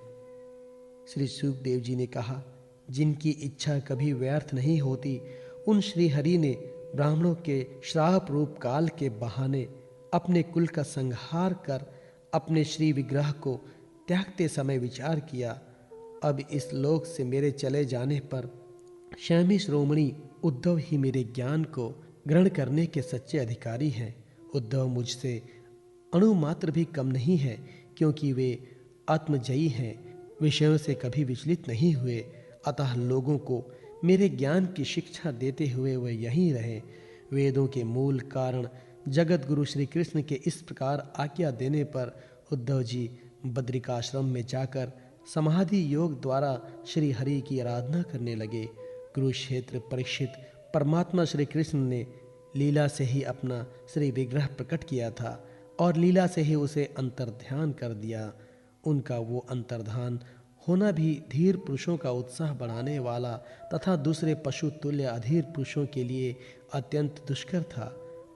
श्री शुकदेव जी ने कहा, जिनकी इच्छा कभी व्यर्थ नहीं होती, उन श्री हरि ने ब्राह्मणों के श्राप रूप काल के बहाने अपने कुल का संहार कर अपने श्री विग्रह को त्यागते समय विचार किया। अब इस लोक से मेरे चले जाने पर स्वयं श्रोमणी उद्धव ही मेरे ज्ञान को ग्रहण करने के सच्चे अधिकारी हैं। उद्धव मुझसे अणुमात्र भी कम नहीं है, क्योंकि वे आत्मजयी हैं, विषयों से कभी विचलित नहीं हुए। अतः लोगों को मेरे ज्ञान की शिक्षा देते हुए वे यहीं रहे। वेदों के मूल कारण जगत गुरु श्री कृष्ण के इस प्रकार आज्ञा देने पर उद्धव जी बद्रिकाश्रम में जाकर समाधि योग द्वारा श्री हरि की आराधना करने लगे। कुरुक्षेत्र परीक्षित परमात्मा श्री कृष्ण ने लीला से ही अपना श्री विग्रह प्रकट किया था और लीला से ही उसे अंतर्ध्यान कर दिया। उनका वो अंतर्धान होना भी धीर पुरुषों का उत्साह बढ़ाने वाला तथा दूसरे पशु तुल्य अधीर पुरुषों के लिए अत्यंत दुष्कर था।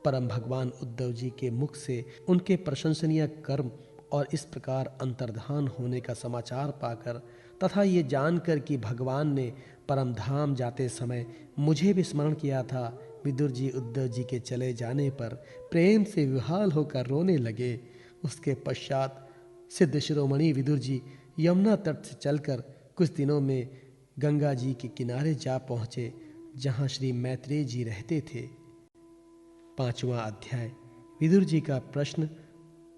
परम भगवान उद्धव जी के मुख से उनके प्रशंसनीय कर्म और इस प्रकार अंतर्धान होने का समाचार पाकर तथा ये जानकर कि भगवान ने परम धाम जाते समय मुझे भी स्मरण किया था, विदुर जी उद्धव जी के चले जाने पर प्रेम से विह्वल होकर रोने लगे। उसके पश्चात सिद्ध शिरोमणि विदुर जी यमुना तट से चलकर कुछ दिनों में गंगा जी के किनारे जा पहुँचे, जहाँ श्री मैत्रेय जी रहते थे। 5वां अध्याय विदुर जी का प्रश्न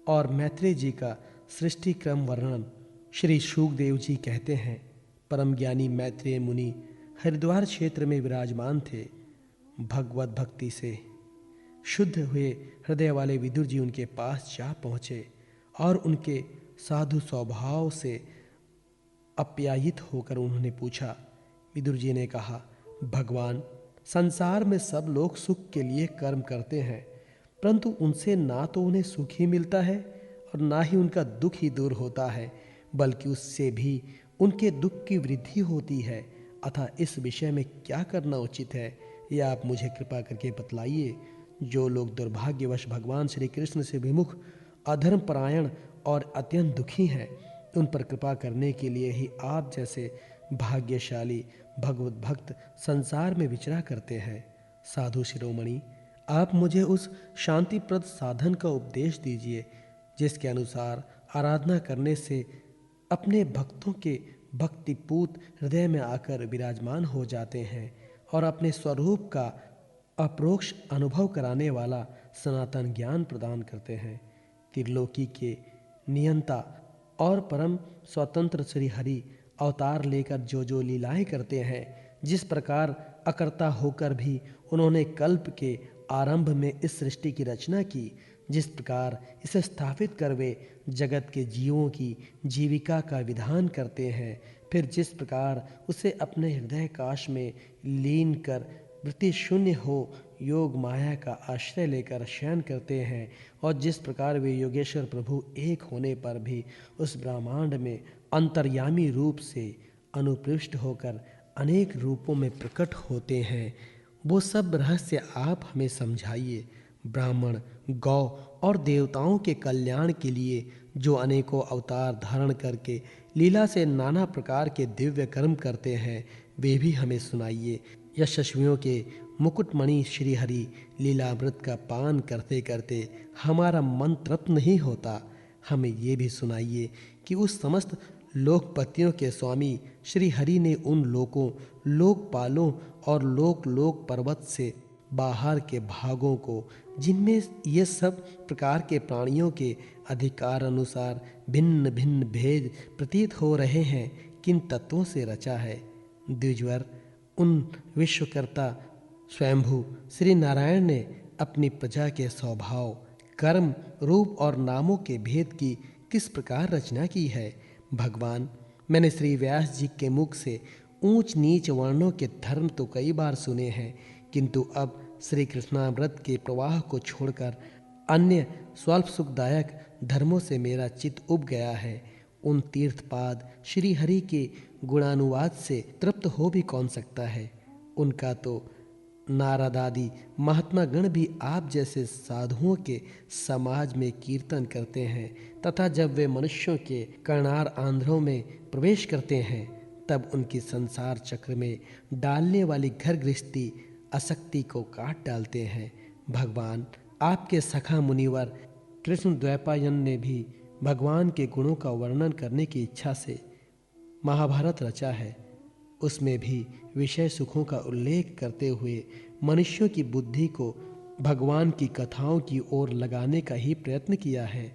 और मैत्रेय जी का सृष्टि क्रम वर्णन। श्री शुकदेव जी कहते हैं, परम ज्ञानी मैत्रेय मुनि हरिद्वार क्षेत्र में विराजमान थे। भगवत भक्ति से शुद्ध हुए हृदय वाले विदुर जी उनके पास जा पहुँचे और उनके साधु स्वभाव से अप्यायित होकर उन्होंने पूछा। विदुर जी ने कहा, भगवान, संसार में सब लोग सुख के लिए कर्म करते हैं, परंतु उनसे ना तो उन्हें सुख ही मिलता है और ना ही उनका दुख ही दूर होता है, बल्कि उससे भी उनके दुख की वृद्धि होती है। अतः इस विषय में क्या करना उचित है, यह आप मुझे कृपा करके बतलाइए। जो लोग दुर्भाग्यवश भगवान श्री कृष्ण से विमुख, अधर्मपरायण और अत्यंत दुखी हैं, उन पर कृपा करने के लिए ही आप जैसे भाग्यशाली भगवत भक्त संसार में विचरा करते हैं। साधु शिरोमणि, आप मुझे उस शांतिप्रद साधन का उपदेश दीजिए जिसके अनुसार आराधना करने से अपने भक्तों के भक्तिपूत हृदय में आकर विराजमान हो जाते हैं और अपने स्वरूप का अप्रोक्ष अनुभव कराने वाला सनातन ज्ञान प्रदान करते हैं। त्रिलोकी के नियंता और परम स्वतंत्र श्री हरि अवतार लेकर जो लीलाएं करते हैं, जिस प्रकार अकर्ता होकर भी उन्होंने कल्प के आरंभ में इस सृष्टि की रचना की, जिस प्रकार इसे स्थापित कर वे जगत के जीवों की जीविका का विधान करते हैं, फिर जिस प्रकार उसे अपने हृदय काश में लीन कर वृत्ति शून्य हो योग माया का आश्रय लेकर शयन करते हैं, और जिस प्रकार वे योगेश्वर प्रभु एक होने पर भी उस ब्रह्मांड में अंतर्यामी रूप से अनुप्रविष्ट होकर अनेक रूपों में प्रकट होते हैं, वो सब रहस्य आप हमें समझाइए। ब्राह्मण, गौ और देवताओं के कल्याण के लिए जो अनेकों अवतार धारण करके लीला से नाना प्रकार के दिव्य कर्म करते हैं, वे भी हमें सुनाइए। यशस्वियों के मुकुटमणि श्री हरि लीलामृत का पान करते करते हमारा मन तृप्त नहीं होता। हमें ये भी सुनाइए कि उस समस्त लोकपतियों के स्वामी श्री हरि ने उन लोकों, लोकपालों और लोक पर्वत से बाहर के भागों को, जिनमें ये सब प्रकार के प्राणियों के अधिकार अनुसार भिन्न भिन्न भेद प्रतीत हो रहे हैं, किन तत्वों से रचा है। द्विजवर, उन विश्वकर्ता स्वयंभू श्री नारायण ने अपनी प्रजा के स्वभाव, कर्म, रूप और नामों के भेद की किस प्रकार रचना की है। भगवान, मैंने श्री व्यास जी के मुख से ऊंच नीच वर्णों के धर्म तो कई बार सुने हैं, किंतु अब श्री कृष्णामृत के प्रवाह को छोड़कर अन्य स्वल्प सुखदायक धर्मों से मेरा चित्त उब गया है। उन तीर्थपाद श्री हरि के गुणानुवाद से तृप्त हो भी कौन सकता है। उनका तो नारद आदि महात्मा गण भी आप जैसे साधुओं के समाज में कीर्तन करते हैं, तथा जब वे मनुष्यों के कर्णार आंध्रों में प्रवेश करते हैं, तब उनकी संसार चक्र में डालने वाली घर गृहस्थी आसक्ति को काट डालते हैं। भगवान, आपके सखा मुनिवर कृष्ण द्वैपायन ने भी भगवान के गुणों का वर्णन करने की इच्छा से महाभारत रचा है। उसमें भी विषय सुखों का उल्लेख करते हुए मनुष्यों की बुद्धि को भगवान की कथाओं की ओर लगाने का ही प्रयत्न किया है।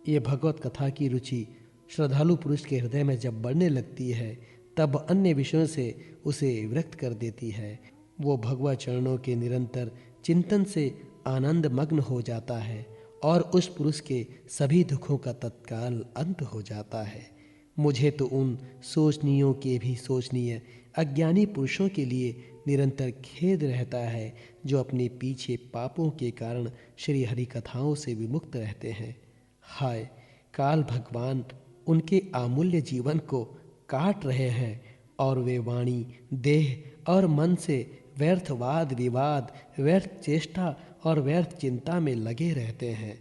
ये भगवत कथा की रुचि श्रद्धालु पुरुष के हृदय में जब बढ़ने लगती है, तब अन्य विषयों से उसे विरक्त कर देती है। वो भगवत चरणों के निरंतर चिंतन से आनंद मग्न हो जाता है और उस पुरुष के सभी दुखों का तत्काल अंत हो जाता है। मुझे तो उन सोचनीयों के भी सोचनीय अज्ञानी पुरुषों के लिए निरंतर खेद रहता है, जो अपने पीछे पापों के कारण श्री हरि कथाओं से विमुक्त रहते हैं। हाय, काल भगवान उनके अमूल्य जीवन को काट रहे हैं और वे वाणी, देह और मन से व्यर्थ वाद विवाद, व्यर्थ चेष्टा और व्यर्थ चिंता में लगे रहते हैं।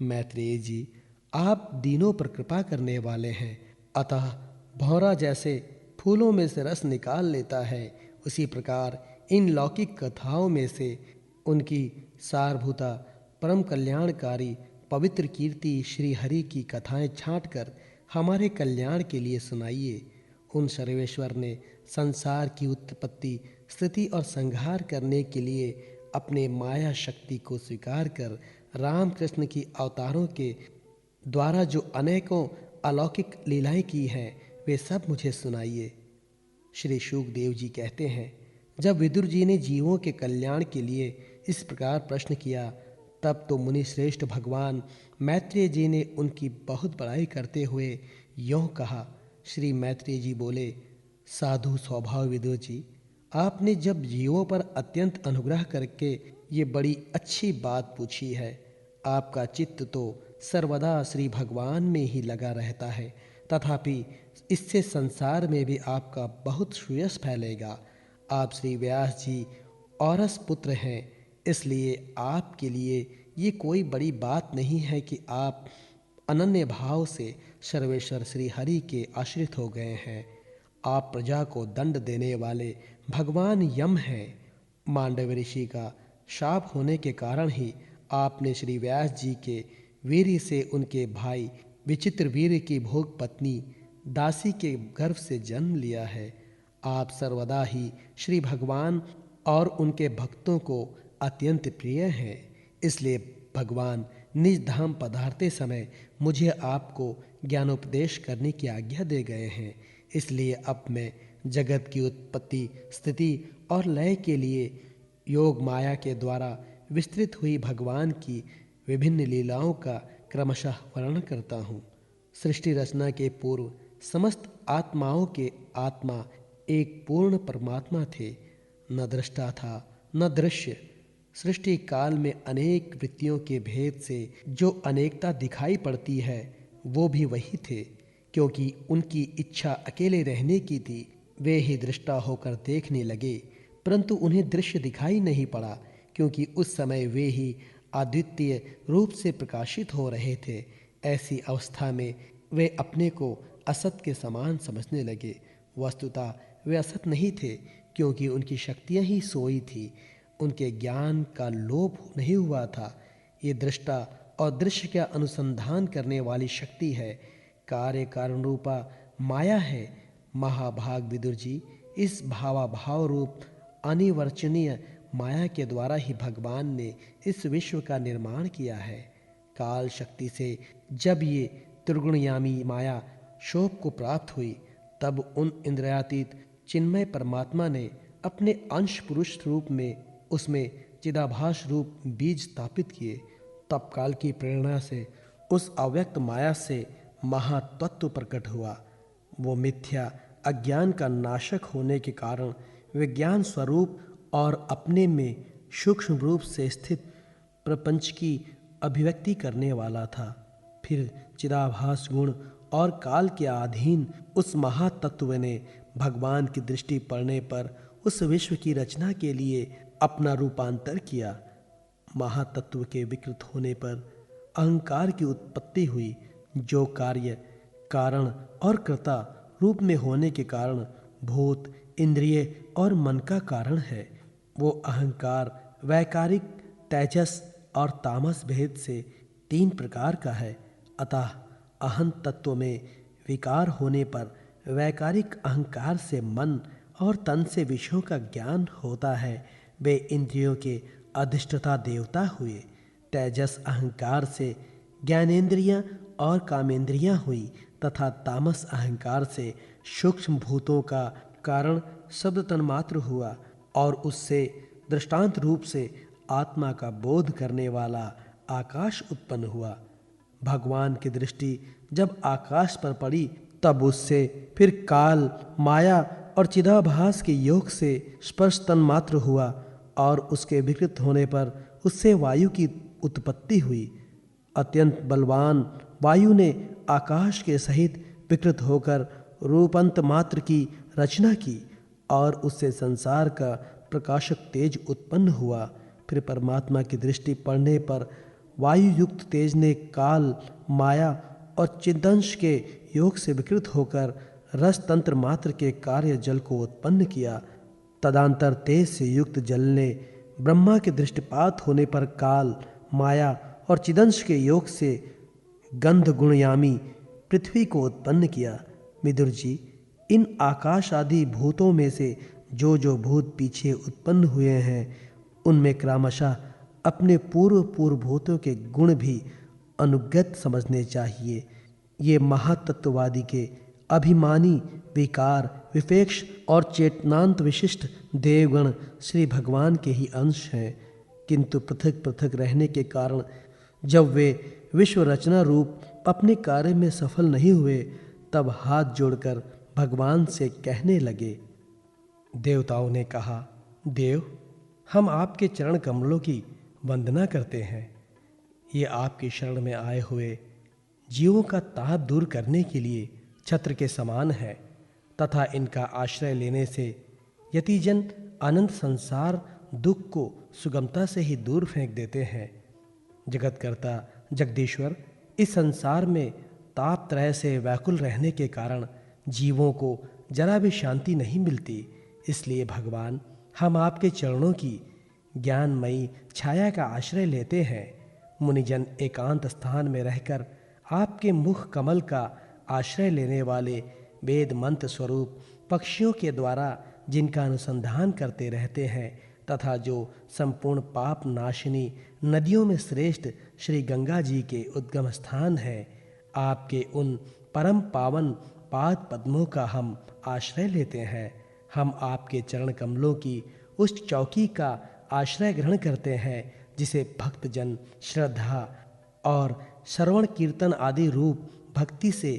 मैत्रेय जी, आप दीनों पर कृपा करने वाले हैं, अतः भौरा जैसे फूलों में से रस निकाल लेता है, उसी प्रकार इन लौकिक कथाओं में से उनकी सारभूता परम कल्याणकारी पवित्र कीर्ति श्री हरि की कथाएं छांटकर हमारे कल्याण के लिए सुनाइए। उन सर्वेश्वर ने संसार की उत्पत्ति, स्थिति और संहार करने के लिए अपने माया शक्ति को स्वीकार कर रामकृष्ण की अवतारों के द्वारा जो अनेकों अलौकिक लीलाएं की हैं, वे सब मुझे सुनाइए। श्री शुकदेव जी कहते हैं, जब विदुर जी ने जीवों के कल्याण के लिए इस प्रकार प्रश्न किया, तब तो मुनि श्रेष्ठ भगवान मैत्रेय जी ने उनकी बहुत बड़ाई करते हुए यों कहा, श्री मैत्रेय जी बोले, साधु स्वभाव विदुर जी, आपने जब जीवों पर अत्यंत अनुग्रह करके ये बड़ी अच्छी बात पूछी है। आपका चित्त तो सर्वदा श्री भगवान में ही लगा रहता है, तथापि इससे संसार में भी आपका बहुत श्रेयस फैलेगा। आप श्री व्यास जी औरस पुत्र हैं, इसलिए आपके लिए ये कोई बड़ी बात नहीं है कि आप अनन्य भाव से सर्वेश्वर श्री हरि के आश्रित हो गए हैं। आप प्रजा को दंड देने वाले भगवान यम हैं। मांडव ऋषि का शाप होने के कारण ही आपने श्री व्यास जी के वीर्य से उनके भाई विचित्र वीर्य की भोग पत्नी दासी के गर्भ से जन्म लिया है। आप सर्वदा ही श्री भगवान और उनके भक्तों को अत्यंत प्रिय हैं, इसलिए भगवान निज धाम पधारते समय मुझे आपको ज्ञानोपदेश करने की आज्ञा दे गए हैं। इसलिए अब मैं जगत की उत्पत्ति, स्थिति और लय के लिए योग माया के द्वारा विस्तृत हुई भगवान की विभिन्न लीलाओं का क्रमशः वर्णन करता हूँ। सृष्टि रचना के पूर्व समस्त आत्माओं के आत्मा एक पूर्ण परमात्मा थे। न दृष्टा था न दृश्य। सृष्टि काल में अनेक वृत्तियों के भेद से जो अनेकता दिखाई पड़ती है वो भी वही थे। क्योंकि उनकी इच्छा अकेले रहने की थी, वे ही दृष्टा होकर देखने लगे, परंतु उन्हें दृश्य दिखाई नहीं पड़ा, क्योंकि उस समय वे ही अद्वितीय रूप से प्रकाशित हो रहे थे। ऐसी अवस्था में वे अपने को असत के समान समझने लगे। वस्तुतः वे असत नहीं थे, क्योंकि उनकी शक्तियाँ ही सोई थी, उनके ज्ञान का लोप नहीं हुआ था। ये दृष्टा और दृश्य का अनुसंधान करने वाली शक्ति है, कार्य कारण रूपा माया है। महाभाग विदुर जी, इस भावाभाव रूप अनिर्वचनीय माया के द्वारा ही भगवान ने इस विश्व का निर्माण किया है। काल शक्ति से जब ये त्रिगुणयामी माया शोभ को प्राप्त हुई, तब उन इंद्रियातीत चिन्मय परमात्मा ने अपने अंश पुरुष रूप में उसमें चिदाभास रूप बीज स्थापित किए। तब काल की प्रेरणा से उस अव्यक्त माया से महातत्व प्रकट हुआ। वो मिथ्या अज्ञान का नाशक होने के कारण विज्ञान स्वरूप और अपने में सूक्ष्म रूप से स्थित प्रपंच की अभिव्यक्ति करने वाला था। फिर चिदाभास गुण और काल के अधीन उस महातत्व ने भगवान की दृष्टि पड़ने पर उस विश्व की रचना के लिए अपना रूपांतर किया। महातत्व के विकृत होने पर अहंकार की उत्पत्ति हुई, जो कार्य कारण और कर्ता रूप में होने के कारण भूत, इंद्रिय और मन का कारण है। वो अहंकार वैकारिक, तेजस और तामस भेद से 3 प्रकार का है। अतः अहं तत्व में विकार होने पर वैकारिक अहंकार से मन और तन से विषयों का ज्ञान होता है। वे इंद्रियों के अधिष्ठता देवता हुए। तेजस अहंकार से ज्ञानेंद्रियां और कामेंद्रियां हुई तथा तामस अहंकार से सूक्ष्म भूतों का कारण शब्द तन्मात्र हुआ और उससे दृष्टांत रूप से आत्मा का बोध करने वाला आकाश उत्पन्न हुआ। भगवान की दृष्टि जब आकाश पर पड़ी तब उससे फिर काल, माया और चिदाभास के योग से स्पर्श तन्मात्र हुआ और उसके विकृत होने पर उससे वायु की उत्पत्ति हुई। अत्यंत बलवान वायु ने आकाश के सहित विकृत होकर रूपंत मात्र की रचना की और उससे संसार का प्रकाशक तेज उत्पन्न हुआ। फिर परमात्मा की दृष्टि पड़ने पर वायु युक्त तेज ने काल, माया और चिदंश के योग से विकृत होकर रस तंत्र मात्र के कार्य जल को उत्पन्न किया। तदांतर तेज से युक्त जल ने ब्रह्मा के दृष्टिपात होने पर काल, माया और चिदंश के योग से गंध गुणयामी पृथ्वी को उत्पन्न किया। विदुर जी, इन आकाश आदि भूतों में से जो जो भूत पीछे उत्पन्न हुए हैं, उनमें क्रमशः अपने पूर्व भूतों के गुण भी अनुगत समझने चाहिए। ये महातत्ववादी के अभिमानी, विकार, विपेक्ष और चेतनांत विशिष्ट देवगण श्री भगवान के ही अंश हैं, किंतु पृथक पृथक रहने के कारण जब वे विश्व रचना रूप अपने कार्य में सफल नहीं हुए, तब हाथ जोड़कर भगवान से कहने लगे। देवताओं ने कहा, देव, हम आपके चरण कमलों की वंदना करते हैं। ये आपकी शरण में आए हुए जीवों का ताप दूर करने के लिए छत्र के समान है तथा इनका आश्रय लेने से यतिजन अनंत संसार दुख को सुगमता से ही दूर फेंक देते हैं। जगतकर्ता जगदीश्वर, इस संसार में ताप त्रय से व्याकुल रहने के कारण जीवों को जरा भी शांति नहीं मिलती। इसलिए भगवान, हम आपके चरणों की ज्ञानमयी छाया का आश्रय लेते हैं। मुनिजन एकांत स्थान में रहकर आपके मुख कमल का आश्रय लेने वाले वेद मंत्र स्वरूप पक्षियों के द्वारा जिनका अनुसंधान करते रहते हैं तथा जो संपूर्ण पाप नाशिनी नदियों में श्रेष्ठ श्री गंगा जी के उद्गम स्थान है, आपके उन परम पावन पाद पद्मों का हम आश्रय लेते हैं। हम आपके चरण कमलों की उस चौकी का आश्रय ग्रहण करते हैं जिसे भक्तजन श्रद्धा और श्रवण कीर्तन आदि रूप भक्ति से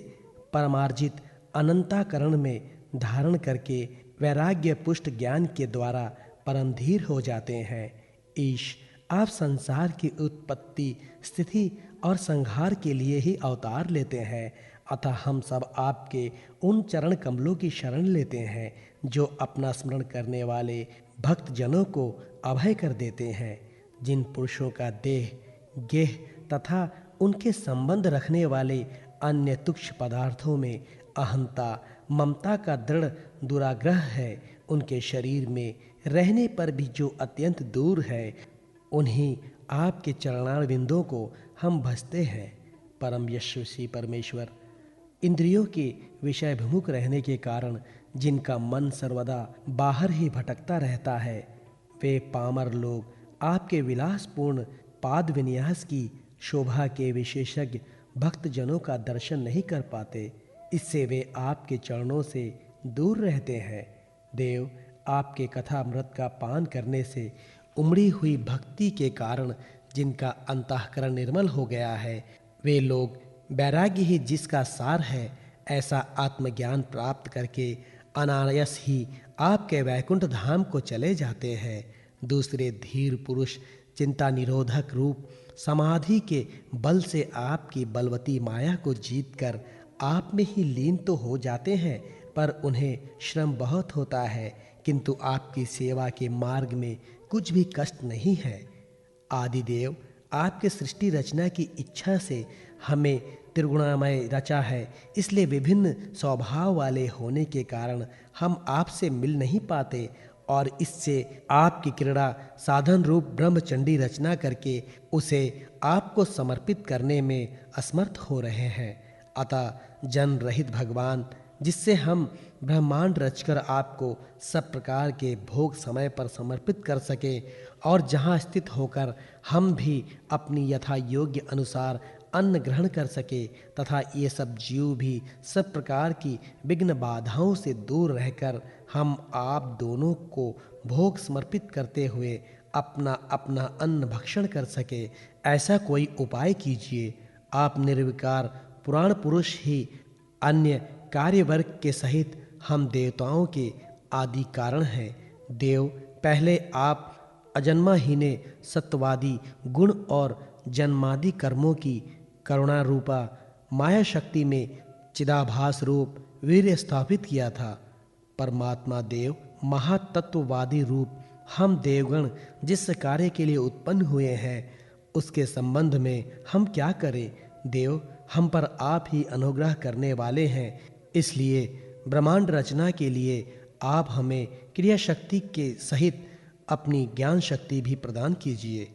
परमार्जित अनंताकरण में धारण करके वैराग्य पुष्ट ज्ञान के द्वारा परमधीर हो जाते हैं। ईश, आप संसार की उत्पत्ति, स्थिति और संहार के लिए ही अवतार लेते हैं, अतः हम सब आपके उन चरण कमलों की शरण लेते हैं जो अपना स्मरण करने वाले भक्त जनों को अभय कर देते हैं। जिन पुरुषों का देह, गेह तथा उनके संबंध रखने वाले अन्य तुच्छ पदार्थों में अहंता, ममता का दृढ़ दुराग्रह है, उनके शरीर में रहने पर भी जो अत्यंत दूर है, उन्हीं आपके चरणारविंदों को हम भजते हैं। परम यशस्वी परमेश्वर, इंद्रियों के विषयभिमुख रहने के कारण जिनका मन सर्वदा बाहर ही भटकता रहता है, वे पामर लोग आपके विलासपूर्ण पाद विन्यास की शोभा के विशेषज्ञ भक्तजनों का दर्शन नहीं कर पाते। इससे वे आपके चरणों से दूर रहते हैं। देव, आपके कथामृत का पान करने से उमड़ी हुई भक्ति के कारण जिनका अंतःकरण निर्मल हो गया है, वे लोग वैराग्य ही जिसका सार है, ऐसा आत्मज्ञान प्राप्त करके अनायास ही आपके वैकुंठ धाम को चले जाते हैं। दूसरे धीर पुरुष चिंता निरोधक रूप समाधि के बल से आपकी बलवती माया को जीतकर आप में ही लीन तो हो जाते हैं, पर उन्हें श्रम बहुत होता है, किंतु आपकी सेवा के मार्ग में कुछ भी कष्ट नहीं है। आदिदेव, आपके सृष्टि रचना की इच्छा से हमें त्रिगुणामय रचा है, इसलिए विभिन्न स्वभाव वाले होने के कारण हम आपसे मिल नहीं पाते और इससे आपकी क्रीड़ा साधन रूप ब्रह्मचंडी रचना करके उसे आपको समर्पित करने में असमर्थ हो रहे हैं। अतः जन रहित भगवान, जिससे हम ब्रह्मांड रचकर आपको सब प्रकार के भोग समय पर समर्पित कर सके और जहाँ स्थित होकर हम भी अपनी यथा योग्य अनुसार अन्न ग्रहण कर सके तथा ये सब जीव भी सब प्रकार की विघ्न बाधाओं से दूर रहकर हम आप दोनों को भोग समर्पित करते हुए अपना अपना अन्न भक्षण कर सके, ऐसा कोई उपाय कीजिए। आप निर्विकार पुराण पुरुष ही अन्य कार्यवर्ग के सहित हम देवताओं के आदि कारण हैं। देव, पहले आप अजन्मा ही ने सत्वादी गुण और जन्मादि कर्मों की करुणा रूपा माया शक्ति में चिदाभास रूप वीर्य स्थापित किया था। परमात्मा देव महातत्ववादी रूप हम देवगण जिस कार्य के लिए उत्पन्न हुए हैं, उसके संबंध में हम क्या करें। देव, हम पर आप ही अनुग्रह करने वाले हैं, इसलिए ब्रह्मांड रचना के लिए आप हमें क्रिया शक्ति के सहित अपनी ज्ञान शक्ति भी प्रदान कीजिए।